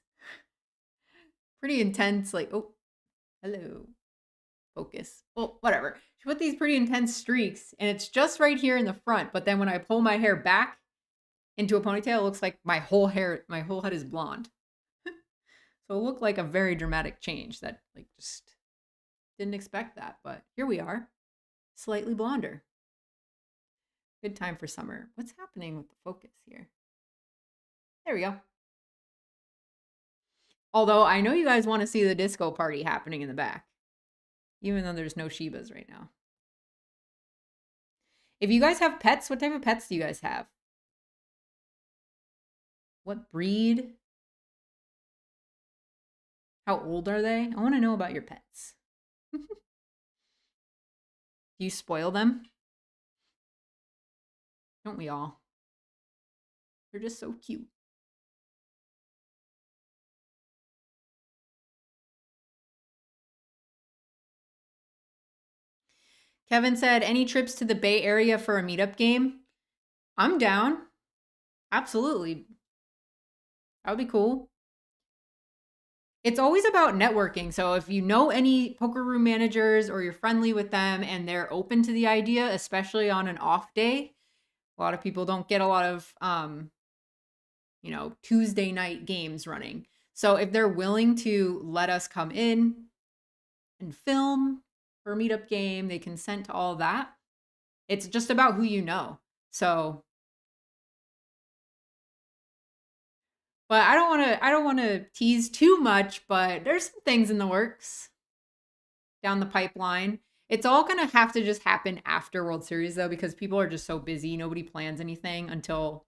pretty intense, like, oh, hello, focus. Well, whatever. She put these pretty intense streaks, and it's just right here in the front. But then when I pull my hair back into a ponytail, it looks like my whole head is blonde. So it looked like a very dramatic change that, like, just didn't expect that. But here we are, slightly blonder. Good time for summer. What's happening with the focus here? There we go. Although I know you guys want to see the disco party happening in the back, even though there's no Shibas right now. If you guys have pets, what type of pets do you guys have? What breed? How old are they? I want to know about your pets. Do you spoil them? Don't we all? They're just so cute. Kevin said, any trips to the Bay Area for a meetup game? I'm down. Absolutely. That would be cool. It's always about networking. So if you know any poker room managers or you're friendly with them and they're open to the idea, especially on an off day, a lot of people don't get a lot of, Tuesday night games running. So if they're willing to let us come in and film for a meetup game, they consent to all that. It's just about who you know. So, but I don't want to tease too much, but there's some things in the works down the pipeline. It's all going to have to just happen after World Series though, because people are just so busy. Nobody plans anything until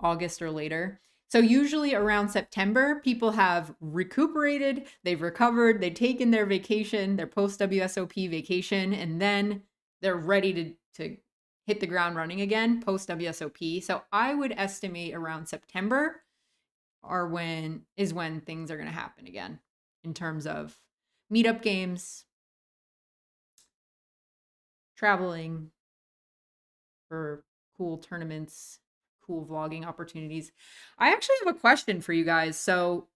August or later. So usually around September, people have recuperated, they've recovered, they've taken their vacation, their post-WSOP vacation, and then they're ready to hit the ground running again post-WSOP. So I would estimate around September is when things are going to happen again in terms of meetup games, traveling for cool tournaments, cool vlogging opportunities. I actually have a question for you guys. So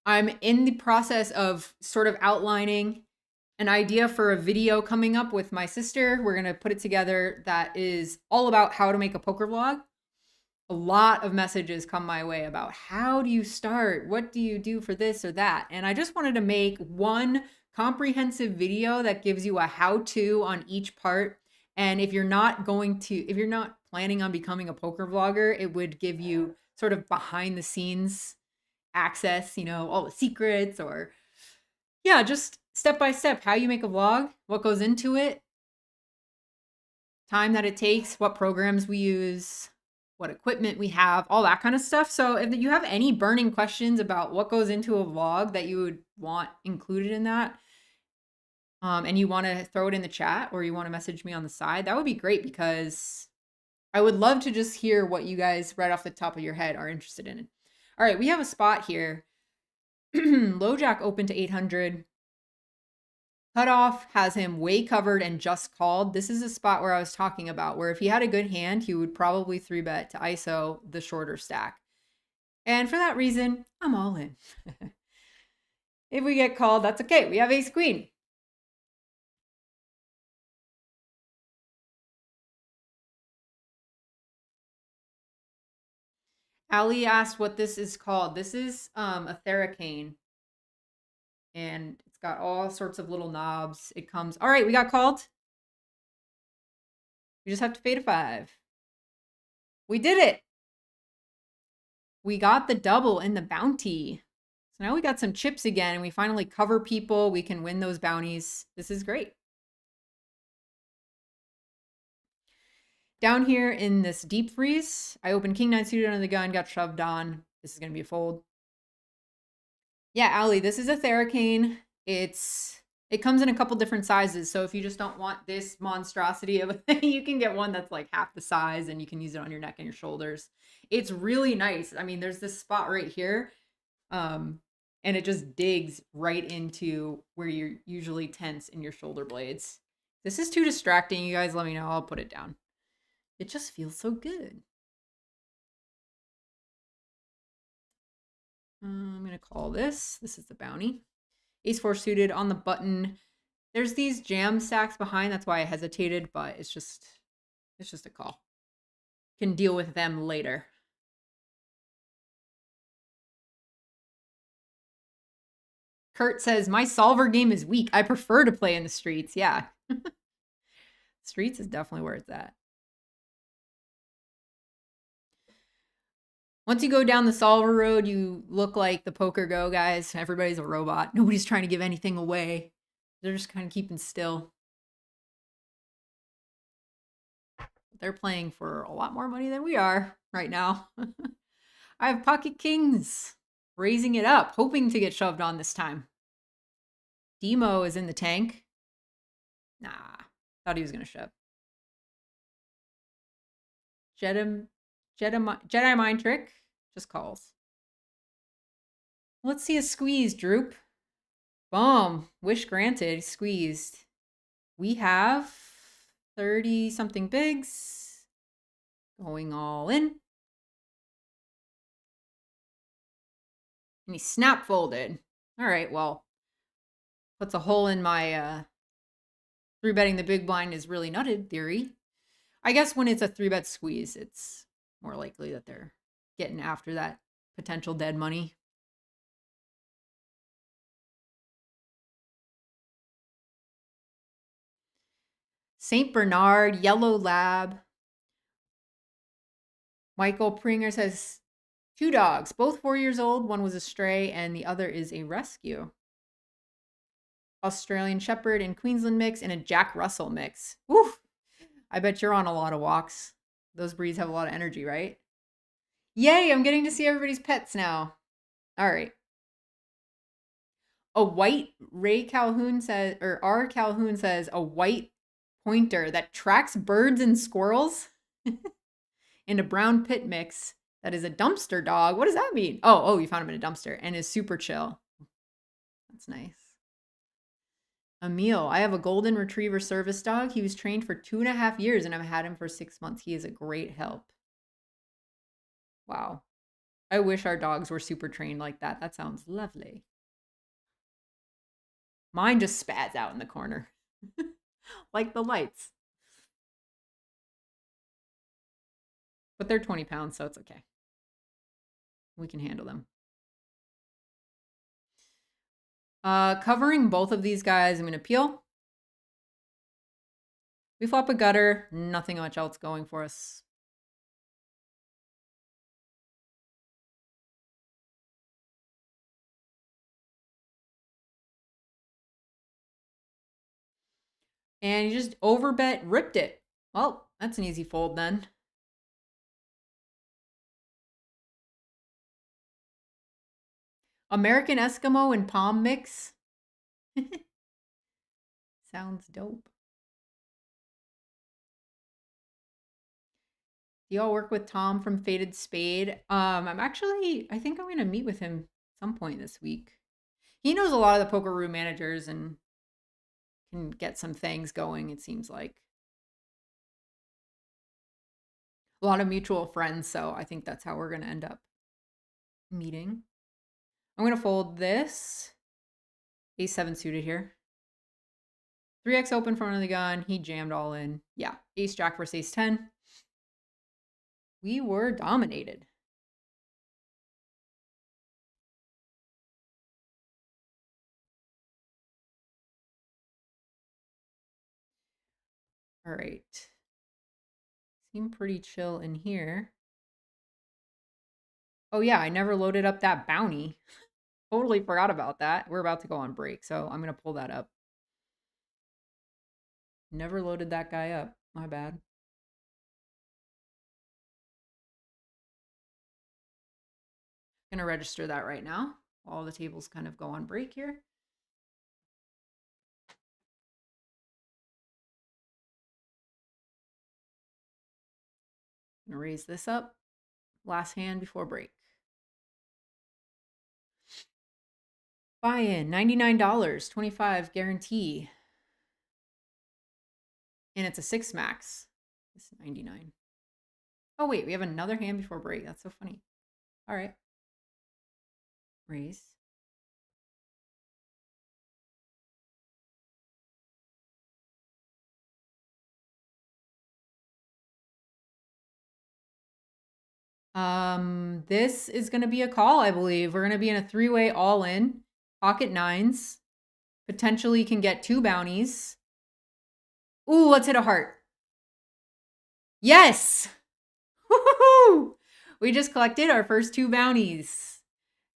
I'm in the process of sort of outlining an idea for a video coming up with my sister. We're going to put it together that is all about how to make a poker vlog. A lot of messages come my way about how do you start? What do you do for this or that? And I just wanted to make one comprehensive video that gives you a how-to on each part. And if you're not planning on becoming a poker vlogger, it would give you sort of behind the scenes access, all the secrets, or just step by step, how you make a vlog, what goes into it, time that it takes, what programs we use, what equipment we have, all that kind of stuff. So if you have any burning questions about what goes into a vlog that you would want included in that, and you want to throw it in the chat or you want to message me on the side, that would be great, because I would love to just hear what you guys right off the top of your head are interested in. All right, we have a spot here. Low jack open to 800. Cutoff has him way covered and just called. This is a spot where I was talking about, where if he had a good hand, he would probably 3-bet to ISO the shorter stack. And for that reason, I'm all in. If we get called, that's okay. We have ace queen. Ali asked what this is called. This is a Theracane. And it's got all sorts of little knobs. It comes. All right, we got called. We just have to fade a 5. We did it. We got the double in the bounty. So now we got some chips again, and we finally cover people. We can win those bounties. This is great. Down here in this deep freeze, I opened king 9 suited under the gun, got shoved on. This is going to be a fold. Yeah, Ali, this is a Theracane. It comes in a couple different sizes. So if you just don't want this monstrosity of a thing, you can get one that's like half the size and you can use it on your neck and your shoulders. It's really nice. I mean, there's this spot right here. And it just digs right into where you're usually tense in your shoulder blades. This is too distracting. You guys let me know. I'll put it down. It just feels so good. I'm going to call this. This is the bounty. Ace 4 suited on the button. There's these jam stacks behind. That's why I hesitated, but it's just a call. Can deal with them later. Kurt says, my solver game is weak. I prefer to play in the streets. Yeah. Streets is definitely where it's at. Once you go down the solver road, you look like the Poker Go guys. Everybody's a robot. Nobody's trying to give anything away. They're just kind of keeping still. They're playing for a lot more money than we are right now. I have pocket kings. Raising it up, hoping to get shoved on this time. Demo is in the tank. Nah, thought he was going to shove. Jedi mind trick. Just calls. Let's see a squeeze, Droop. Boom. Wish granted. Squeezed. We have 30-something bigs. Going all in. And he snap folded. All right, well. Puts a hole in my 3-betting the big blind is really nutted theory. I guess when it's a 3-bet squeeze, it's more likely that they're getting after that potential dead money. St. Bernard, Yellow Lab. Michael Pringer says 2 dogs, both 4 years old. One was a stray and the other is a rescue. Australian Shepherd and Queensland mix and a Jack Russell mix. Woo! I bet you're on a lot of walks. Those breeds have a lot of energy, right? Yay, I'm getting to see everybody's pets now. All right. A white Ray Calhoun says, or R. Calhoun says, a white pointer that tracks birds and squirrels in a brown pit mix that is a dumpster dog. What does that mean? Oh, you found him in a dumpster and is super chill. That's nice. Emil, I have a golden retriever service dog. He was trained for 2.5 years and I've had him for 6 months. He is a great help. Wow. I wish our dogs were super trained like that. That sounds lovely. Mine just spats out in the corner. Like the lights. But they're 20 pounds, so it's okay. We can handle them. Covering both of these guys, I'm going to peel. We flop a gutter. Nothing much else going for us. And you just overbet, ripped it. Well, that's an easy fold then. American Eskimo and Palm mix. Sounds dope. Do y'all work with Tom from Faded Spade? I think I'm going to meet with him some point this week. He knows a lot of the poker room managers and can get some things going, it seems like. A lot of mutual friends, so I think that's how we're going to end up meeting. I'm going to fold this. Ace-7 suited here. 3x open front of the gun. He jammed all in. Yeah, ace-jack versus ace-10. We were dominated. All right. Seem pretty chill in here. Oh yeah, I never loaded up that bounty. Totally forgot about that. We're about to go on break, so I'm going to pull that up. Never loaded that guy up. My bad. I'm going to register that right now. All the tables kind of go on break here. I'm going to raise this up. Last hand before break. Buy-in, $99, 25 guarantee. And it's a 6 max. It's 99. Oh wait, we have another hand before break. That's so funny. All right. Raise. This is going to be a call, I believe. We're going to be in a 3-way all-in. Pocket nines. Potentially can get 2 bounties. Ooh, let's hit a heart. Yes! Woo-hoo-hoo! We just collected our first 2 bounties.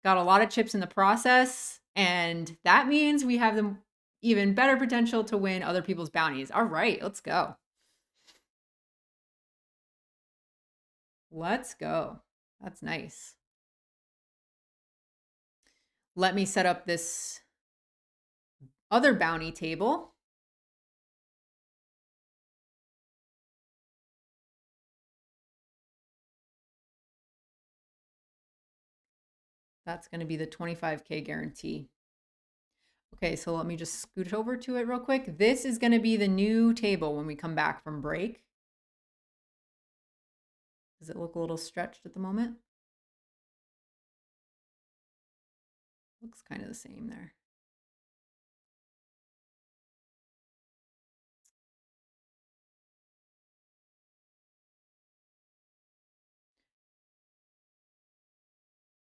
Got a lot of chips in the process, and that means we have the even better potential to win other people's bounties. All right, let's go. Let's go. That's nice. Let me set up this other bounty table. That's going to be the 25K guarantee. Okay, so let me just scoot over to it real quick. This is going to be the new table when we come back from break. Does it look a little stretched at the moment? Looks kind of the same there.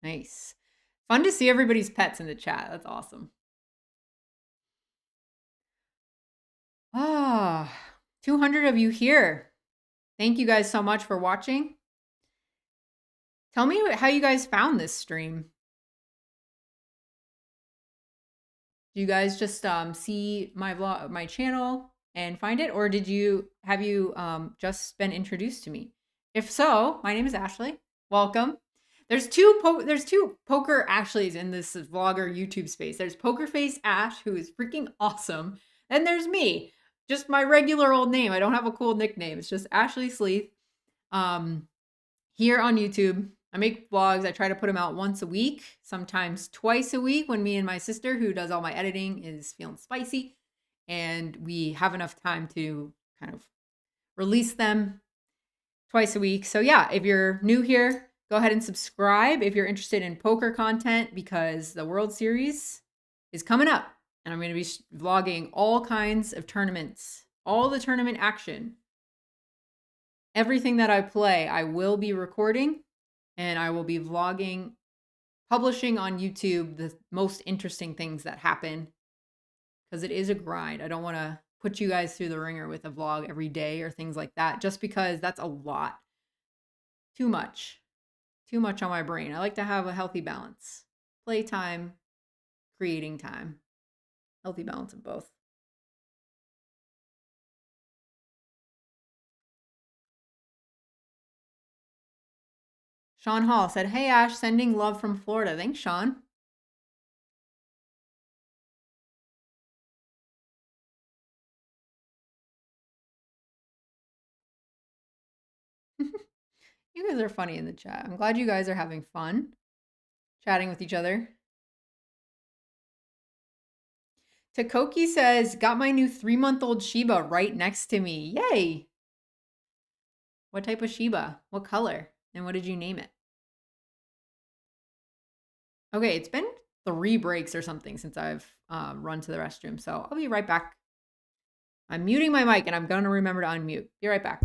Nice. Fun to see everybody's pets in the chat. That's awesome. Ah, 200 of you here. Thank you guys so much for watching. Tell me how you guys found this stream. Do you guys just see my vlog, my channel and find it, or have you just been introduced to me? If so, my name is Ashley. Welcome. There's two poker Ashleys in this vlogger YouTube space. There's Poker Face Ash, who is freaking awesome. Then there's me, just my regular old name. I don't have a cool nickname. It's just Ashley Sleeth. Here on YouTube, I make vlogs. I try to put them out once a week, sometimes twice a week when me and my sister, who does all my editing, is feeling spicy. And we have enough time to kind of release them twice a week. So yeah, if you're new here, go ahead and subscribe if you're interested in poker content, because the World Series is coming up. And I'm going to be vlogging all kinds of tournaments, all the tournament action. Everything that I play, I will be recording, and I will be vlogging, publishing on YouTube the most interesting things that happen, because it is a grind. I don't want to put you guys through the ringer with a vlog every day or things like that, just because that's a lot. Too much on my brain. I like to have a healthy balance. Playtime, creating time. Healthy balance of both. Sean Hall said, "Hey Ash, sending love from Florida." Thanks, Sean. You guys are funny in the chat. I'm glad you guys are having fun chatting with each other. Takoki says, got my new 3-month-old Shiba right next to me. Yay! What type of Shiba? What color? And what did you name it? Okay, it's been 3 breaks or something since I've run to the restroom, so I'll be right back. I'm muting my mic and I'm going to remember to unmute. Be right back.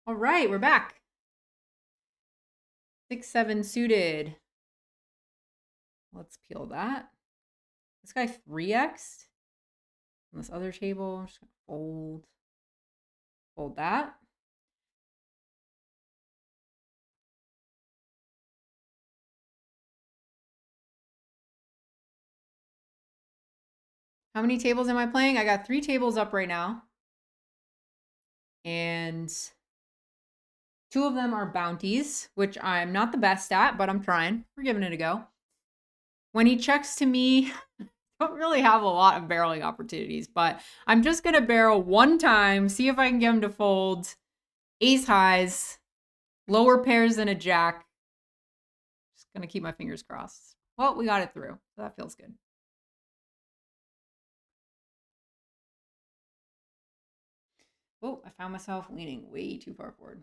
All right, we're back. 6-7 suited. Let's peel that. This guy 3x. On this other table, I'm just gonna fold that. How many tables am I playing? I got 3 tables up right now. And 2 of them are bounties, which I'm not the best at, but I'm trying. We're giving it a go. When he checks to me, I don't really have a lot of barreling opportunities, but I'm just going to barrel 1 time, see if I can get him to fold ace highs, lower pairs than a jack. Just going to keep my fingers crossed. Well, we got it through, so that feels good. Oh, I found myself leaning way too far forward.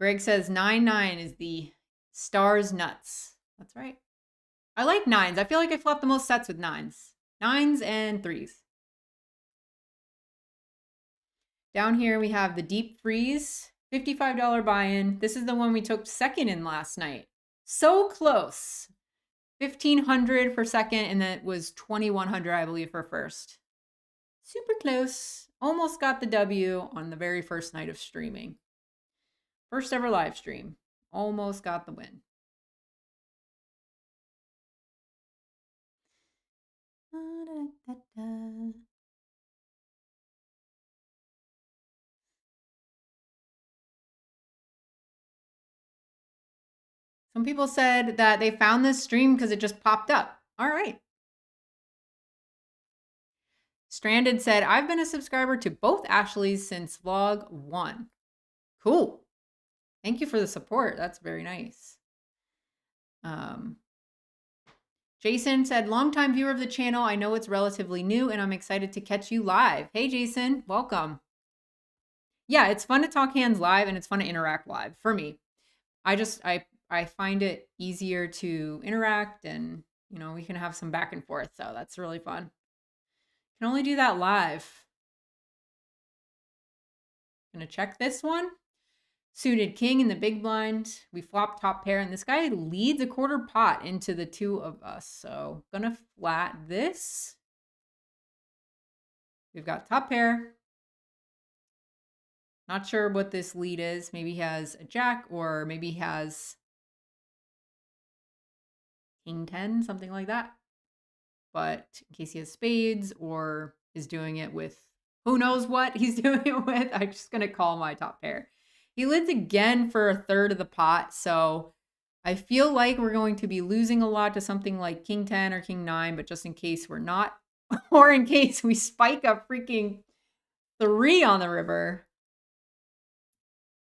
Greg says 9-9 is the stars nuts. That's right. I like 9s. I feel like I flop the most sets with 9s. 9s and 3s. Down here we have the deep freeze, $55 buy-in. This is the one we took second in last night. So close. 1,500 for second, and then it was 2,100, I believe, for first. Super close. Almost got the W on the very first night of streaming. First ever live stream. Almost got the win. Some people said that they found this stream because it just popped up. All right. Stranded said, I've been a subscriber to both Ashleys since vlog 1. Cool. Thank you for the support. That's very nice. Jason said, longtime viewer of the channel. I know it's relatively new and I'm excited to catch you live. Hey, Jason, welcome. Yeah, it's fun to talk hands live and it's fun to interact live for me. I find it easier to interact and, you know, we can have some back and forth. So that's really fun. Can only do that live. Gonna check this one. Suited king in the big blind. We flop top pair, and this guy leads a quarter pot into the 2 of us. So gonna flat this. We've got top pair. Not sure what this lead is. Maybe he has a jack, or maybe he has king 10, something like that. But in case he has spades or is doing it with who knows what he's doing it with, I'm just gonna call my top pair. He lids again for a third of the pot, so I feel like we're going to be losing a lot to something like king 10 or king 9, but just in case we're not, or in case we spike a freaking 3 on the river.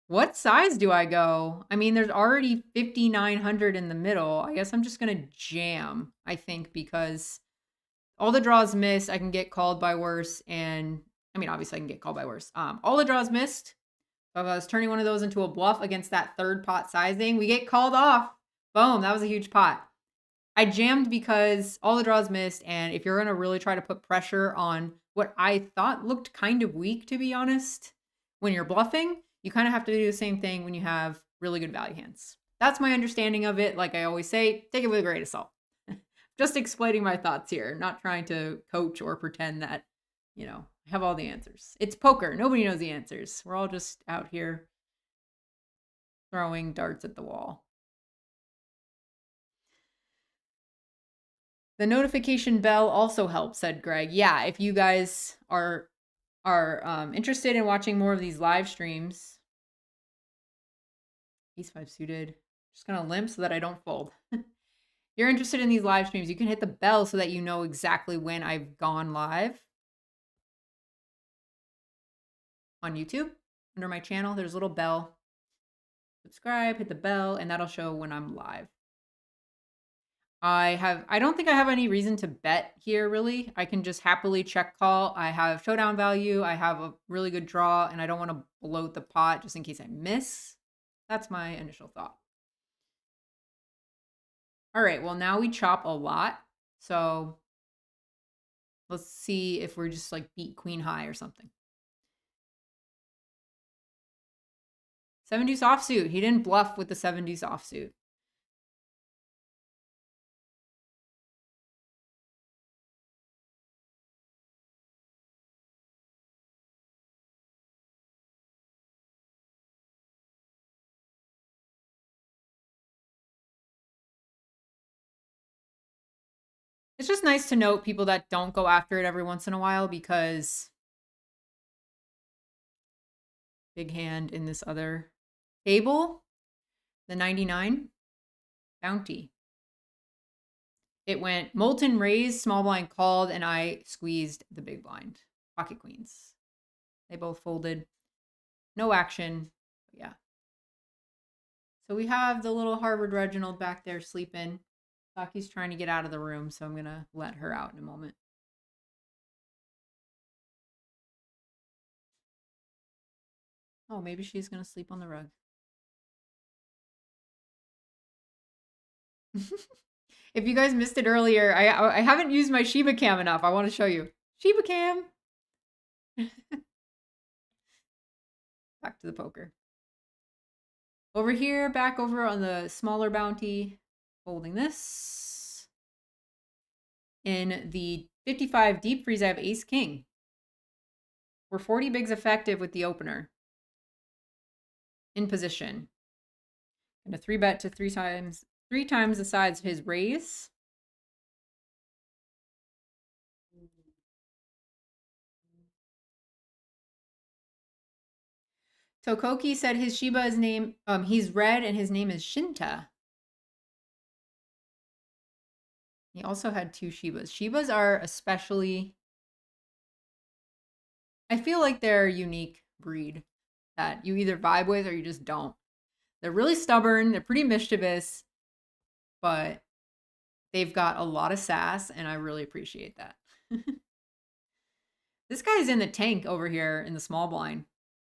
What size do I go? I mean, there's already 5,900 in the middle. I guess I'm just going to jam, I think, because all the draws miss. I can get called by worse, and I mean, obviously I can get called by worse. All the draws missed. So if I was turning one of those into a bluff against that third pot sizing, we get called off. Boom, that was a huge pot. I jammed because all the draws missed, and if you're going to really try to put pressure on what I thought looked kind of weak, to be honest, when you're bluffing, you kind of have to do the same thing when you have really good value hands. That's my understanding of it. Like I always say, take it with a grain of salt. Just explaining my thoughts here, not trying to coach or pretend that, you know, I have all the answers. It's poker. Nobody knows the answers. We're all just out here throwing darts at the wall. The notification bell also helps, said Greg. Yeah, if you guys are interested in watching more of these live streams, Ace 5 suited. Just gonna limp so that I don't fold. You're interested in these live streams, you can hit the bell so that you know exactly when I've gone live. On YouTube, under my channel, there's a little bell. Subscribe, hit the bell, and that'll show when I'm live. I don't think I have any reason to bet here, really. I can just happily check call. I have showdown value. I have a really good draw, and I don't want to bloat the pot just in case I miss. That's my initial thought. All right, well, now we chop a lot. So let's see if we're just like beat queen high or something. 7-deuce offsuit. He didn't bluff with the 7-deuce offsuit. It's just nice to note people that don't go after it every once in a while because big hand in this other table, the 99 bounty. It went molten raised, small blind called, and I squeezed the big blind. Pocket queens. They both folded. No action. Yeah. So we have the little Harvard Reginald back there sleeping. Saki's trying to get out of the room, so I'm going to let her out in a moment. Oh, maybe she's going to sleep on the rug. If you guys missed it earlier, I haven't used my Shiba Cam enough. I want to show you. Shiba Cam. Back to the poker. Over here, back over on the smaller bounty, holding this. In the 55 deep freeze, I have ace king. We're 40 bigs effective with the opener. In position. And a 3-bet to 3 times the size of his raise. Tokoki said his Shiba is name, he's red and his name is Shinta. He also had 2 Shibas. Shibas are especially, I feel like they're a unique breed that you either vibe with or you just don't. They're really stubborn, they're pretty mischievous, but they've got a lot of sass, and I really appreciate that. This guy's in the tank over here in the small blind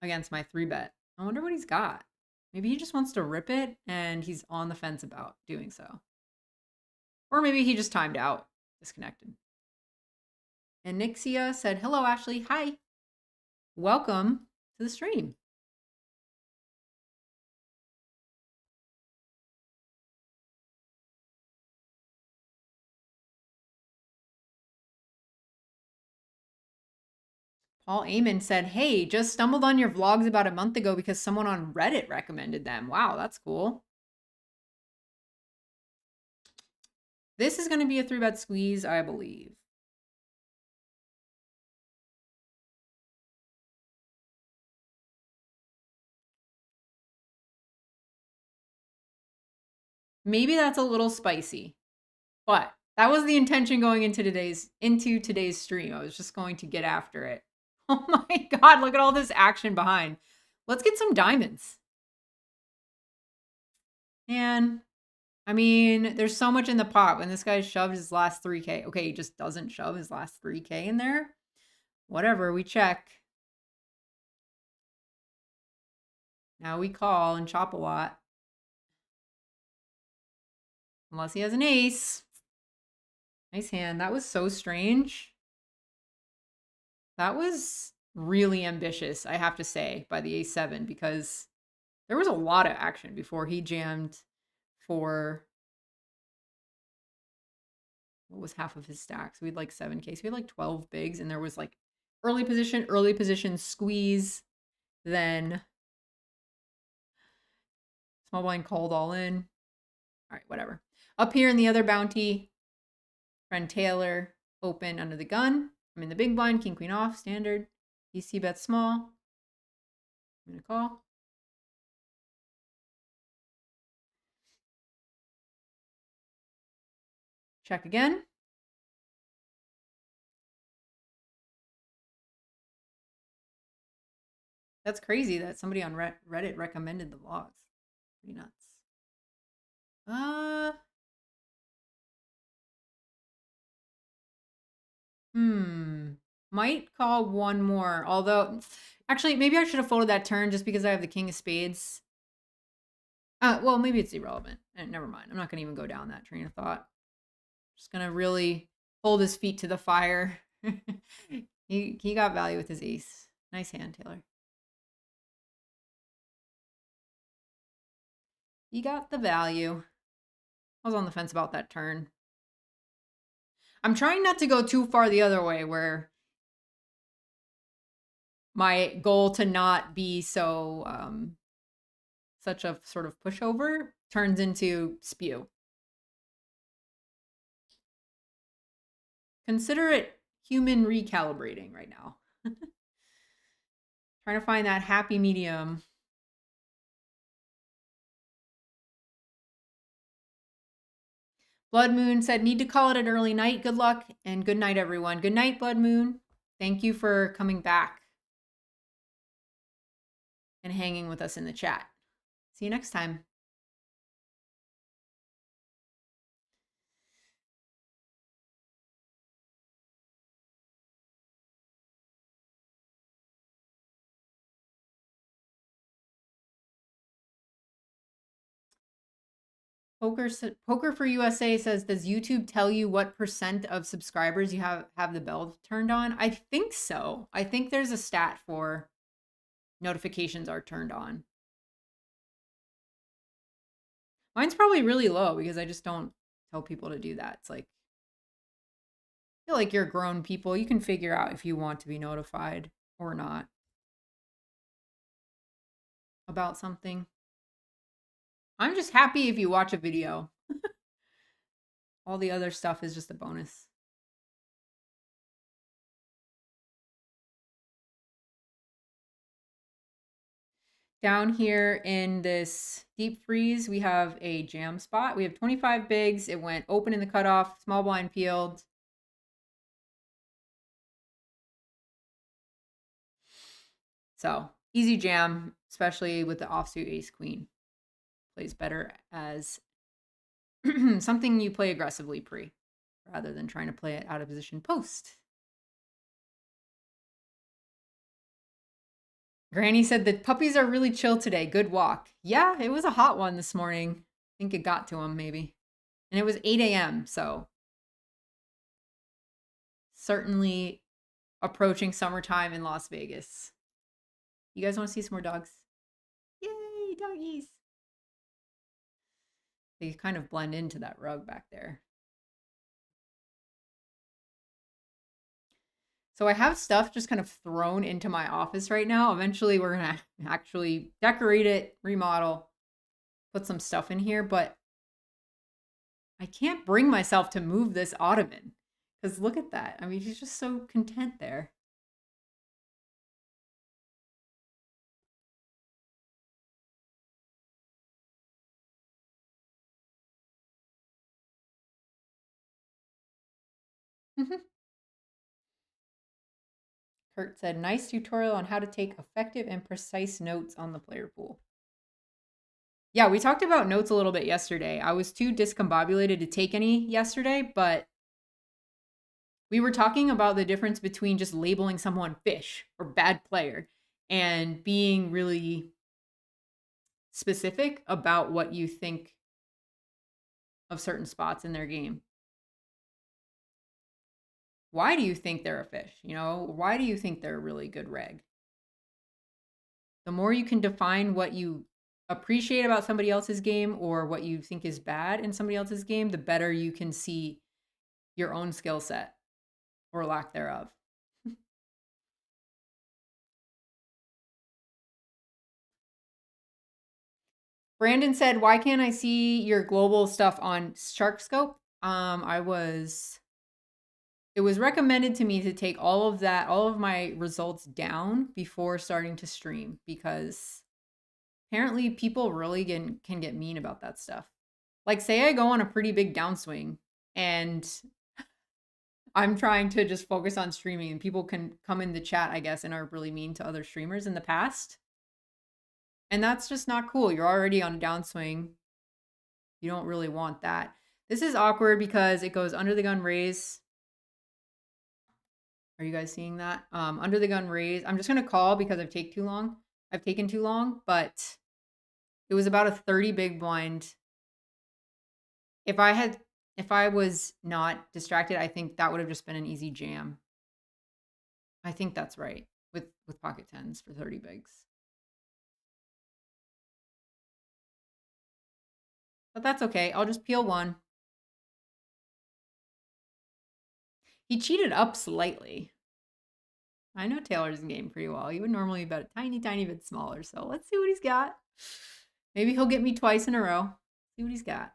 against my 3-bet. I wonder what he's got. Maybe he just wants to rip it, and he's on the fence about doing so. Or maybe he just timed out, disconnected. And Nixia said, hello, Ashley. Hi. Welcome to the stream. Paul Amon said, hey, just stumbled on your vlogs about a month ago because someone on Reddit recommended them. Wow, that's cool. This is going to be a 3-bet squeeze, I believe. Maybe that's a little spicy, but that was the intention going into today's stream. I was just going to get after it. Oh my God, look at all this action behind. Let's get some diamonds. And I mean, there's so much in the pot when this guy shoved his last 3K. Okay, he just doesn't shove his last 3K in there. whatever, we check. Now we call and chop a lot. Unless he has an ace. Nice hand. That was so strange. That was really ambitious, I have to say, by the ace-7, because there was a lot of action before he jammed for, what was half of his stack? So we had like 7K. So we had like 12 bigs, and there was like early position, squeeze, then small blind called all in. All right, whatever. Up here in the other bounty, friend Taylor, open under the gun. I'm in the big blind, king, queen off, standard. DC bet small. I'm gonna call. Check again. That's crazy that somebody on Reddit recommended the vlogs. Pretty nuts. Might call one more. Although, actually, maybe I should have folded that turn just because I have the king of spades. Well, maybe it's irrelevant. Never mind. I'm not going to even go down that train of thought. Just going to really hold his feet to the fire. He got value with his ace. Nice hand, Taylor. He got the value. I was on the fence about that turn. I'm trying not to go too far the other way, where my goal to not be so such a sort of pushover turns into spew. Consider it human recalibrating right now. Trying to find that happy medium. Blood Moon said, need to call it an early night. Good luck and good night, everyone. Good night, Blood Moon. Thank you for coming back and hanging with us in the chat. See you next time. Poker for USA says, does YouTube tell you what % of subscribers you have the bell turned on? I think so. I think there's a stat for notifications are turned on. Mine's probably really low because I just don't tell people to do that. It's like, I feel like you're grown people. You can figure out if you want to be notified or not about something. I'm just happy if you watch a video. All the other stuff is just a bonus. Down here in this deep freeze, we have a jam spot. We have 25 bigs. It went open in the cutoff, small blind peeled. So easy jam, especially with the offsuit ace queen. Plays better as something you play aggressively pre, rather than trying to play it out of position post. Granny said the puppies are really chill today. Good walk. Yeah, it was a hot one this morning. I think it got to them maybe. And it was 8 a.m. So certainly approaching summertime in Las Vegas. You guys want to see some more dogs? Yay, doggies. They kind of blend into that rug back there. So I have stuff just kind of thrown into my office right now. Eventually we're going to actually decorate it, remodel, put some stuff in here, but I can't bring myself to move this ottoman because look at that. I mean, he's just so content there. Kurt said, nice tutorial on how to take effective and precise notes on the player pool. Yeah, we talked about notes a little bit yesterday. I was too discombobulated to take any yesterday, but we were talking about the difference between just labeling someone fish or bad player and being really specific about what you think of certain spots in their game. Why do you think they're a fish? You know, why do you think they're a really good reg? The more you can define what you appreciate about somebody else's game or what you think is bad in somebody else's game, the better you can see your own skill set or lack thereof. Brandon said, "Why can't I see your global stuff on SharkScope?" It was recommended to me to take all of my results down before starting to stream because apparently people really can get mean about that stuff. Like, say I go on a pretty big downswing and I'm trying to just focus on streaming and people can come in the chat, I guess, and are really mean to other streamers in the past. And that's just not cool. You're already on a downswing. You don't really want that. This is awkward because it goes under the gun raise. Are you guys seeing that? Under the gun raise. I'm just going to call because I've taken too long, but it was about a 30 big blind. If I was not distracted, I think that would have just been an easy jam. I think that's right with pocket tens for 30 bigs. But that's okay. I'll just peel one. He cheated up slightly. I know Taylor's game pretty well. He would normally bet a tiny, tiny bit smaller. So let's see what he's got. Maybe he'll get me twice in a row. See what he's got.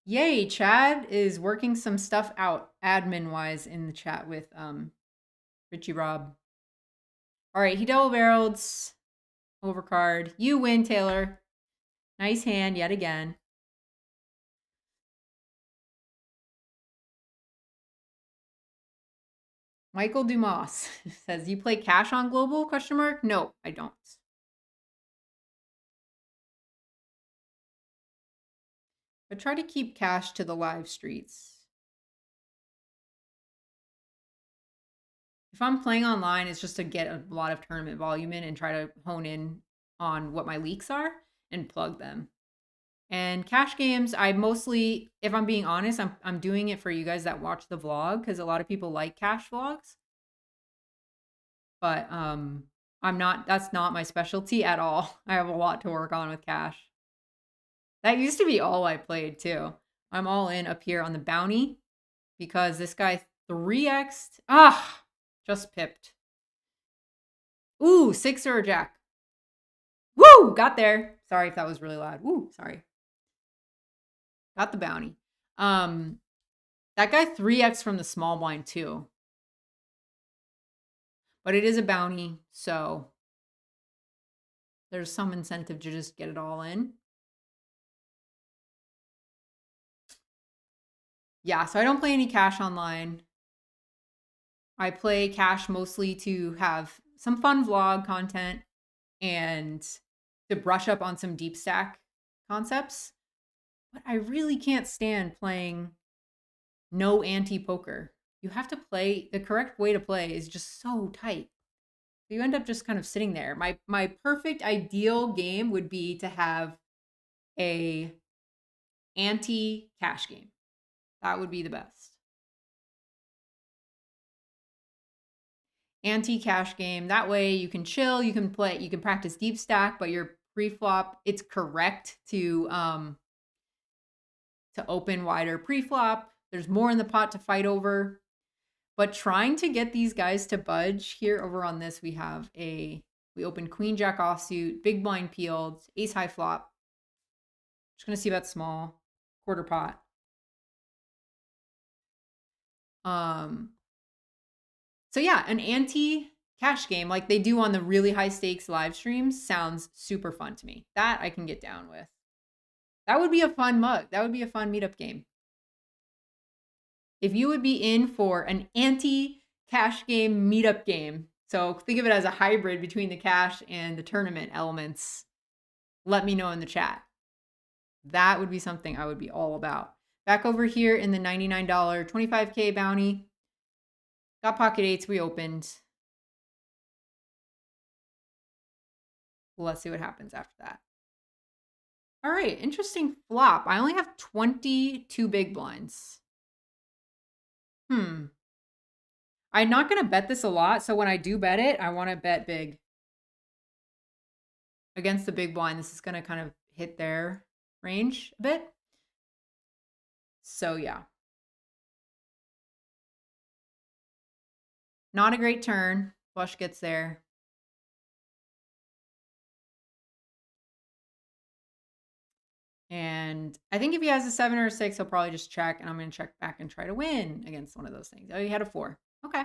Yay, Chad is working some stuff out admin-wise in the chat with Richie Rob. All right, he double-barreled overcard. You win, Taylor. Nice hand yet again. Michael Dumas says, "You play cash on global? ? No, I don't. But try to keep cash to the live streets. If I'm playing online, it's just to get a lot of tournament volume in and try to hone in on what my leaks are and plug them. And cash games, I mostly, if I'm being honest, I'm doing it for you guys that watch the vlog because a lot of people like cash vlogs. But that's not my specialty at all. I have a lot to work on with cash. That used to be all I played too. I'm all in up here on the bounty because this guy 3x'd. Just pipped. Ooh, 6 or a jack. Woo, got there. Sorry if that was really loud. Woo, sorry. Got the bounty. That guy 3x from the small blind too. But it is a bounty, so there's some incentive to just get it all in. Yeah, so I don't play any cash online. I play cash mostly to have some fun vlog content and to brush up on some deep stack concepts. But I really can't stand playing no anti-poker. You have to play, the correct way to play is just so tight. So you end up just kind of sitting there. My perfect ideal game would be to have a anti-cash game. That would be the best. Anti-cash game. That way you can chill, you can play, you can practice deep stack, but your pre-flop, it's correct to open wider pre-flop. There's more in the pot to fight over. But trying to get these guys to budge here over on this, we open queen jack offsuit, big blind peeled, ace high flop. Just gonna see about small, quarter pot. So yeah, an anti-cash game like they do on the really high stakes live streams sounds super fun to me. That I can get down with. That would be a fun mug. That would be a fun meetup game. If you would be in for an anti-cash game meetup game, so think of it as a hybrid between the cash and the tournament elements, let me know in the chat. That would be something I would be all about. Back over here in the $99 25K bounty. Got pocket eights we opened. Let's see what happens after that. All right, interesting flop. I only have 22 big blinds. I'm not going to bet this a lot, so when I do bet it, I want to bet big. Against the big blind, this is going to kind of hit their range a bit. So, yeah. Not a great turn. Flush gets there. And I think if he has a 7 or a 6, he'll probably just check, and I'm going to check back and try to win against one of those things. Oh, he had a 4. Okay.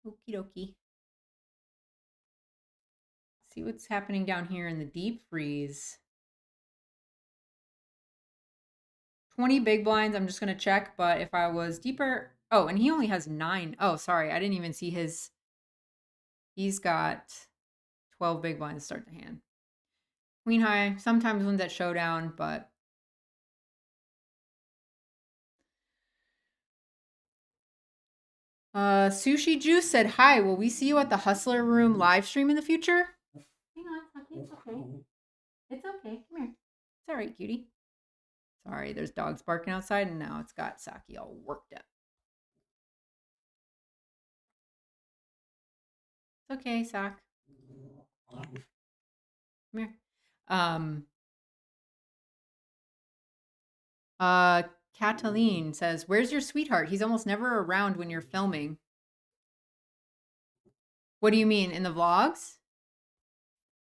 Okie dokie. See what's happening down here in the deep freeze. 20 big blinds. I'm just going to check, but if I was deeper... Oh, and he only has 9. Oh, sorry. I didn't even see his... He's got 12 big blinds to start the hand. Queen high sometimes wins at showdown, but... Sushi Juice said, hi, will we see you at the Hustler Room live stream in the future? Hang on, Saki, it's okay. It's okay. Come here. It's all right, cutie. Sorry, there's dogs barking outside, and now it's got Saki all worked up. It's okay, Sak. Come here. Cataline says, where's your sweetheart? He's almost never around when you're filming. What do you mean, in the vlogs?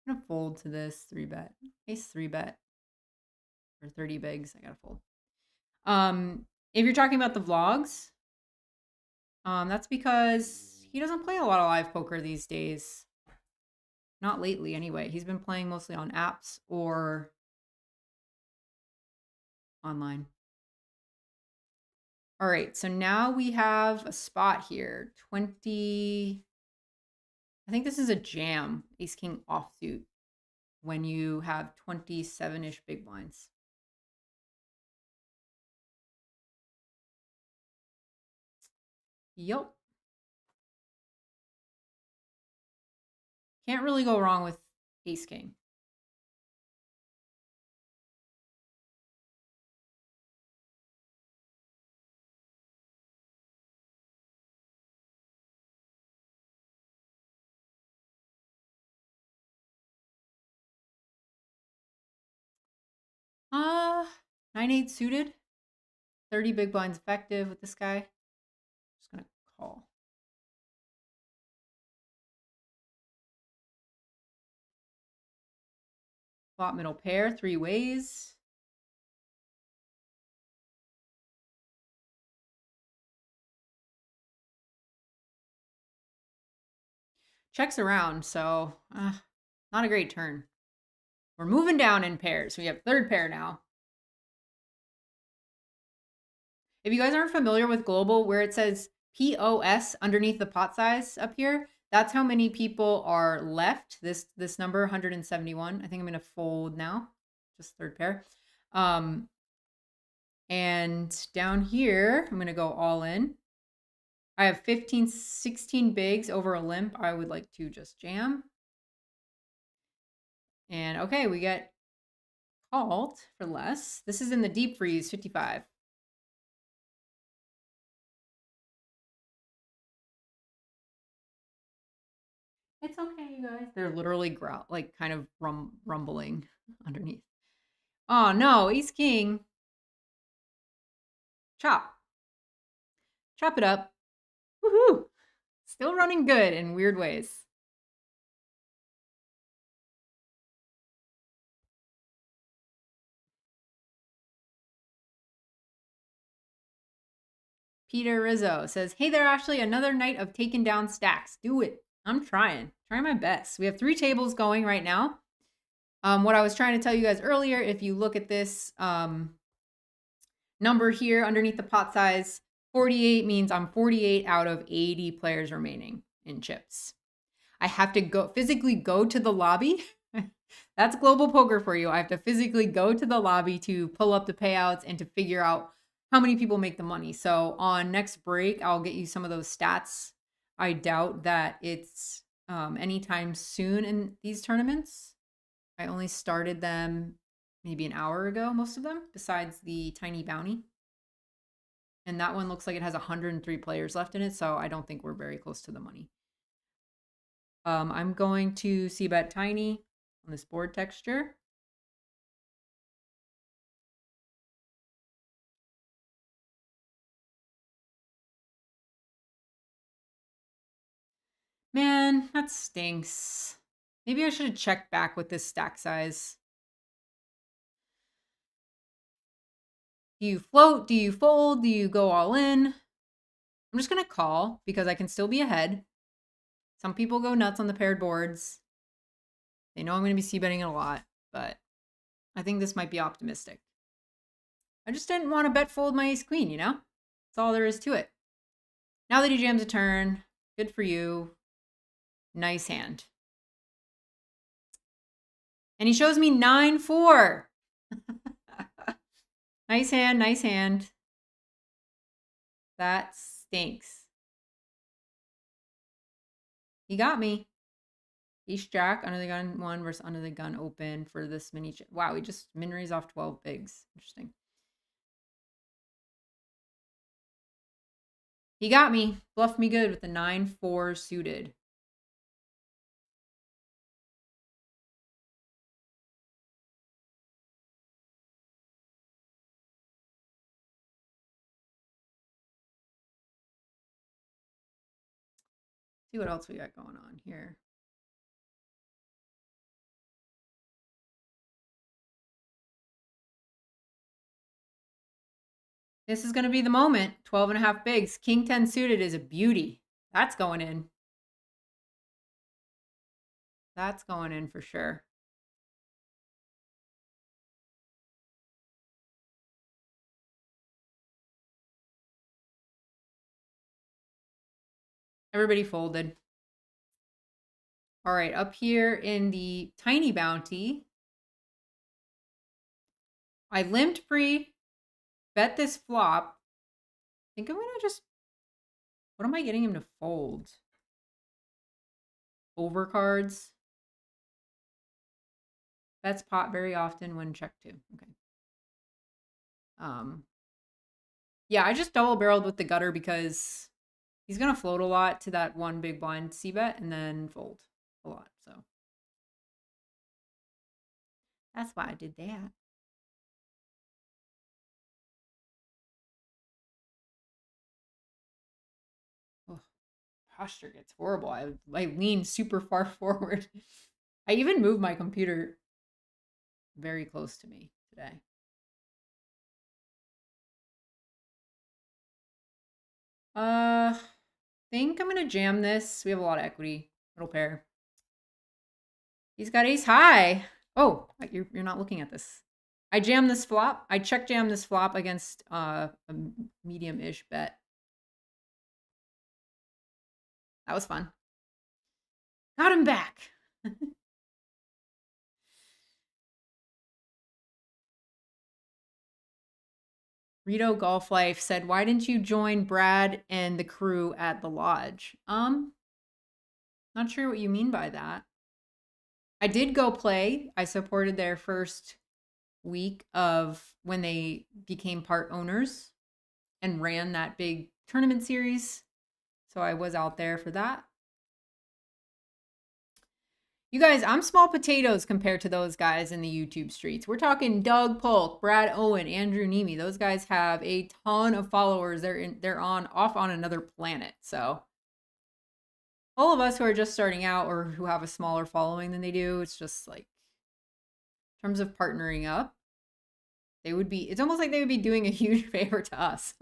I'm gonna fold to this 3-bet. Ace 3-bet. Or 30 bigs. I gotta fold. If you're talking about the vlogs, that's because he doesn't play a lot of live poker these days. Not lately, anyway. He's been playing mostly on apps or online. All right, so now we have a spot here. 20. I think this is a jam, ace king offsuit, when you have 27-ish big blinds. Yep. Can't really go wrong with ace king. Uh, 9-8 suited. 30 big blinds effective with this guy. Just gonna call. Flop middle pair, 3 ways. Checks around, so not a great turn. We're moving down in pairs. We have third pair now. If you guys aren't familiar with Global, where it says POS underneath the pot size up here, that's how many people are left. This number, 171. I think I'm going to fold now. Just third pair. And down here, I'm going to go all in. I have 15, 16 bigs over a limp. I would like to just jam. And okay, we get called for less. This is in the deep freeze, 55. It's okay, you guys. They're literally like kind of rumbling underneath. Oh no, ace king. Chop. Chop it up. Woohoo! Still running good in weird ways. Peter Rizzo says, hey there, Ashley, another night of taking down stacks. Do it. I'm trying my best. We have 3 tables going right now. What I was trying to tell you guys earlier, if you look at this number here underneath the pot size, 48 means I'm 48 out of 80 players remaining in chips. I have to physically go to the lobby. That's global poker for you. I have to physically go to the lobby to pull up the payouts and to figure out how many people make the money. So on next break, I'll get you some of those stats. I doubt that it's anytime soon in these tournaments. I only started them maybe an hour ago, most of them, besides the tiny bounty. And that one looks like it has 103 players left in it, so I don't think we're very close to the money. I'm going to c-bet tiny on this board texture. Man, that stinks. Maybe I should have checked back with this stack size. Do you float? Do you fold? Do you go all in? I'm just going to call because I can still be ahead. Some people go nuts on the paired boards. They know I'm going to be c-betting it a lot, but I think this might be optimistic. I just didn't want to bet fold my ace queen, you know? That's all there is to it. Now that he jams a turn, good for you. Nice hand. And he shows me 9-4. Nice hand, nice hand. That stinks. He got me. Ace jack, under the gun 1 versus under the gun open for this mini. Wow, he just min raised off 12 bigs. Interesting. He got me. Bluffed me good with the 9-4 suited. See what else we got going on here. This is going to be the moment. 12.5 bigs. King 10 suited is a beauty. That's going in. That's going in for sure. Everybody folded. All right, up here in the tiny bounty, I limped pre, bet this flop. I think I'm going to just, what am I getting him to fold? Overcards. Bets pot very often when check two. Okay. Yeah, I just double barreled with the gutter because he's going to float a lot to that one big blind c-bet and then fold a lot. So that's why I did that. Oh, posture gets horrible. I lean super far forward. I even moved my computer very close to me today. Think I'm gonna jam this. We have a lot of equity. Middle pair. He's got ace high. Oh, you're not looking at this. I jam this flop. I check jam this flop against a medium-ish bet. That was fun. Got him back. Rito Golf Life said, "Why didn't you join Brad and the crew at the lodge?" Not sure what you mean by that. I did go play. I supported their first week of when they became part owners and ran that big tournament series. So I was out there for that. You guys, I'm small potatoes compared to those guys in the YouTube streets. We're talking Doug Polk, Brad Owen, Andrew Nemi. Those guys have a ton of followers. They're off on another planet. So all of us who are just starting out or who have a smaller following than they do, it's just like in terms of partnering up, it's almost like they would be doing a huge favor to us.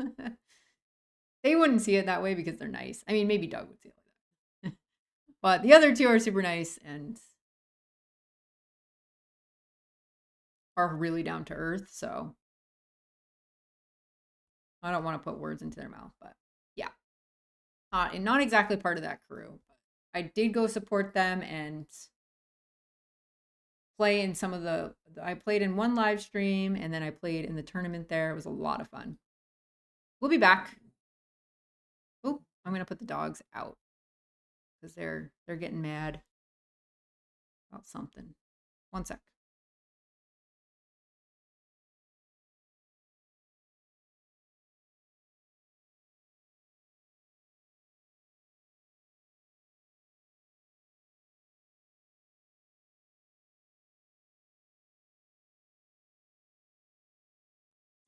They wouldn't see it that way because they're nice. I mean, maybe Doug would see it like that. But the other two are super nice and are really down to earth. So I don't want to put words into their mouth, but yeah. And not exactly part of that crew. But I did go support them and play in some of the, I played in one live stream and then I played in the tournament there. It was a lot of fun. We'll be back. Oh, I'm gonna put the dogs out because they're getting mad about something. One sec.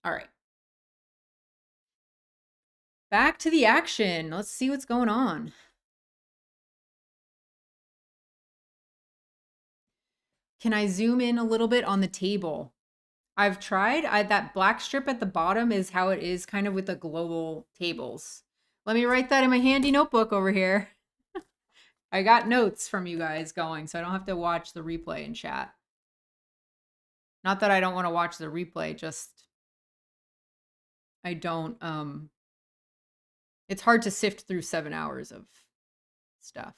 All right. Back to the action. Let's see what's going on. Can I zoom in a little bit on the table? I've tried. That black strip at the bottom is how it is kind of with the global tables. Let me write that in my handy notebook over here. I got notes from you guys going, so I don't have to watch the replay in chat. Not that I don't want to watch the replay, just I don't, it's hard to sift through 7 hours of stuff.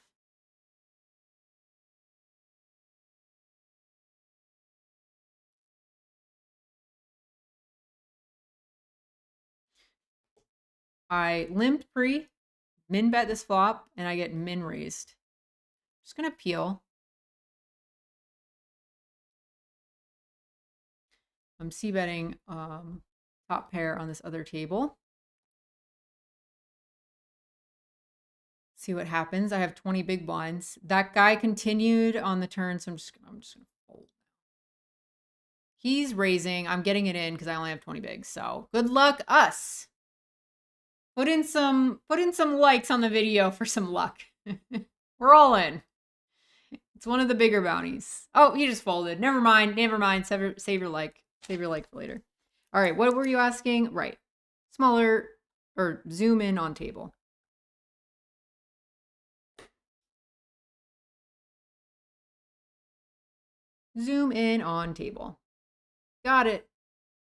I limped pre, min bet this flop, and I get min raised. Just gonna peel. I'm c-betting top pair on this other table. See what happens. I have 20 big blinds. That guy continued on the turn, so I'm just gonna fold. He's raising. I'm getting it in because I only have 20 bigs. So good luck, us. Put in some likes on the video for some luck. We're all in. It's one of the bigger bounties. Oh, he just folded. Never mind. Never mind. Save your like. Save your like for later. All right. What were you asking? Right. Smaller or zoom in on table. Zoom in on table. Got it.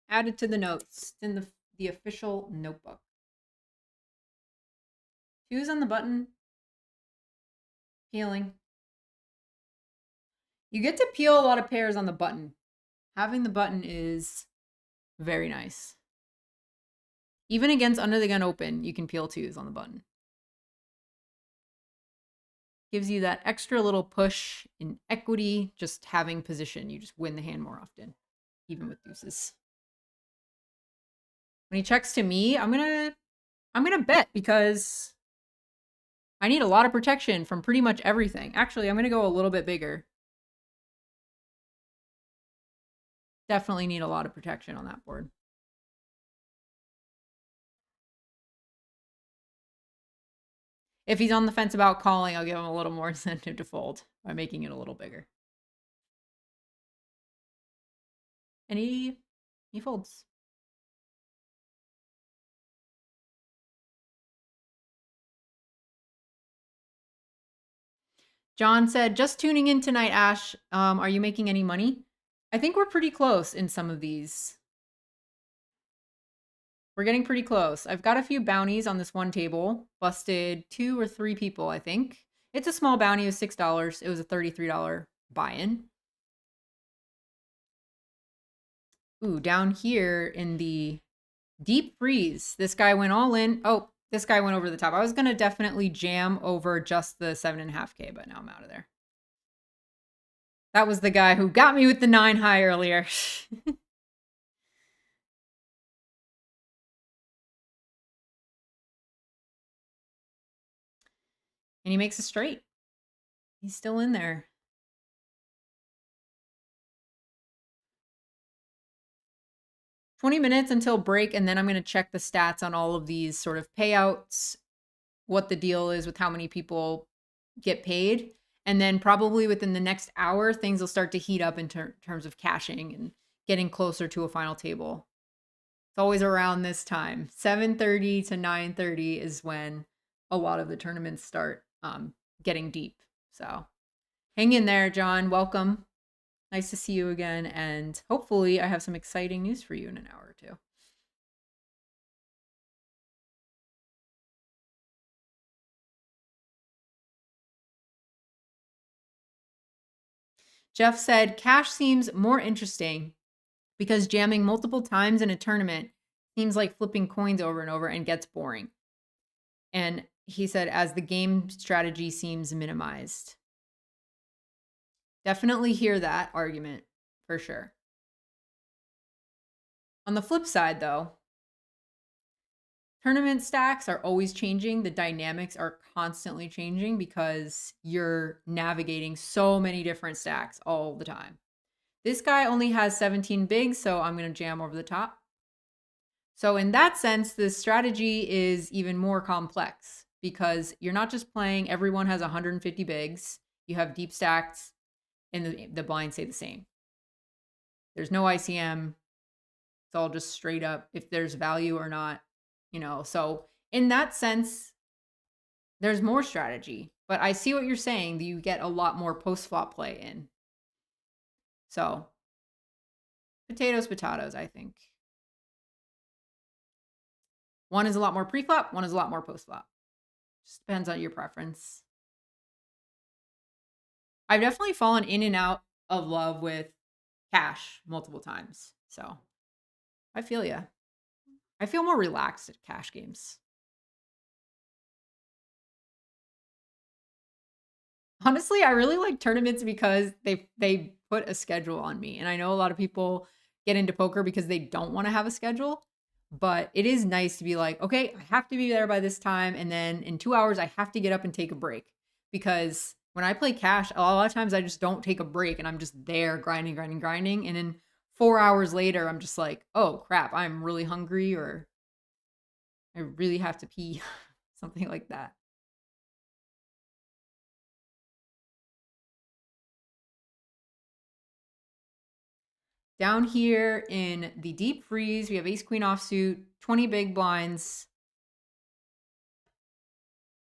Added to the notes. It's in the official notebook. Twos on the button. Peeling. You get to peel a lot of pairs on the button. Having the button is very nice. Even against under the gun open, you can peel twos on the button. Gives you that extra little push in equity, just having position. You just win the hand more often, even with deuces. When he checks to me, I'm gonna bet because I need a lot of protection from pretty much everything. Actually, I'm gonna go a little bit bigger. Definitely need a lot of protection on that board. If he's on the fence about calling, I'll give him a little more incentive to fold by making it a little bigger. And he folds. John said, just tuning in tonight, Ash. Are you making any money? I think we're pretty close in some of these. We're getting pretty close. I've got a few bounties on this one table. Busted 2 or 3 people, I think. It's a small bounty. It was $6. It was a $33 buy-in. Ooh, down here in the deep freeze, this guy went all in. Oh, this guy went over the top. I was going to definitely jam over just the 7.5K, but now I'm out of there. That was the guy who got me with the 9 high earlier. And he makes a straight. He's still in there. $20 minutes until break, and then I'm going to check the stats on all of these sort of payouts, what the deal is with how many people get paid. And then probably within the next hour, things will start to heat up in terms of cashing and getting closer to a final table. It's always around this time. 7:30 to 9:30 is when a lot of the tournaments start getting deep. So hang in there, John. Welcome. Nice to see you again. And hopefully I have some exciting news for you in an hour or two. Jeff said, cash seems more interesting because jamming multiple times in a tournament seems like flipping coins over and over and gets boring. And he said, as the game strategy seems minimized. Definitely hear that argument for sure. On the flip side, though, tournament stacks are always changing. The dynamics are constantly changing because you're navigating so many different stacks all the time. This guy only has 17 bigs, so I'm going to jam over the top. So in that sense, the strategy is even more complex because you're not just playing everyone has 150 bigs. You have deep stacks and the blinds stay the same. There's no ICM. It's all just straight up if there's value or not, you know. So in that sense, there's more strategy. But I see what you're saying. You get a lot more post-flop play in. So potatoes, I think. One is a lot more pre-flop. One is a lot more post-flop. Just depends on your preference. I've definitely fallen in and out of love with cash multiple times. So I feel ya. I feel more relaxed at cash games. Honestly, I really like tournaments because they put a schedule on me. And I know a lot of people get into poker because they don't want to have a schedule. But it is nice to be like, okay, I have to be there by this time. And then in 2 hours, I have to get up and take a break. Because when I play cash, a lot of times I just don't take a break and I'm just there grinding. And then 4 hours later, I'm just like, oh crap, I'm really hungry or I really have to pee. Something like that. Down here in the deep freeze, we have ace queen offsuit, 20 big blinds.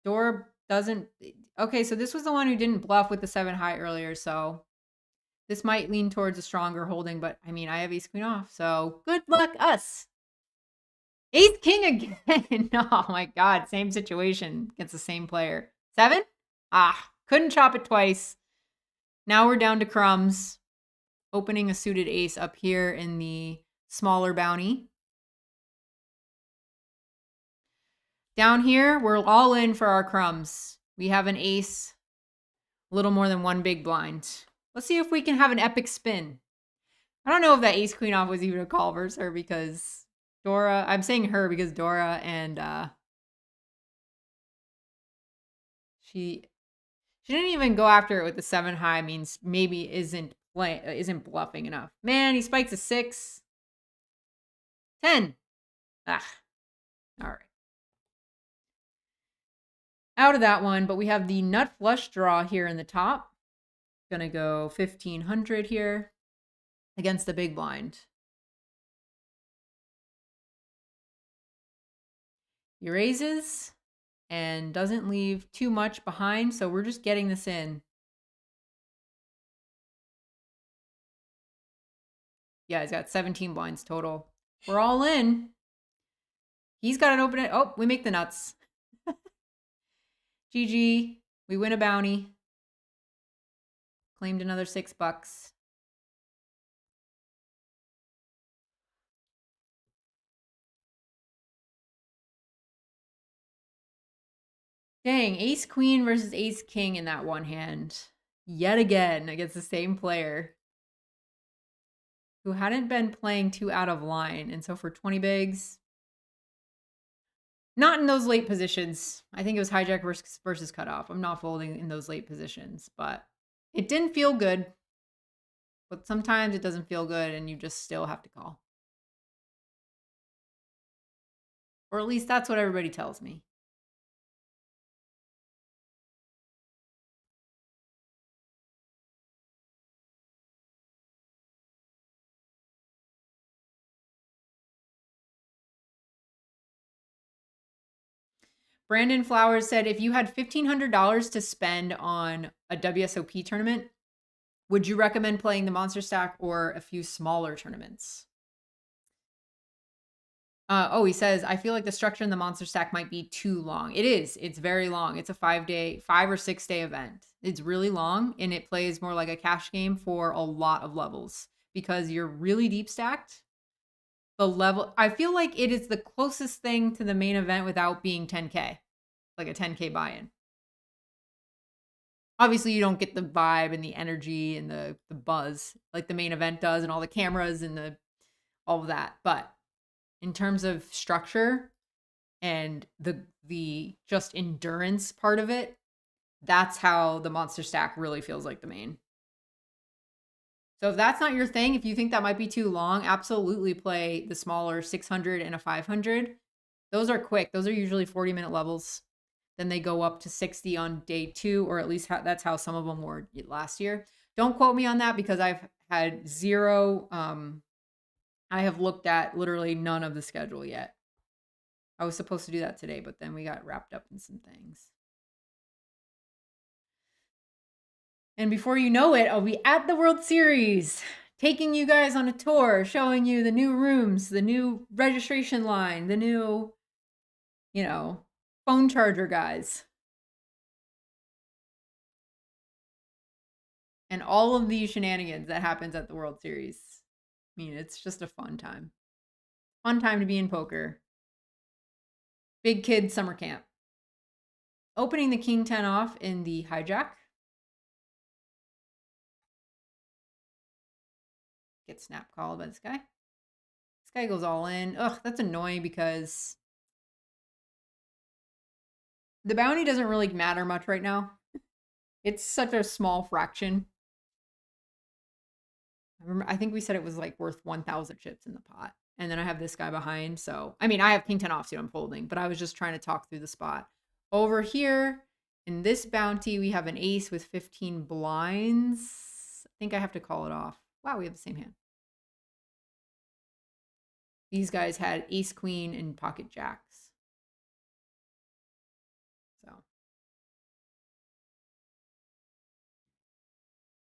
Dora doesn't. Okay, so this was the one who didn't bluff with the 7 high earlier, so this might lean towards a stronger holding, but I mean, I have ace queen off, so good luck us. Ace king again. Oh my god, same situation against the same player. 7? Ah, couldn't chop it twice. Now we're down to crumbs. Opening a suited ace up here in the smaller bounty. Down here, we're all in for our crumbs. We have an ace, a little more than one big blind. Let's see if we can have an epic spin. I don't know if that ace queen off was even a call versus her because Dora, I'm saying her because Dora and she didn't even go after it with the 7 high, means maybe isn't bluffing enough. Man, he spikes a 6. 10. Ah. All right. Out of that one, but we have the nut flush draw here in the top. Gonna go 1500 here against the big blind. He raises and doesn't leave too much behind, so we're just getting this in. Yeah, he's got 17 blinds total. We're all in. He's got an open it. Oh, we make the nuts. GG. We win a bounty. Claimed another $6. Dang, ace queen versus ace king in that one hand. Yet again against the same player who hadn't been playing too out of line. And so for 20 bigs, not in those late positions. I think it was hijack versus cutoff. I'm not folding in those late positions, but it didn't feel good. But sometimes it doesn't feel good and you just still have to call. Or at least that's what everybody tells me. Brandon Flowers said, if you had $1,500 to spend on a WSOP tournament, would you recommend playing the Monster Stack or a few smaller tournaments? Oh, he says, I feel like the structure in the monster stack might be too long. It is. It's very long. It's a 5 or 6 day event. It's really long and it plays more like a cash game for a lot of levels because you're really deep stacked. The level, I feel like it is the closest thing to the main event without being 10K, like a 10K buy in. Obviously, you don't get the vibe and the energy and the buzz like the main event does and all the cameras and all of that. But in terms of structure, and the just endurance part of it, that's how the monster stack really feels like the main. So if that's not your thing, if you think that might be too long, absolutely play the smaller 600 and a 500. Those are quick. Those are usually 40-minute levels. Then they go up to 60 on day 2, or at least that's how some of them were last year. Don't quote me on that because I've had zero I have looked at literally none of the schedule yet. I was supposed to do that today, but then we got wrapped up in some things. And before you know it, I'll be at the World Series, taking you guys on a tour, showing you the new rooms, the new registration line, the new, phone charger guys. And all of these shenanigans that happens at the World Series. I mean, it's just a fun time. Fun time to be in poker. Big kid summer camp. Opening the King 10 off in the hijack. Get snap called by this guy. This guy goes all in. Ugh, that's annoying because the bounty doesn't really matter much right now. It's such a small fraction. I think we said it was like worth 1,000 chips in the pot. And then I have this guy behind. So, I mean, I have King 10 off, so I'm folding, but I was just trying to talk through the spot. Over here in this bounty, we have an ace with 15 blinds. I think I have to call it off. Wow, we have the same hand. These guys had ace, queen, and pocket jacks. So,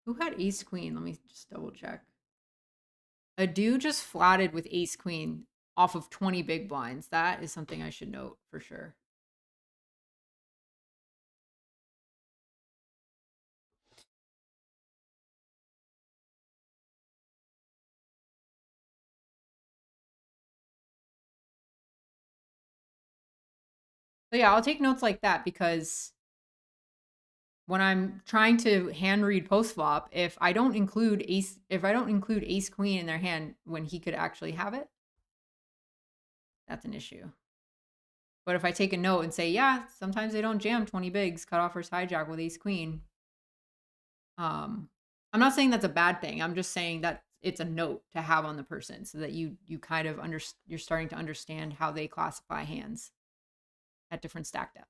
who had ace, queen? Let me just double check. A dude just flatted with ace, queen off of 20 big blinds. That is something I should note for sure. So yeah, I'll take notes like that because when I'm trying to hand read post flop, if I don't include ace queen in their hand when he could actually have it, that's an issue. But if I take a note and say, yeah, sometimes they don't jam 20 bigs, cut offers hijack with ace queen. I'm not saying that's a bad thing. I'm just saying that it's a note to have on the person so that you kind of you're starting to understand how they classify hands at different stack depths.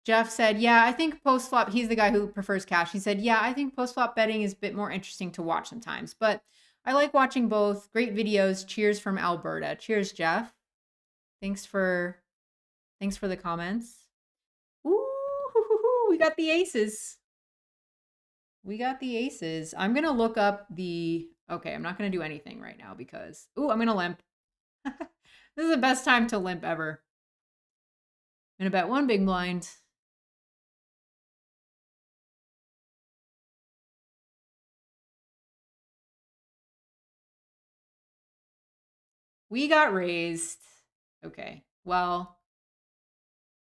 Jeff said, yeah, I think post flop, he's the guy who prefers cash. He said, yeah, I think post flop betting is a bit more interesting to watch sometimes, but I like watching both. Great videos. Cheers from Alberta. Cheers, Jeff. Thanks for the comments. Ooh, we got the aces. We got the aces. I'm going to look up okay, I'm not going to do anything right now because, I'm going to limp. This is the best time to limp ever. I'm going to bet one big blind. We got raised. Okay, well,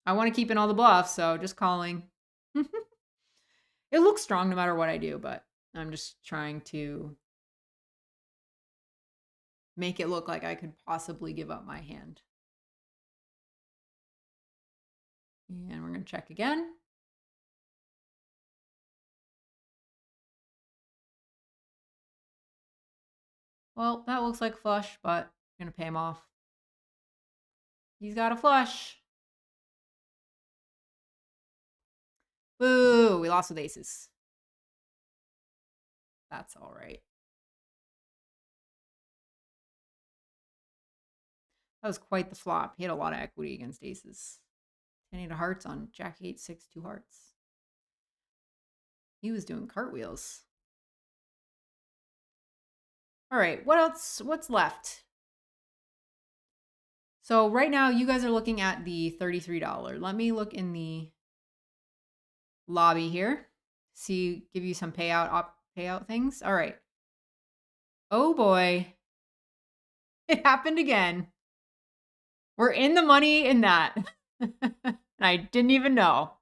I want to keep in all the bluffs, so just calling. It looks strong no matter what I do, but I'm just trying to make it look like I could possibly give up my hand. And we're going to check again. Well, that looks like flush, but I'm going to pay him off. He's got a flush. Boo, we lost with aces. That's all right. That was quite the flop. He had a lot of equity against aces. 10-8 of hearts on jack 8-6, 2 hearts. He was doing cartwheels. All right, what else? What's left? So right now you guys are looking at the $33. Let me look in the lobby here. See, give you some payout things. All right. Oh boy. It happened again. We're in the money in that. And I didn't even know.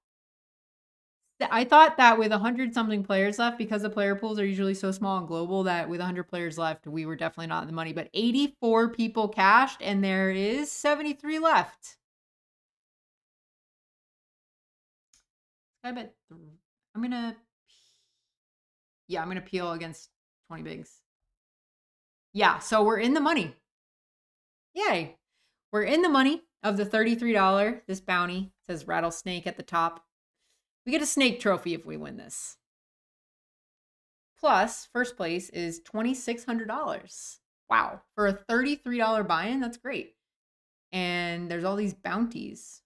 I thought that with 100 something players left, because the player pools are usually so small and global, that with 100 players left, we were definitely not in the money. But 84 people cashed, and there is 73 left. I bet I'm gonna peel against 20 bigs. Yeah, so we're in the money. Yay. We're in the money of the $33. This bounty says rattlesnake at the top. We get a snake trophy if we win this. Plus, first place is $2,600. Wow. For a $33 buy-in, that's great. And there's all these bounties.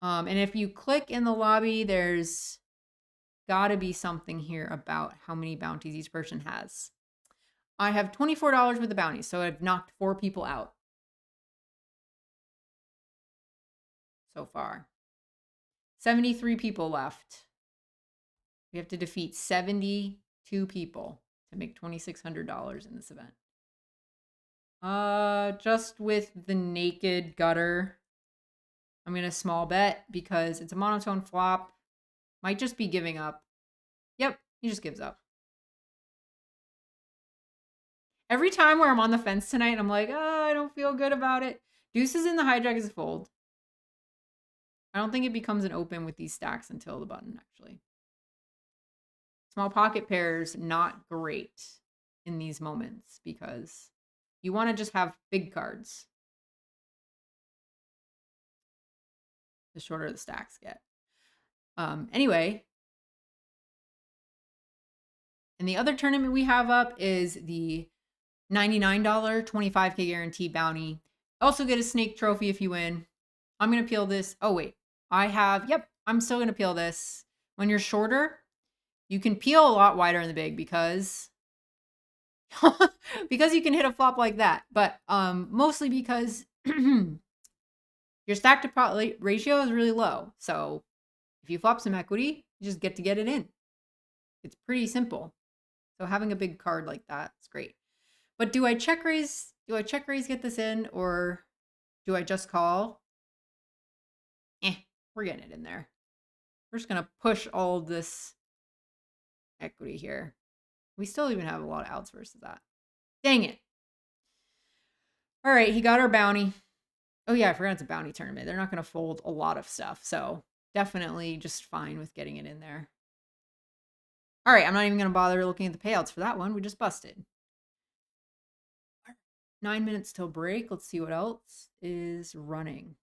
And if you click in the lobby, there's got to be something here about how many bounties each person has. I have $24 worth of bounties, so I've knocked 4 people out so far. 73 people left. We have to defeat 72 people to make $2,600 in this event. Just with the naked gutter, I'm gonna small bet because it's a monotone flop. Might just be giving up. Yep, he just gives up. Every time where I'm on the fence tonight, I'm like, oh, I don't feel good about it. Deuces in the hijack is a fold. I don't think it becomes an open with these stacks until the button, actually. Small pocket pairs, not great in these moments because you want to just have big cards. The shorter the stacks get. Anyway. And the other tournament we have up is the $99 25K guarantee bounty. Also get a snake trophy if you win. I'm going to peel this. Oh, wait. I'm still going to peel this. When you're shorter, you can peel a lot wider in the big because you can hit a flop like that. But mostly because your stack to pot ratio is really low. So if you flop some equity, you just get it in. It's pretty simple. So having a big card like that is great. But do I check raise? Do I check raise, get this in, or do I just call? We're getting it in there. We're just gonna push all this equity here. We still even have a lot of outs versus that. Dang it. All right, he got our bounty. Oh yeah, I forgot it's a bounty tournament. They're not gonna fold a lot of stuff, so definitely just fine with getting it in there. All right, I'm not even gonna bother looking at the payouts for that one. We just busted. 9 minutes till break. Let's see what else is running.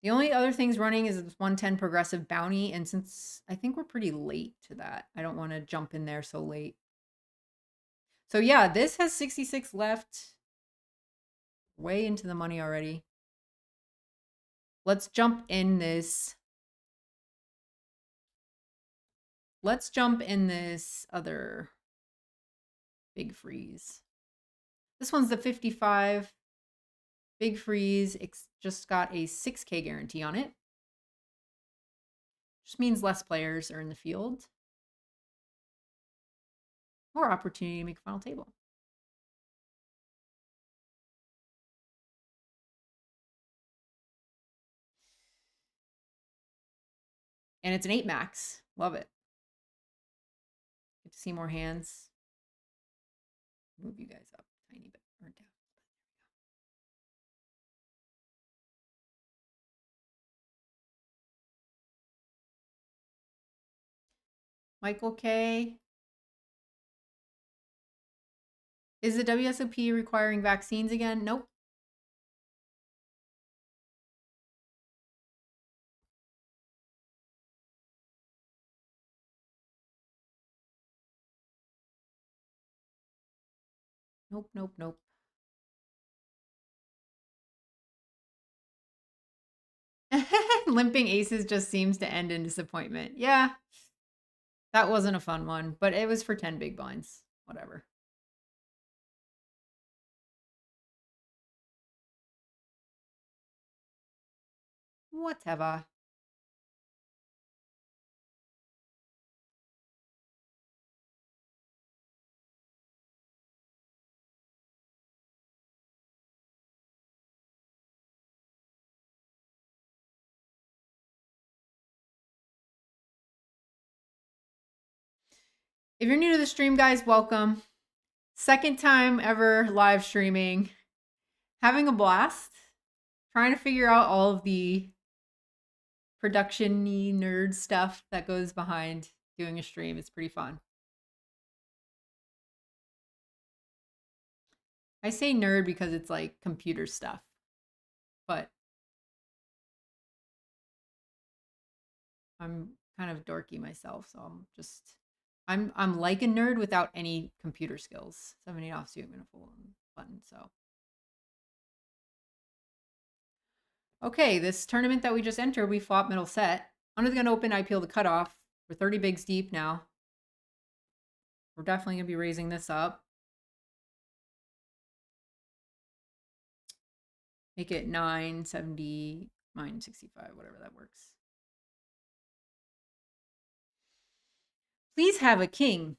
The only other things running is this 110 progressive bounty, and since I think we're pretty late to that, I don't want to jump in there so late. So yeah, this has 66 left. Way into the money already. Let's jump in this. Let's jump in this other big freeze. This one's the 55 big freeze. It's just got a 6K guarantee on it. Just means less players are in the field. More opportunity to make a final table. And it's an 8 max. Love it. Get to see more hands. Move you guys up a tiny bit or down. Michael K. Is the WSOP requiring vaccines again? Nope. Nope, nope, nope. Limping aces just seems to end in disappointment. Yeah. That wasn't a fun one, but it was for 10 big blinds. Whatever. Whatever. If you're new to the stream, guys, welcome. Second time ever live streaming. Having a blast. Trying to figure out all of the production-y nerd stuff that goes behind doing a stream. It's pretty fun. I say nerd because it's like computer stuff. But I'm kind of dorky myself, so I'm like a nerd without any computer skills. 78 off suit, manifold button, so. Okay, this tournament that we just entered, we flop middle set. Under the gun open, I peel the cutoff. We're 30 bigs deep now. We're definitely gonna be raising this up. Make it 970, 965, whatever that works. Please have a king.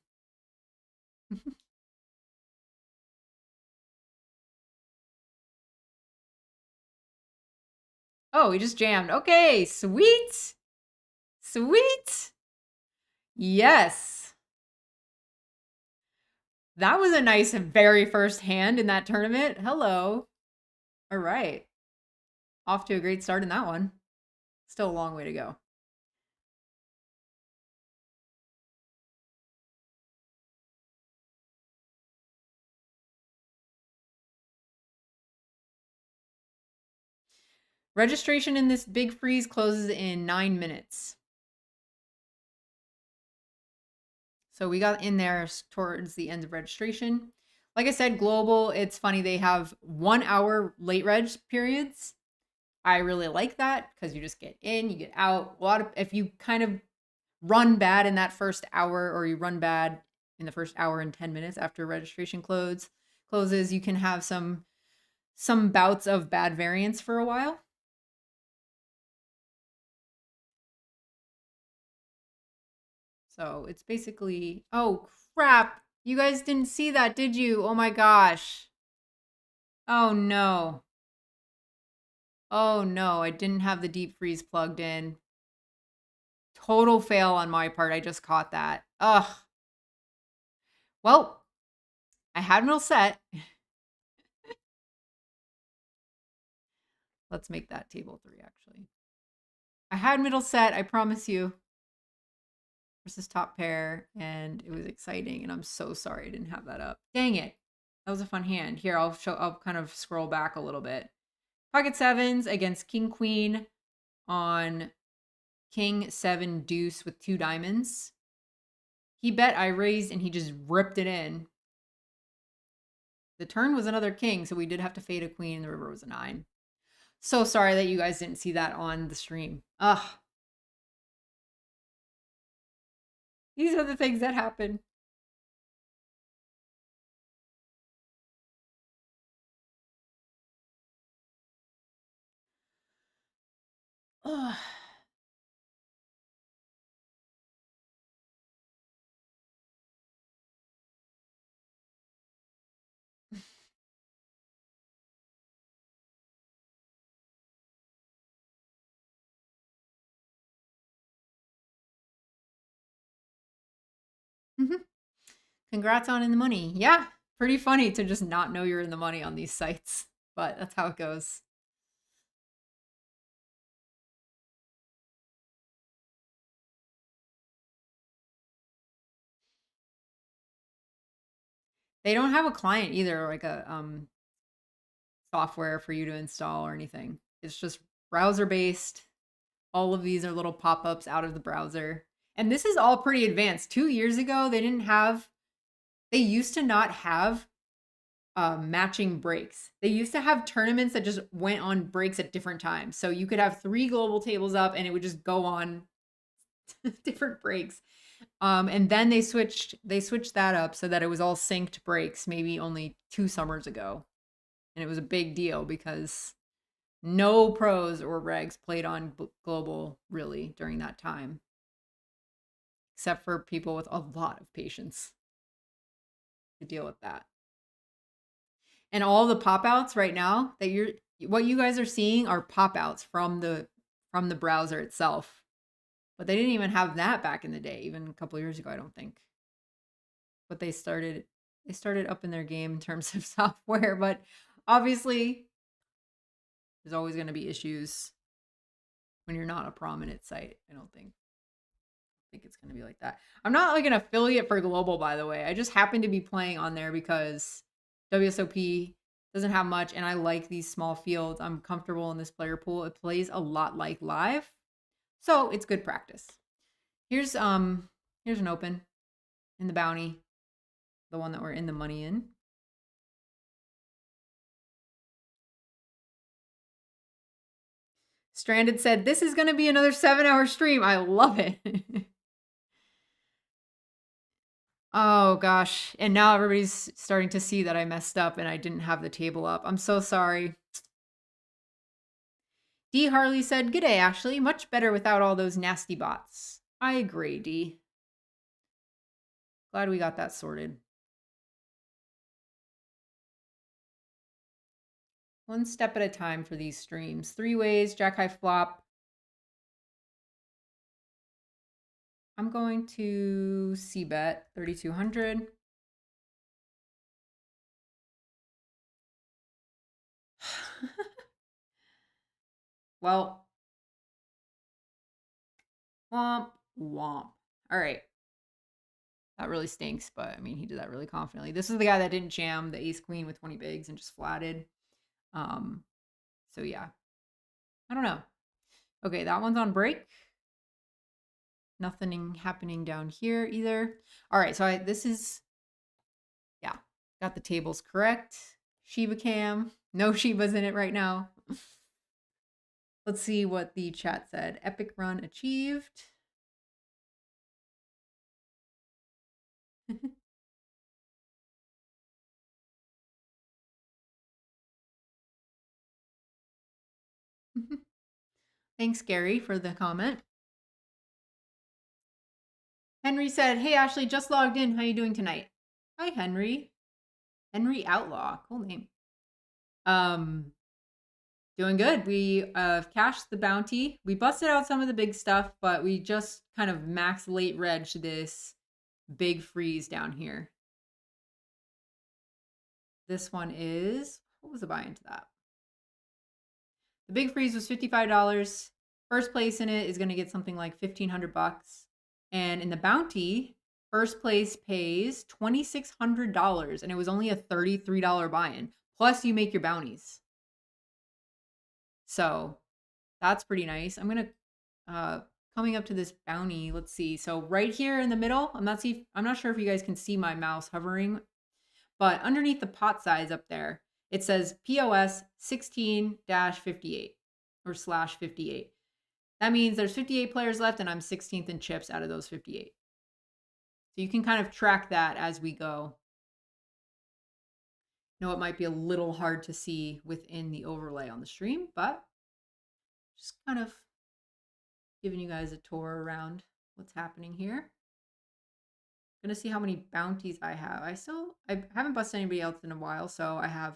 Oh, we just jammed. Okay, sweet. Sweet. Yes. That was a nice very first hand in that tournament. Hello. All right. Off to a great start in that one. Still a long way to go. Registration in this big freeze closes in 9 minutes. So we got in there towards the end of registration. Like I said, global, it's funny. They have 1 hour late reg periods. I really like that because you just get in, you get out. If you kind of run bad in that first hour, or you run bad in the first hour and 10 minutes after registration closes, you can have some bouts of bad variance for a while. So it's basically, oh crap, you guys didn't see that, did you? Oh my gosh. Oh no. Oh no, I didn't have the deep freeze plugged in. Total fail on my part. I just caught that. Ugh. Well, I had middle set. Let's make that table 3, actually. I had middle set, I promise you. Versus top pair, and it was exciting, and I'm so sorry I didn't have that up. Dang it. That was a fun hand. Here, I'll kind of scroll back a little bit. Pocket sevens against king queen on king 7 deuce with 2 diamonds. He bet, I raised, and he just ripped it in. The turn was another king, so we did have to fade a queen, and the river was a 9. So sorry that you guys didn't see that on the stream. Ugh. These are the things that happen. Ugh. Congrats on in the money. Yeah, pretty funny to just not know you're in the money on these sites, but that's how it goes. They don't have a client either, like a software for you to install or anything. It's just browser based. All of these are little pop-ups out of the browser. And this is all pretty advanced. 2 years ago, they used to not have matching breaks. They used to have tournaments that just went on breaks at different times. So you could have 3 global tables up and it would just go on different breaks. And then they switched that up so that it was all synced breaks maybe only 2 summers ago. And it was a big deal because no pros or regs played on global really during that time, except for people with a lot of patience to deal with that. And all the pop outs right now that what you guys are seeing are pop outs from the browser itself. But they didn't even have that back in the day, even a couple years ago, I don't think. But they started up in their game in terms of software, but obviously there's always going to be issues when you're not a prominent site. I don't think it's going to be like that. I'm not like an affiliate for global, by the way. I just happen to be playing on there because WSOP doesn't have much and I like these small fields. I'm comfortable in this player pool. It plays a lot like live. So it's good practice. Here's an open in the bounty, the one that we're in the money in. Stranded said, this is going to be another 7-hour stream. I love it. Oh gosh. And now everybody's starting to see that I messed up and I didn't have the table up. I'm so sorry. D. Harley said, "G'day, Ashley. Much better without all those nasty bots." I agree, D. Glad we got that sorted. One step at a time for these streams. 3 ways, jack high flop. I'm going to c-bet 3,200. Well, womp, womp. All right. That really stinks, but I mean, he did that really confidently. This is the guy that didn't jam the ace queen with 20 bigs and just flatted. So yeah, I don't know. Okay, that one's on break. Nothing happening down here either. All right, so yeah, got the tables correct. Shiba cam, no Shibas in it right now. Let's see what the chat said. Epic run achieved. Thanks, Gary, for the comment. Henry said, "Hey, Ashley, just logged in. How you doing tonight?" Hi, Henry. Henry Outlaw. Cool name. Doing good. We cashed the bounty. We busted out some of the big stuff, but we just kind of max late reg this big freeze down here. This one is, what was the buy into that? The big freeze was $55. First place in it is going to get something like $1,500. And in the bounty, first place pays $2,600, and it was only a $33 buy-in. Plus, you make your bounties. So that's pretty nice. I'm going to, coming up to this bounty, let's see. So right here in the middle, I'm not sure if you guys can see my mouse hovering, but underneath the pot size up there, it says POS 16-58 or /58. That means there's 58 players left and I'm 16th in chips out of those 58. So you can kind of track that as we go. I know it might be a little hard to see within the overlay on the stream, but just kind of giving you guys a tour around what's happening here. I'm gonna see how many bounties I have. I haven't busted anybody else in a while, so I have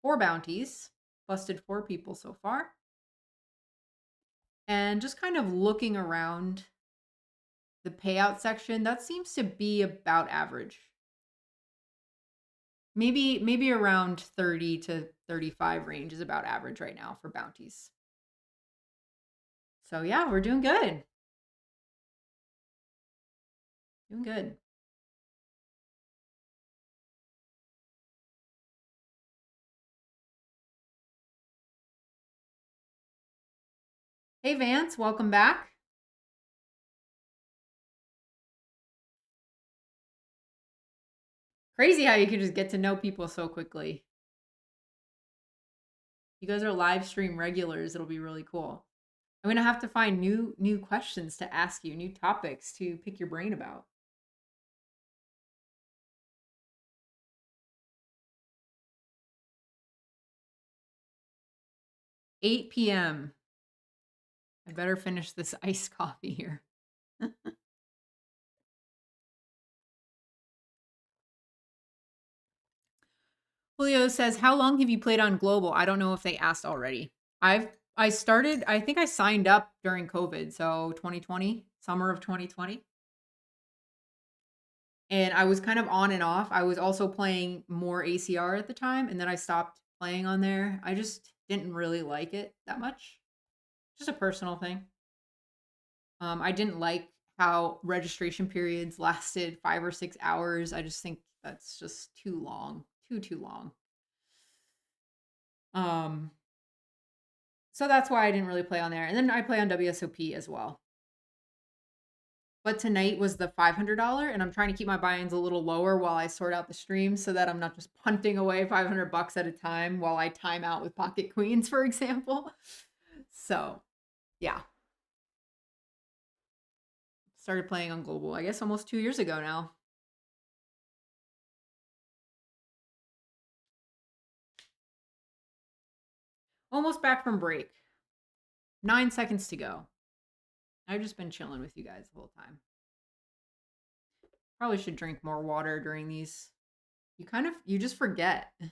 4 bounties, busted 4 people so far. And just kind of looking around the payout section, that seems to be about average. Maybe around 30 to 35 range is about average right now for bounties. So yeah, we're doing good. Doing good. Hey Vance, welcome back. Crazy how you can just get to know people so quickly. You guys are live stream regulars. It'll be really cool. I'm gonna have to find new questions to ask you, new topics to pick your brain about. 8 p.m. I better finish this iced coffee here. Julio says, "How long have you played on Global?" I don't know if they asked already. I started, I think I signed up during COVID, so 2020, summer of 2020. And I was kind of on and off. I was also playing more ACR at the time, and then I stopped playing on there. I just didn't really like it that much. Just a personal thing. I didn't like how registration periods lasted 5 or 6 hours. I just think that's just too long, too long. Um, so that's why I didn't really play on there. And then I play on WSOP as well. But tonight was the $500, and I'm trying to keep my buy-ins a little lower while I sort out the stream so that I'm not just punting away $500 at a time while I time out with pocket queens, for example. So, yeah. Started playing on Global, I guess almost 2 years ago now. Almost back from break. 9 seconds to go. I've just been chilling with you guys the whole time. Probably should drink more water during these. You just forget. We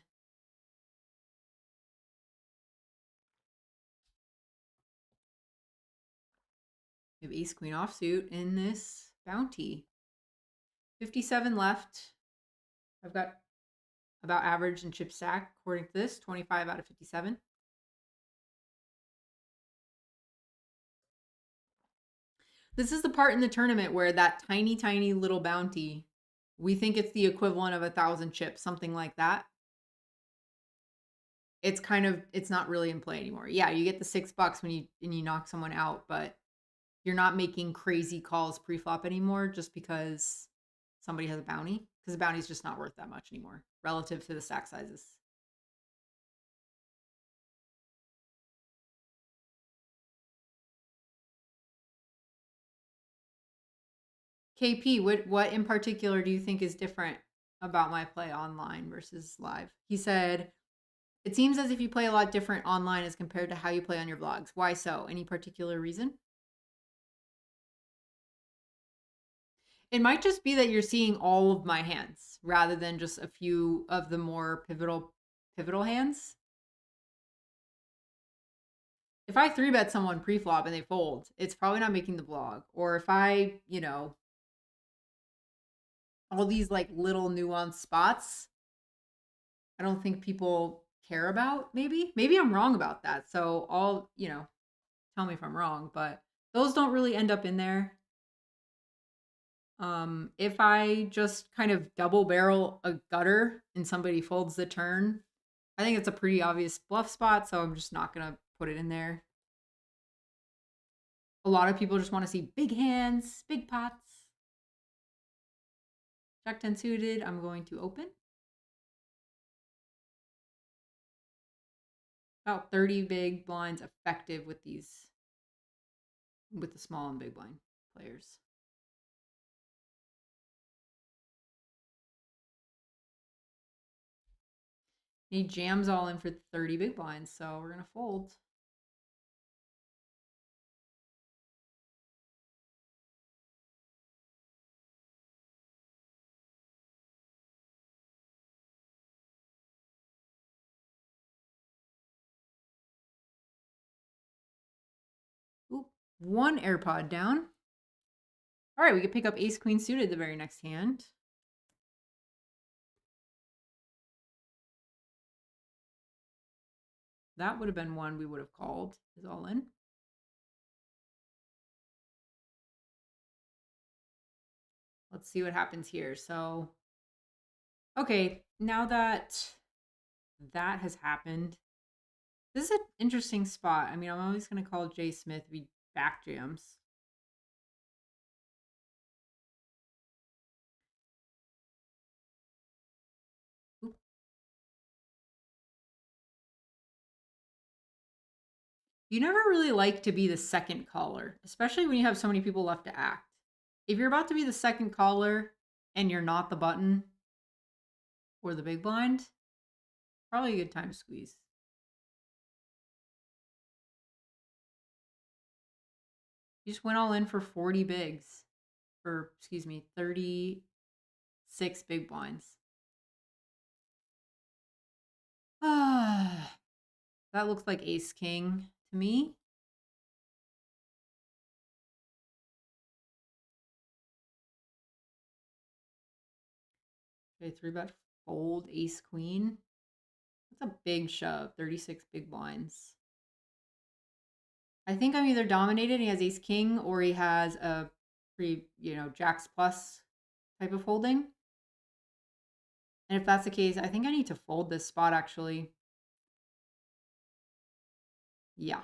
have ace queen offsuit in this bounty. 57 left. I've got about average in chip stack according to this, 25 out of 57. This is the part in the tournament where that tiny little bounty, we think it's the equivalent of 1,000 chips, something like that. It's not really in play anymore. Yeah, you get the $6 when you knock someone out, but you're not making crazy calls pre-flop anymore just because somebody has a bounty, because the bounty's just not worth that much anymore relative to the stack sizes. KP, what in particular do you think is different about my play online versus live? He said, "It seems as if you play a lot different online as compared to how you play on your vlogs. Why so? Any particular reason?" It might just be that you're seeing all of my hands rather than just a few of the more pivotal hands. If I 3-bet someone pre-flop and they fold, it's probably not making the vlog. Or if I, all these like little nuanced spots, I don't think people care about, maybe I'm wrong about that. So tell me if I'm wrong, but those don't really end up in there. If I just kind of double barrel a gutter and somebody folds the turn, I think it's a pretty obvious bluff spot, so I'm just not gonna put it in there. A lot of people just want to see big hands, big pots. Jack 10 suited, I'm going to open. About 30 big blinds effective with the small and big blind players. He jams all in for 30 big blinds, so we're gonna fold. Oop, one AirPod down. All right, we could pick up ace queen suited the very next hand. That would have been one we would have called. Is all in. Let's see what happens here. So, okay, now that that has happened, this is an interesting spot. I mean, I'm always going to call Jay Smith if he back jams. Oop. You never really like to be the second caller, especially when you have so many people left to act. If you're about to be the second caller and you're not the button or the big blind, probably a good time to squeeze. You just went all in for 40 bigs. Or, excuse me, 36 big blinds. Ah, that looks like ace king to me. Okay, 3-bet fold, ace queen. That's a big shove, 36 big blinds. I think I'm either dominated, he has ace king, or he has a jacks plus type of holding. And if that's the case, I think I need to fold this spot actually. Yeah.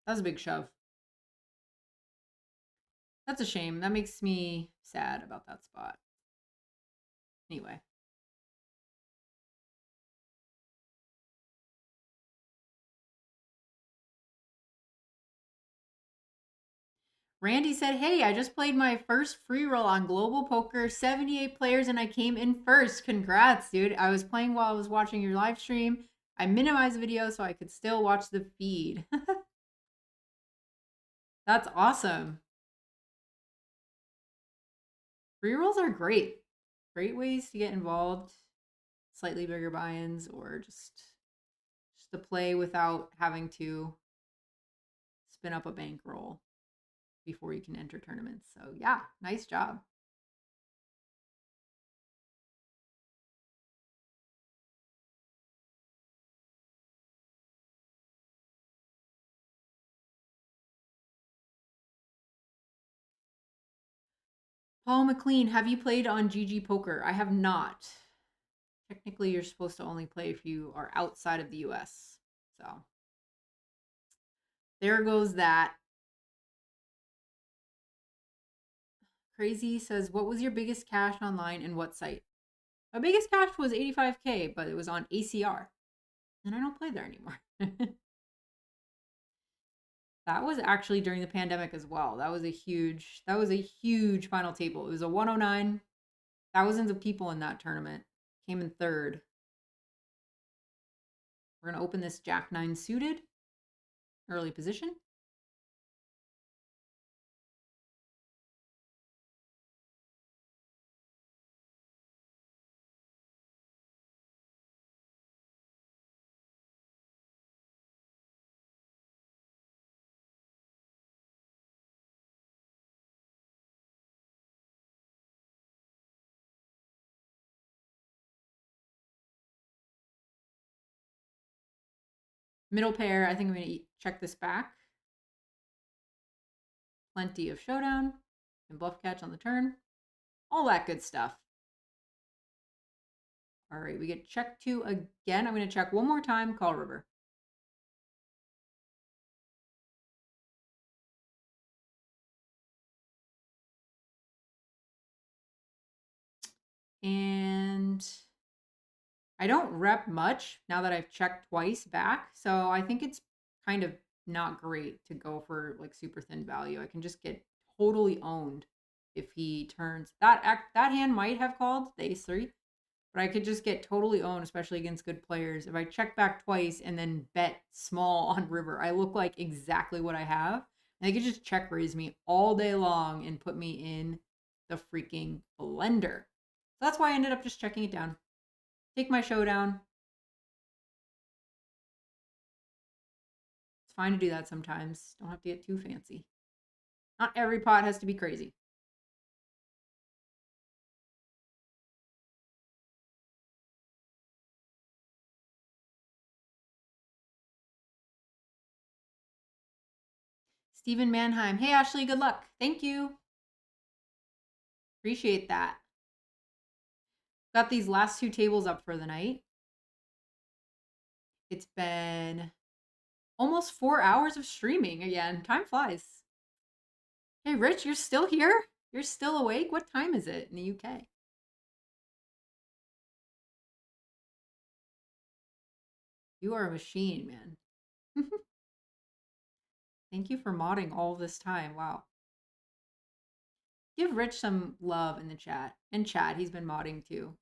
That was a big shove. That's a shame. That makes me sad about that spot. Anyway. Randy said, hey, I just played my first free roll on Global Poker, 78 players, and I came in first. Congrats, dude. I was playing while I was watching your live stream. I minimized the video so I could still watch the feed. That's awesome. Free rolls are great. Great ways to get involved. Slightly bigger buy-ins or just to play without having to spin up a bankroll before you can enter tournaments. So yeah, nice job. Paul McLean, have you played on GG Poker? I have not. Technically, you're supposed to only play if you are outside of the US. So there goes that. Crazy says, what was your biggest cash online and what site? My biggest cash was 85K, but it was on ACR. And I don't play there anymore. That was actually during the pandemic as well. That was a huge final table. It was a 109. Thousands of people in that tournament. Came in third. We're going to open this Jack 9 suited. Early position. Middle pair, I think I'm going to check this back. Plenty of showdown and bluff catch on the turn. All that good stuff. All right, we get check 2 again. I'm going to check one more time, call river. And I don't rep much now that I've checked twice back. So I think it's kind of not great to go for like super thin value. I can just get totally owned if he turns that hand might have called the ace 3, but I could just get totally owned, especially against good players. If I check back twice and then bet small on river, I look like exactly what I have. And they could just check raise me all day long and put me in the freaking blender. So that's why I ended up just checking it down. Take my showdown. It's fine to do that sometimes. Don't have to get too fancy. Not every pot has to be crazy. Stephen Manheim. Hey, Ashley, good luck. Thank you. Appreciate that. Got these last 2 tables up for the night. It's been almost 4 hours of streaming again. Time flies. Hey, Rich, you're still here? You're still awake? What time is it in the UK? You are a machine, man. Thank you for modding all this time. Wow. Give Rich some love in the chat. And Chad, he's been modding too.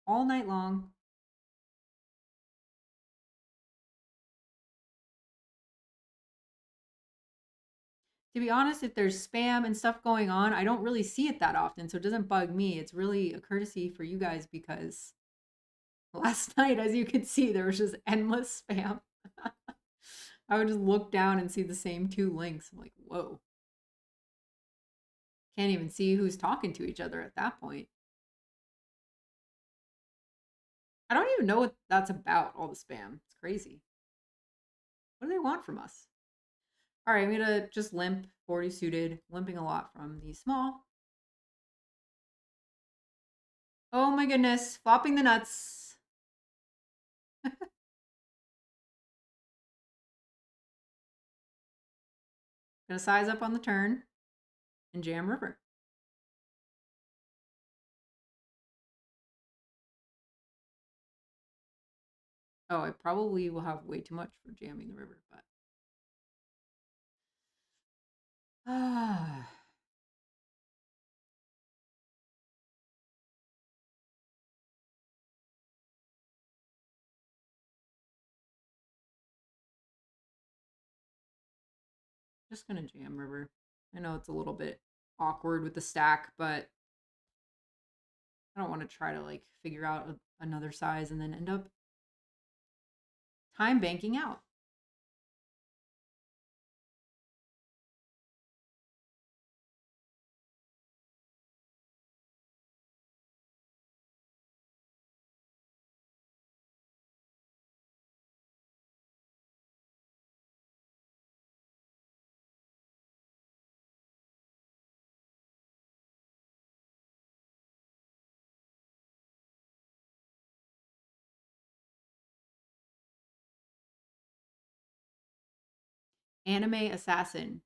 All night long. To be honest, if there's spam and stuff going on, I don't really see it that often, so it doesn't bug me. It's really a courtesy for you guys because last night, as you could see, there was just endless spam. I would just look down and see the same 2 links. I'm like, whoa. Can't even see who's talking to each other at that point. I don't even know what that's about, all the spam. It's crazy. What do they want from us? All right, I'm going to just limp, 40 suited, limping a lot from the small. Oh my goodness, flopping the nuts. Gonna size up on the turn and jam river. Oh, I probably will have way too much for jamming the river, but just gonna jam river. I know it's a little bit awkward with the stack, but I don't want to try to like figure out another size and then end up time banking out. Anime Assassin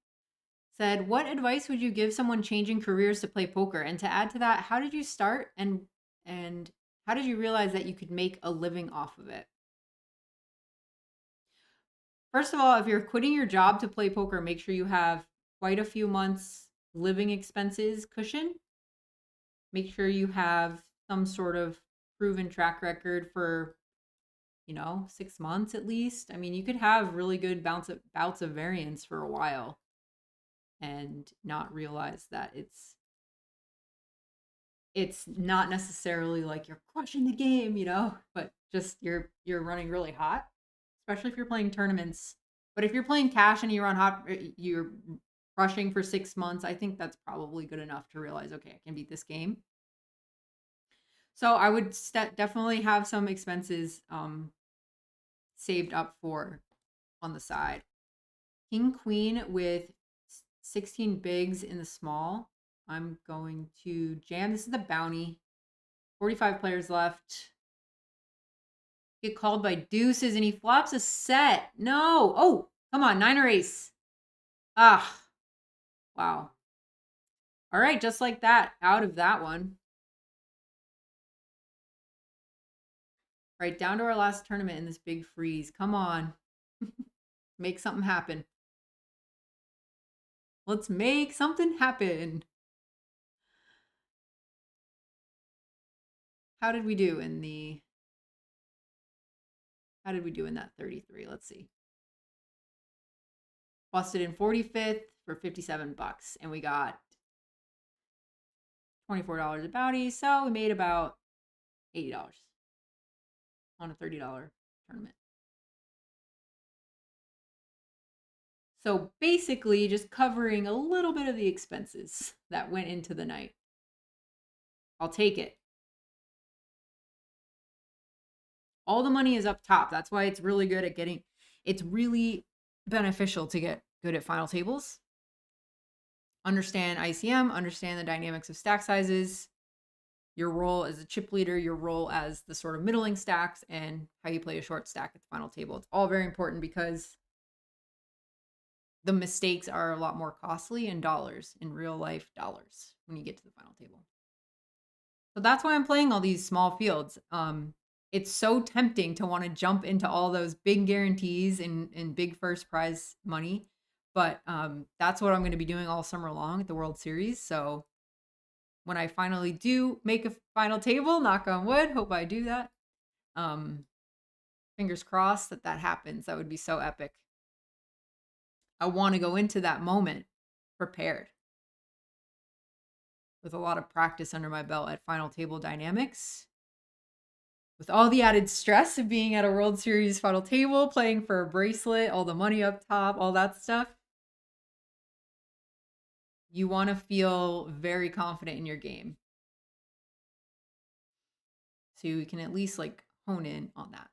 said, "What advice would you give someone changing careers to play poker?" And to add to that, how did you start and how did you realize that you could make a living off of it? First of all, if you're quitting your job to play poker, make sure you have quite a few months living expenses cushion. Make sure you have some sort of proven track record for 6 months at least. I mean, you could have really good bouts of variance for a while and not realize that it's not necessarily like you're crushing the game, but just you're running really hot, especially if you're playing tournaments. But if you're playing cash and you run hot, you're rushing for 6 months, I think that's probably good enough to realize, okay, I can beat this game. So I would definitely have some expenses saved up for on the side. King queen with 16 bigs in the small. I'm going to jam. This is the bounty. 45 players left. Get called by deuces and he flops a set. No. Oh, come on. 9 or ace. Ah. Wow. All right. Just like that. Out of that one. Right. Down to our last tournament in this big freeze. Come on. Make something happen. Let's make something happen. How did we do in that 33? Let's see. Busted in 45th for $57 and we got $24 at bounty, so we made about $80 on a $30 tournament. So basically just covering a little bit of the expenses that went into the night. I'll take it. All the money is up top. That's why it's really good at it's really beneficial to get good at final tables. Understand ICM, understand the dynamics of stack sizes, your role as a chip leader, your role as the sort of middling stacks, and how you play a short stack at the final table. It's all very important because the mistakes are a lot more costly in dollars, in real life dollars, when you get to the final table. So that's why I'm playing all these small fields. it's so tempting to want to jump into all those big guarantees and big first prize money. But that's what I'm going to be doing all summer long at the World Series. So when I finally do make a final table, knock on wood, hope I do that. Fingers crossed that that happens. That would be so epic. I want to go into that moment prepared with a lot of practice under my belt at final table dynamics. With all the added stress of being at a World Series final table, playing for a bracelet, all the money up top, all that stuff. You want to feel very confident in your game. So you can at least like hone in on that.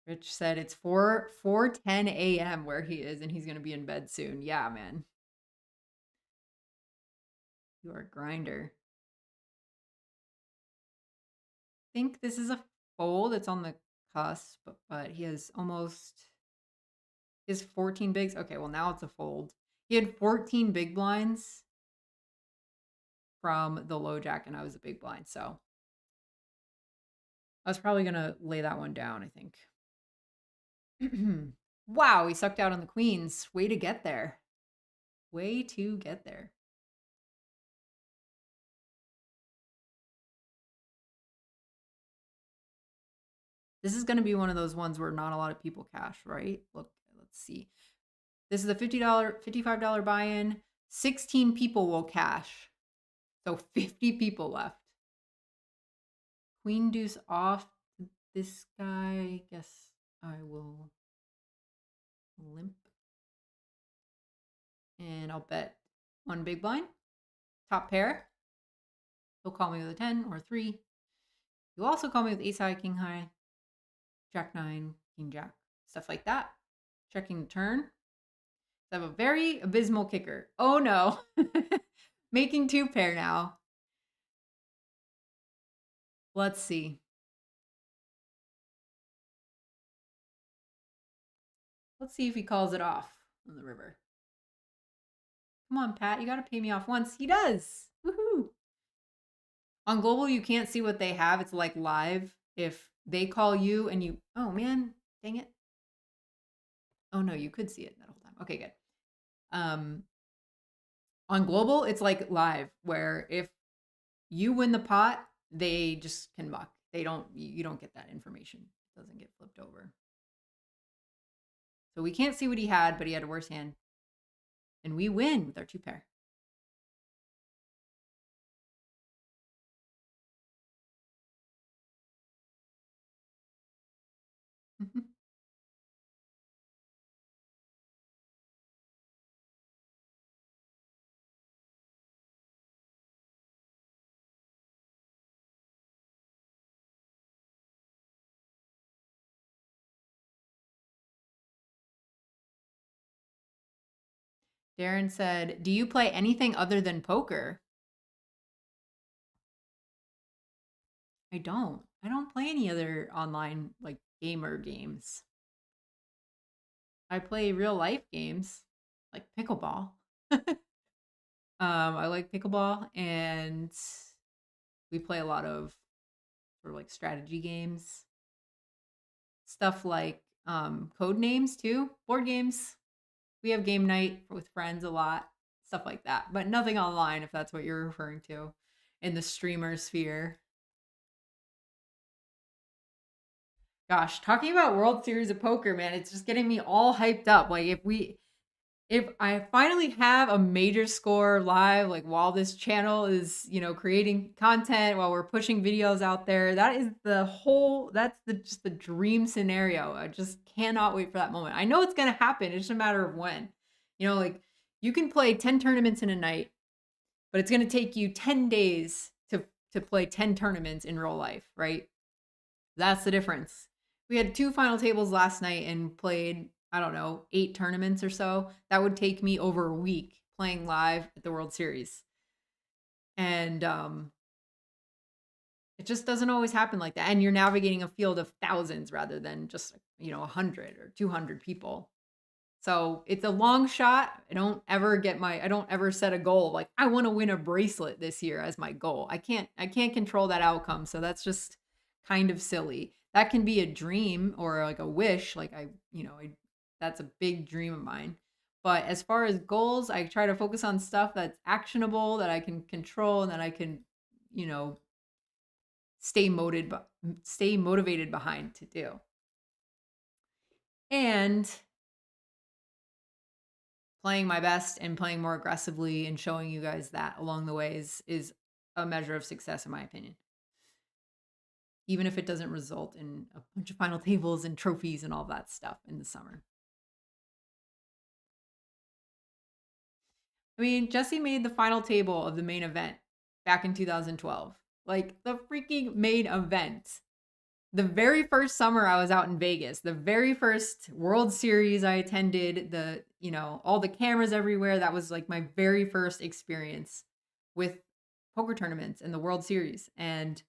Rich said it's 4:10 a.m. where he is, and he's gonna be in bed soon. Yeah, man. You are a grinder. I think this is a fold. It's on the cusp, but he has 14 bigs. Okay, well now it's a fold. He had 14 big blinds from the low jack, and I was a big blind, so I was probably gonna lay that one down, I think. Wow, he sucked out on the queens. Way to get there. Way to get there. This is going to be one of those ones where not a lot of people cash, right? Look, let's see. This is a $55 buy-in. 16 people will cash. So 50 people left. Queen deuce off this guy. I guess I will limp. And I'll bet one big blind. Top pair. He'll call me with a 10 or a 3. He'll also call me with ace high, king high, jack 9, king jack, stuff like that. Checking the turn. I have a very abysmal kicker. Oh no. Making 2 pair now. Let's see. Let's see if he calls it off on the river. Come on, Pat. You got to pay me off once. He does. Woohoo. On global, you can't see what they have. It's like live. If they call you and you, oh man, dang it. Oh no, you could see it that whole time. Okay, good. On global, it's like live, where if you win the pot, they just can muck. You don't get that information. It doesn't get flipped over. So we can't see what he had, but he had a worse hand. And we win with our 2 pair. Darren said, do you play anything other than poker? I don't. I don't play any other online like gamer games. I play real life games like pickleball. I like pickleball, and we play a lot of sort of like strategy games. Stuff like code names too, board games. We have game night with friends a lot, stuff like that. But nothing online, if that's what you're referring to, in the streamer sphere. Gosh, talking about World Series of Poker, man, it's just getting me all hyped up. Like if I finally have a major score live, like while this channel is, creating content, while we're pushing videos out there, that's just the dream scenario. I just cannot wait for that moment. I know it's going to happen. It's just a matter of when. Like you can play 10 tournaments in a night, but it's going to take you 10 days to play 10 tournaments in real life, right? That's the difference. We had 2 final tables last night and played, I don't know, 8 tournaments or so. That would take me over a week playing live at the World Series. And it just doesn't always happen like that. And you're navigating a field of thousands rather than just, 100 or 200 people. So it's a long shot. I don't ever set a goal like I want to win a bracelet this year as my goal. I can't control that outcome. So that's just kind of silly. That can be a dream or like a wish. Like that's a big dream of mine. But as far as goals, I try to focus on stuff that's actionable, that I can control, and that I can, you know, stay motivated behind to do. And playing my best and playing more aggressively and showing you guys that along the way is a measure of success in my opinion. Even if it doesn't result in a bunch of final tables and trophies and all that stuff in the summer. I mean, Jesse made the final table of the main event back in 2012. Like the freaking main event. The very first summer I was out in Vegas, the very first World Series I attended, all the cameras everywhere. That was like my very first experience with poker tournaments and the World Series. And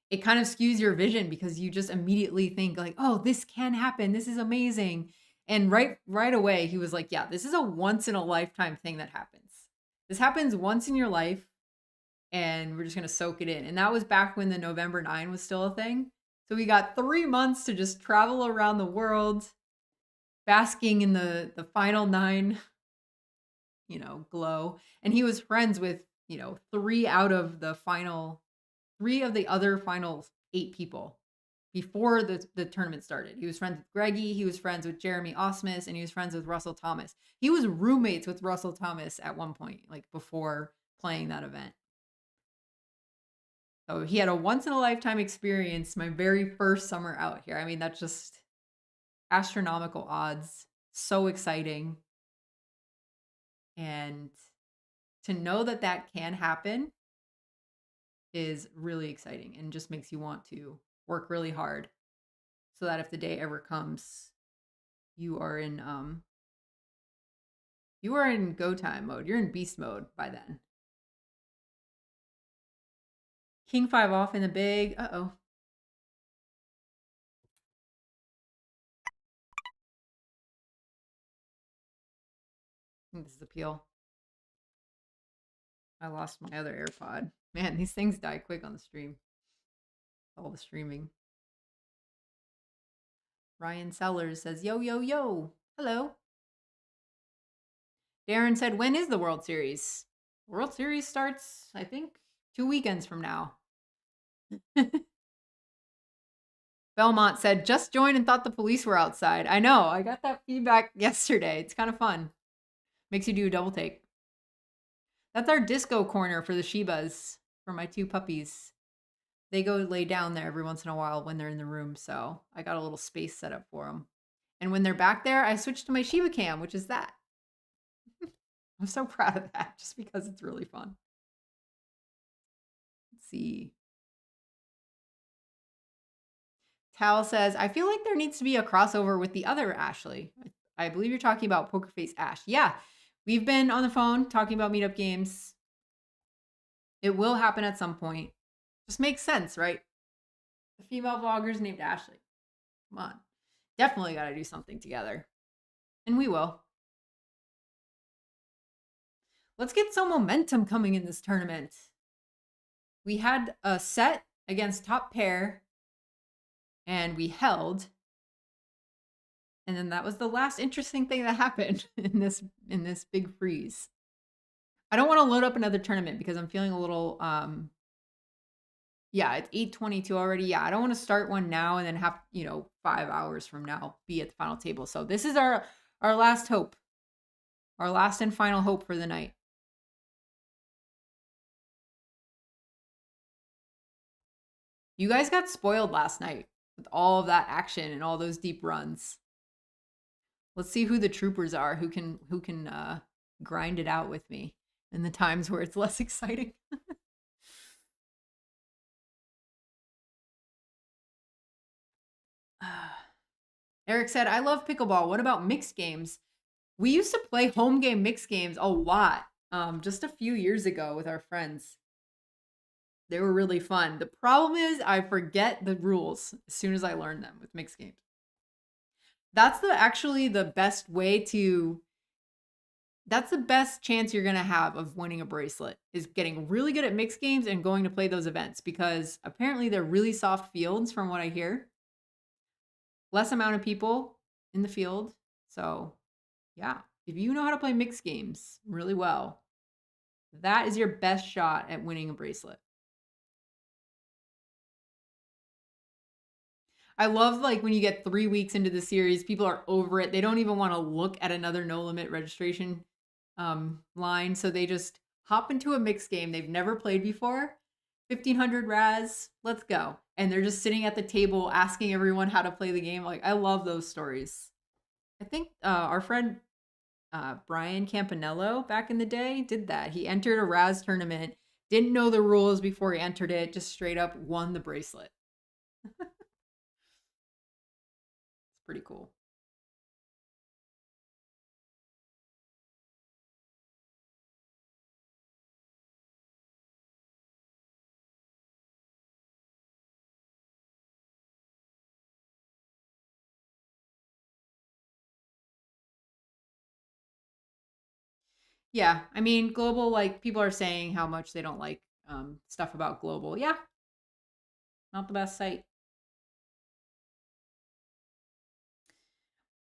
it kind of skews your vision because you just immediately think like, oh, this can happen. This is amazing. And right away, he was like, yeah, this is a once in a lifetime thing that happens. This happens once in your life and we're just going to soak it in. And that was back when the November 9 was still a thing. So we got 3 months to just travel around the world, basking in the final 9, glow. And he was friends with, 3 out of the final 3 of the other final 8 people before the tournament started. He was friends with Greggy, he was friends with Jeremy Osmus, and he was friends with Russell Thomas. He was roommates with Russell Thomas at one point, like before playing that event. So he had a once in a lifetime experience, my very first summer out here. I mean, that's just astronomical odds. So exciting. And to know that that can happen is really exciting and just makes you want to work really hard so that if the day ever comes, you are in go time mode. You're in beast mode by then. King 5 off in the big. Uh-oh. I think this is a peel. I lost my other AirPod. Man, these things die quick on the stream. All the streaming. Ryan Sellers says, yo, yo, yo. Hello. Darren said, when is the World Series? World Series starts, I think, 2 weekends from now. Belmont said, just joined and thought the police were outside. I know. I got that feedback yesterday. It's kind of fun. Makes you do a double take. That's our disco corner for the Shibas, for my 2 puppies. They go lay down there every once in a while when they're in the room, so I got a little space set up for them. And when they're back there, I switch to my Shiba cam, which is that. I'm so proud of that, just because it's really fun. Let's see. Tal says, I feel like there needs to be a crossover with the other Ashley. I believe you're talking about Poker Face Ash. Yeah, we've been on the phone talking about meetup games. It will happen at some point. Just makes sense, right? The female vlogger's named Ashley. Come on. Definitely got to do something together. And we will. Let's get some momentum coming in this tournament. We had a set against top pair, and we held. And then that was the last interesting thing that happened in this big freeze. I don't want to load up another tournament because I'm feeling a little yeah, it's 8:22 already. Yeah, I don't want to start one now and then have, 5 hours from now be at the final table. So this is our last hope. Our last and final hope for the night. You guys got spoiled last night with all of that action and all those deep runs. Let's see who the troopers are who can grind it out with me in the times where it's less exciting. Eric said, I love pickleball. What about mixed games? We used to play home game mixed games a lot just a few years ago with our friends. They were really fun. The problem is I forget the rules as soon as I learn them with mixed games. That's actually the best way to that's the best chance you're going to have of winning a bracelet is getting really good at mixed games and going to play those events because apparently they're really soft fields from what I hear. Less amount of people in the field. So, yeah, if you know how to play mixed games really well, that is your best shot at winning a bracelet. I love like when you get 3 weeks into the series, people are over it. They don't even want to look at another no limit registration line, so they just hop into a mixed game they've never played before. 1500 Raz, let's go. And they're just sitting at the table asking everyone how to play the game. Like I love those stories. I think our friend Brian Campanello back in the day did that. He entered a Raz tournament, didn't know the rules before he entered it, just straight up won the bracelet. It's pretty cool. Yeah, I mean, global, like people are saying how much they don't like stuff about global. Yeah, not the best site.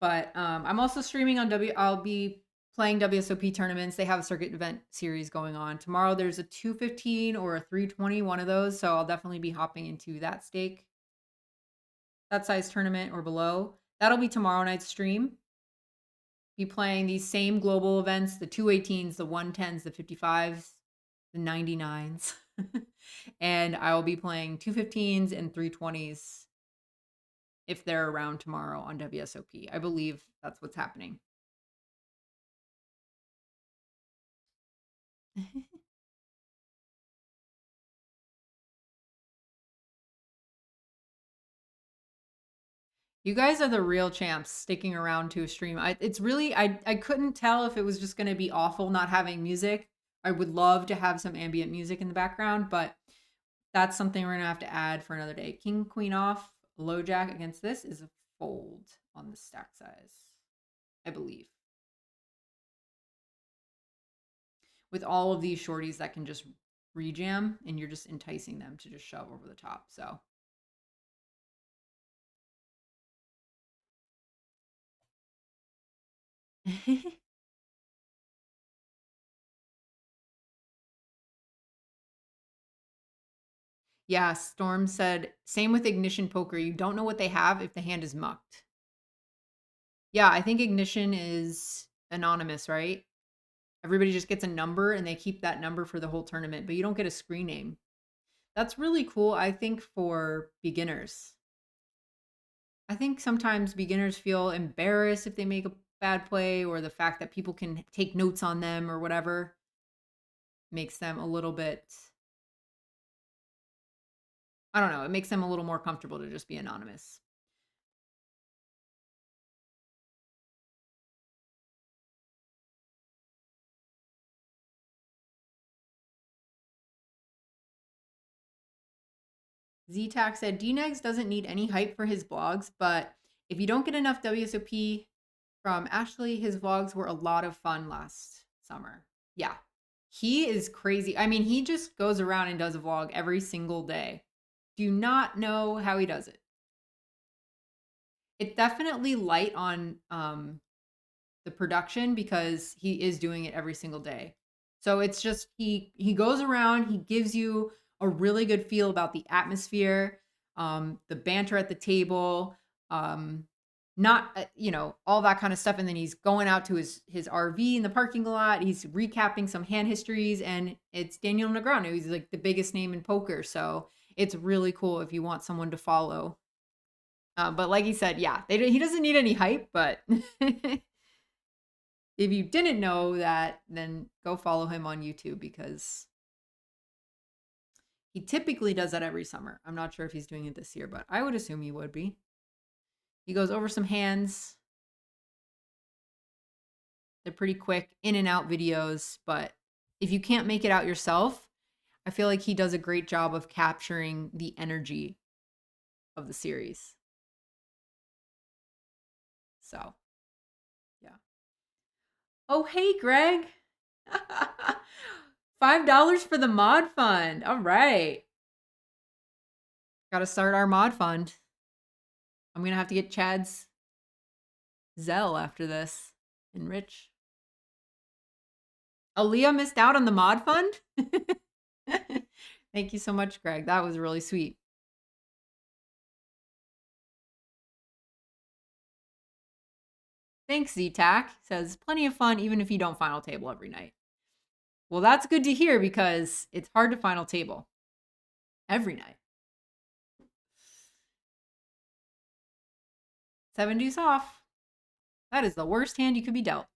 But I'm also streaming on I'll be playing WSOP tournaments. They have a circuit event series going on. Tomorrow there's a 215 or a 320, one of those. So I'll definitely be hopping into that stake, that size tournament or below. That'll be tomorrow night's stream. Be playing these same global events, the 218s, the 110s, the 55s, the 99s. And I will be playing 215s and 320s if they're around tomorrow on WSOP. I believe that's what's happening. You guys are the real champs sticking around to a stream. It's really, I couldn't tell if it was just going to be awful not having music. I would love to have some ambient music in the background, but that's something we're going to have to add for another day. King, queen off, low jack against this is a fold on the stack size, I believe. With all of these shorties that can just rejam and you're just enticing them to just shove over the top. So yeah, Storm said, same with Ignition Poker. You don't know what they have if the hand is mucked. Yeah, I think Ignition is anonymous, right? Everybody just gets a number and they keep that number for the whole tournament, but you don't get a screen name. That's really cool, I think, for beginners. I think sometimes beginners feel embarrassed if they make a bad play or the fact that people can take notes on them or whatever makes them a little bit, I don't know, it makes them a little more comfortable to just be anonymous. ZTAC said DNegs doesn't need any hype for his vlogs, but if you don't get enough WSOP from Ashley, his vlogs were a lot of fun last summer. Yeah, he is crazy. I mean, he just goes around and does a vlog every single day. Do not know how he does it. It's definitely light on the production because he is doing it every single day. So it's just he goes around, he gives you a really good feel about the atmosphere, the banter at the table, not all that kind of stuff. And then he's going out to his RV in the parking lot. He's recapping some hand histories, and it's Daniel Negreanu. He's like the biggest name in poker, so it's really cool if you want someone to follow. But like he said, yeah, he doesn't need any hype, but if you didn't know that, then go follow him on YouTube because he typically does that every summer. I'm not sure if he's doing it this year, but I would assume he would be. He goes over some hands. They're pretty quick, in and out videos, but if you can't make it out yourself, I feel like he does a great job of capturing the energy of the series. So, yeah. Oh, hey, Greg. $5 for the mod fund. All right. Got to start our mod fund. I'm going to have to get Chad's Zelle after this. Enrich. Aaliyah missed out on the mod fund? Thank you so much, Greg. That was really sweet. Thanks, ZTAC. Says, plenty of fun even if you don't final table every night. Well, that's good to hear because it's hard to final table every night. 7 deuce off. That is the worst hand you could be dealt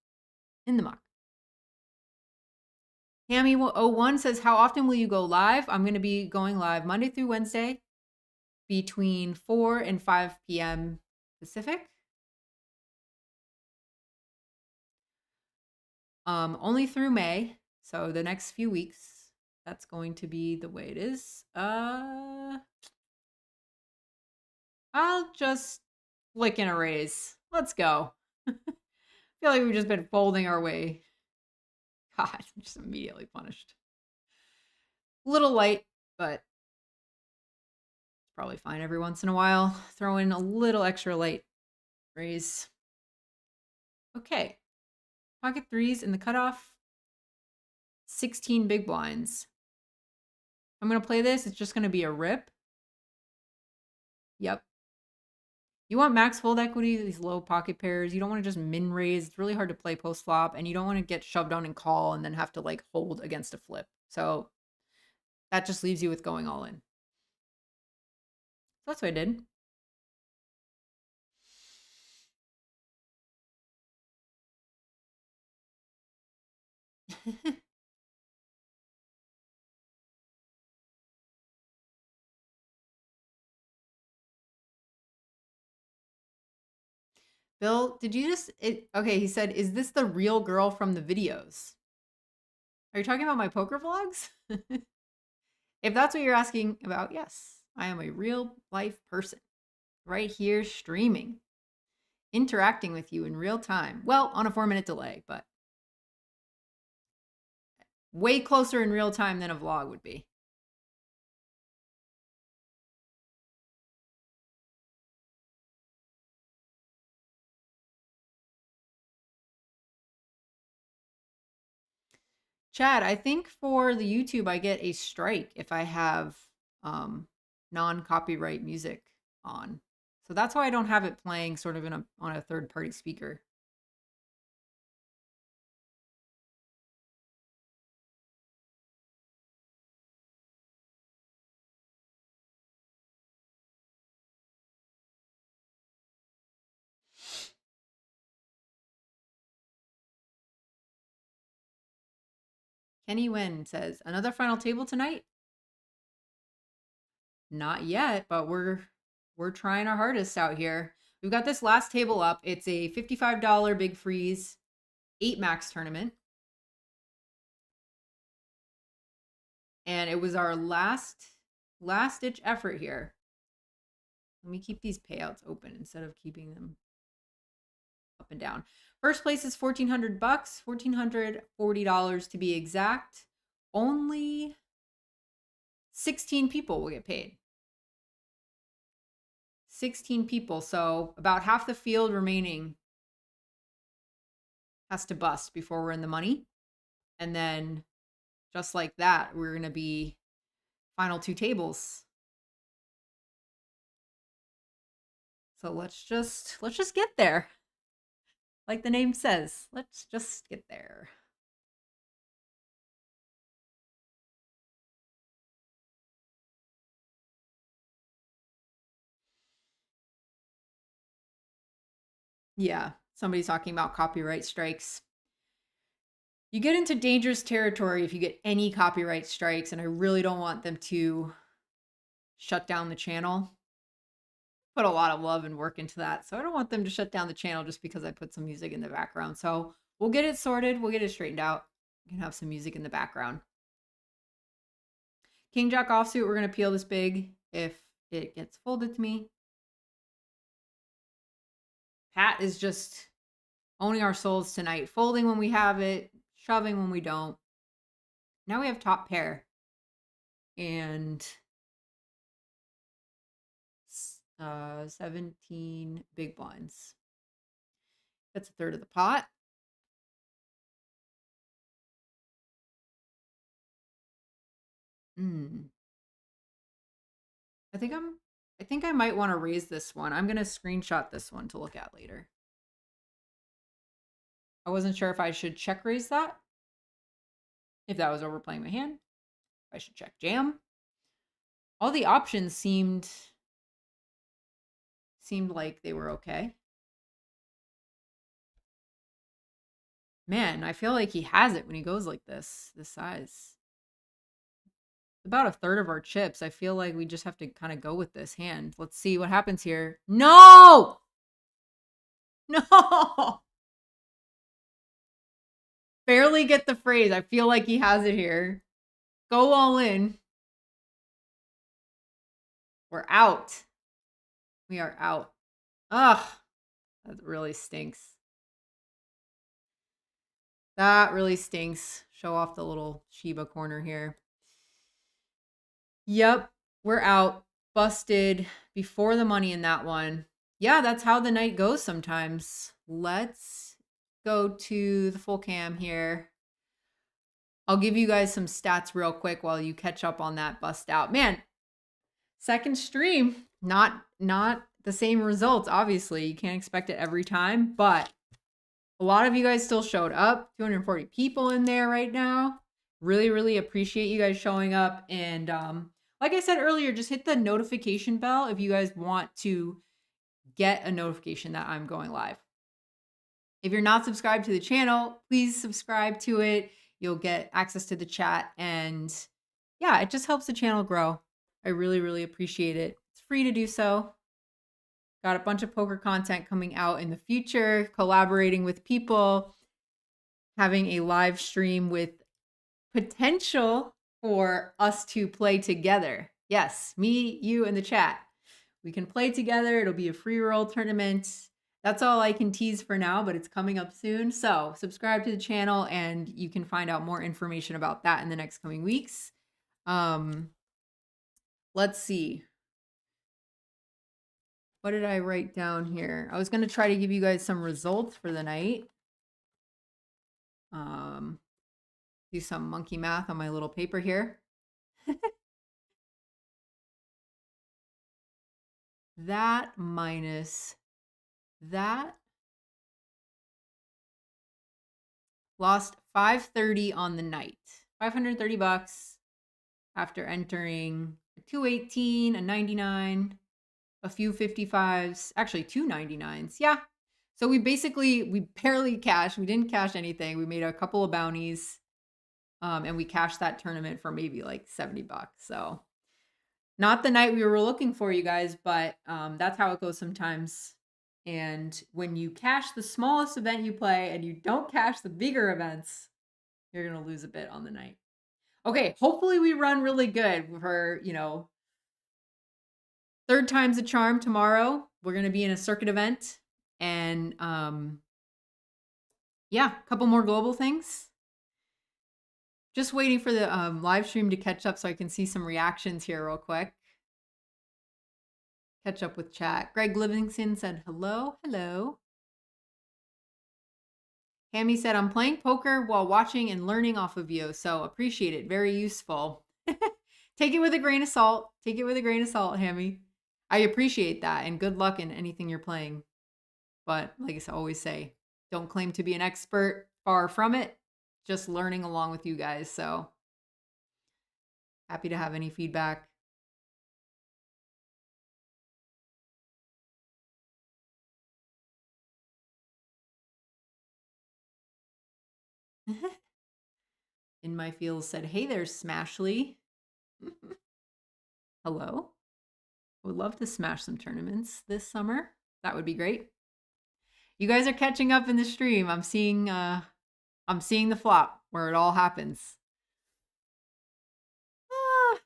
in the muck. Hammy01 says, how often will you go live? I'm going to be going live Monday through Wednesday between 4 and 5 p.m. Pacific. Only through May. So the next few weeks, that's going to be the way it is. I'll just flick in a raise. Let's go. I feel like we've just been folding our way. God, I'm just immediately punished. Little light, but it's probably fine every once in a while. Throw in a little extra light raise. Okay. Pocket threes in the cutoff. 16 big blinds. I'm going to play this. It's just going to be a rip. Yep. You want max fold equity, these low pocket pairs. You don't want to just min raise. It's really hard to play post flop, and you don't want to get shoved down and call and then have to like hold against a flip. So that just leaves you with going all in. So that's what I did. Bill, did you just okay, he said, is this the real girl from the videos? Are you talking about my poker vlogs? If that's what you're asking about, yes. I am a real life person right here streaming, interacting with you in real time. Well, on a 4-minute delay, but way closer in real time than a vlog would be. Chad, I think for the YouTube, I get a strike if I have non-copyright music on. So that's why I don't have it playing sort of on a third-party speaker. Kenny Wen says, another final table tonight? Not yet, but we're trying our hardest out here. We've got this last table up. It's a $55 big freeze 8 max tournament. And it was our last ditch effort here. Let me keep these payouts open instead of keeping them up and down. First place is $1,400, $1,440 to be exact. Only 16 people will get paid. 16 people, so about half the field remaining has to bust before we're in the money. And then just like that, we're going to be final 2 tables. So let's just get there. Like the name says, let's just get there. Yeah, somebody's talking about copyright strikes. You get into dangerous territory if you get any copyright strikes, and I really don't want them to shut down the channel. Put a lot of love and work into that, so I don't want them to shut down the channel just because I put some music in the background. So we'll get it sorted. We'll get it straightened out. You can have some music in the background. King Jack offsuit, we're going to peel this big if it gets folded to me. Pat is just owning our souls tonight, folding when we have it, shoving when we don't. Now we have top pair and 17 big blinds. That's a third of the pot. I think I might want to raise this one. I'm going to screenshot this one to look at later. I wasn't sure if I should check raise that. If that was overplaying my hand. If I should check jam. All the options seemed like they were okay. Man, I feel like he has it when he goes like this size. About a third of our chips. I feel like we just have to kind of go with this hand. Let's see what happens here. No! No! Barely get the phrase. I feel like he has it here. Go all in. We're out. We are out. Ugh. That really stinks. That really stinks. Show off the little Shiba corner here. Yep. We're out. Busted before the money in that one. Yeah, that's how the night goes sometimes. Let's go to the full cam here. I'll give you guys some stats real quick while you catch up on that bust out. Man, second stream, not the same results, obviously. You can't expect it every time, but a lot of you guys still showed up. 240 people in there right now. Really, really appreciate you guys showing up. And like I said earlier, just hit the notification bell if you guys want to get a notification that I'm going live. If you're not subscribed to the channel, please subscribe to it. You'll get access to the chat. And yeah, it just helps the channel grow. I really, really appreciate it. It's free to do so. Got a bunch of poker content coming out in the future, collaborating with people, having a live stream with potential for us to play together. Yes, me, you, and the chat. We can play together. It'll be a free roll tournament. That's all I can tease for now, but it's coming up soon. So subscribe to the channel and you can find out more information about that in the next coming weeks. Let's see. What did I write down here? I was going to try to give you guys some results for the night. Do some monkey math on my little paper here. That minus that. Lost $530 on the night. $530 after entering a 218, a 99, a few 55s, actually 2 99s. Yeah. So we barely cashed. We didn't cash anything. We made a couple of bounties. And we cashed that tournament for maybe like $70. So not the night we were looking for, you guys, but that's how it goes sometimes. And when you cash the smallest event you play and you don't cash the bigger events, you're going to lose a bit on the night. Okay, hopefully we run really good for, third time's a charm tomorrow. We're going to be in a circuit event. And yeah, a couple more global things. Just waiting for the live stream to catch up so I can see some reactions here real quick. Catch up with chat. Greg Livingston said, hello. Hammy said, I'm playing poker while watching and learning off of you. So appreciate it. Very useful. Take it with a grain of salt. Hammy. I appreciate that. And good luck in anything you're playing. But like I always say, don't claim to be an expert. Far from it. Just learning along with you guys. So happy to have any feedback. In my feels said, hey there, Smashly. Hello. Would love to smash some tournaments this summer. That would be great. You guys are catching up in the stream. I'm seeing the flop. where it all happens. Ah,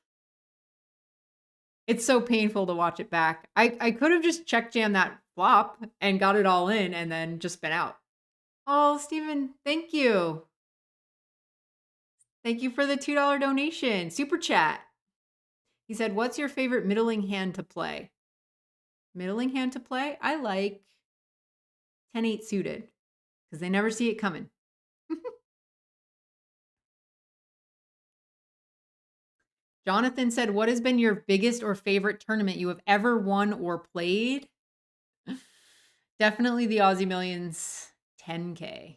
it's so painful to watch it back. I could have just check jammed that flop and got it all in and then just been out. Oh, Steven, thank you. Thank you for the $2 donation. Super chat. He said, what's your favorite middling hand to play? Middling hand to play? I like 10-8 suited because they never see it coming. Jonathan said, what has been your biggest or favorite tournament you have ever won or played? Definitely the Aussie Millions 10K.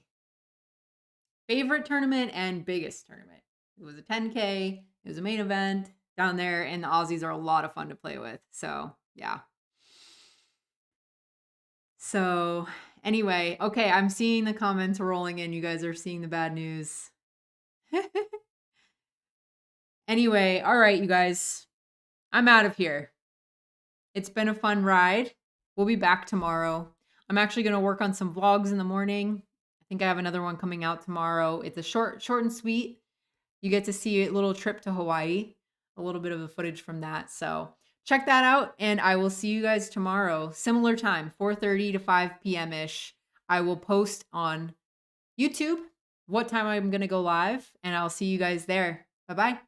Favorite tournament and biggest tournament. It was a 10K. It was a main event down there, and the Aussies are a lot of fun to play with. So, yeah. So, anyway, okay, I'm seeing the comments rolling in. You guys are seeing the bad news. Anyway, all right, you guys. I'm out of here. It's been a fun ride. We'll be back tomorrow. I'm actually going to work on some vlogs in the morning. I think I have another one coming out tomorrow. It's a short and sweet. You get to see a little trip to Hawaii, a little bit of the footage from that. So check that out, and I will see you guys tomorrow. Similar time, 4:30 to 5 p.m.-ish. I will post on YouTube what time I'm going to go live, and I'll see you guys there. Bye-bye.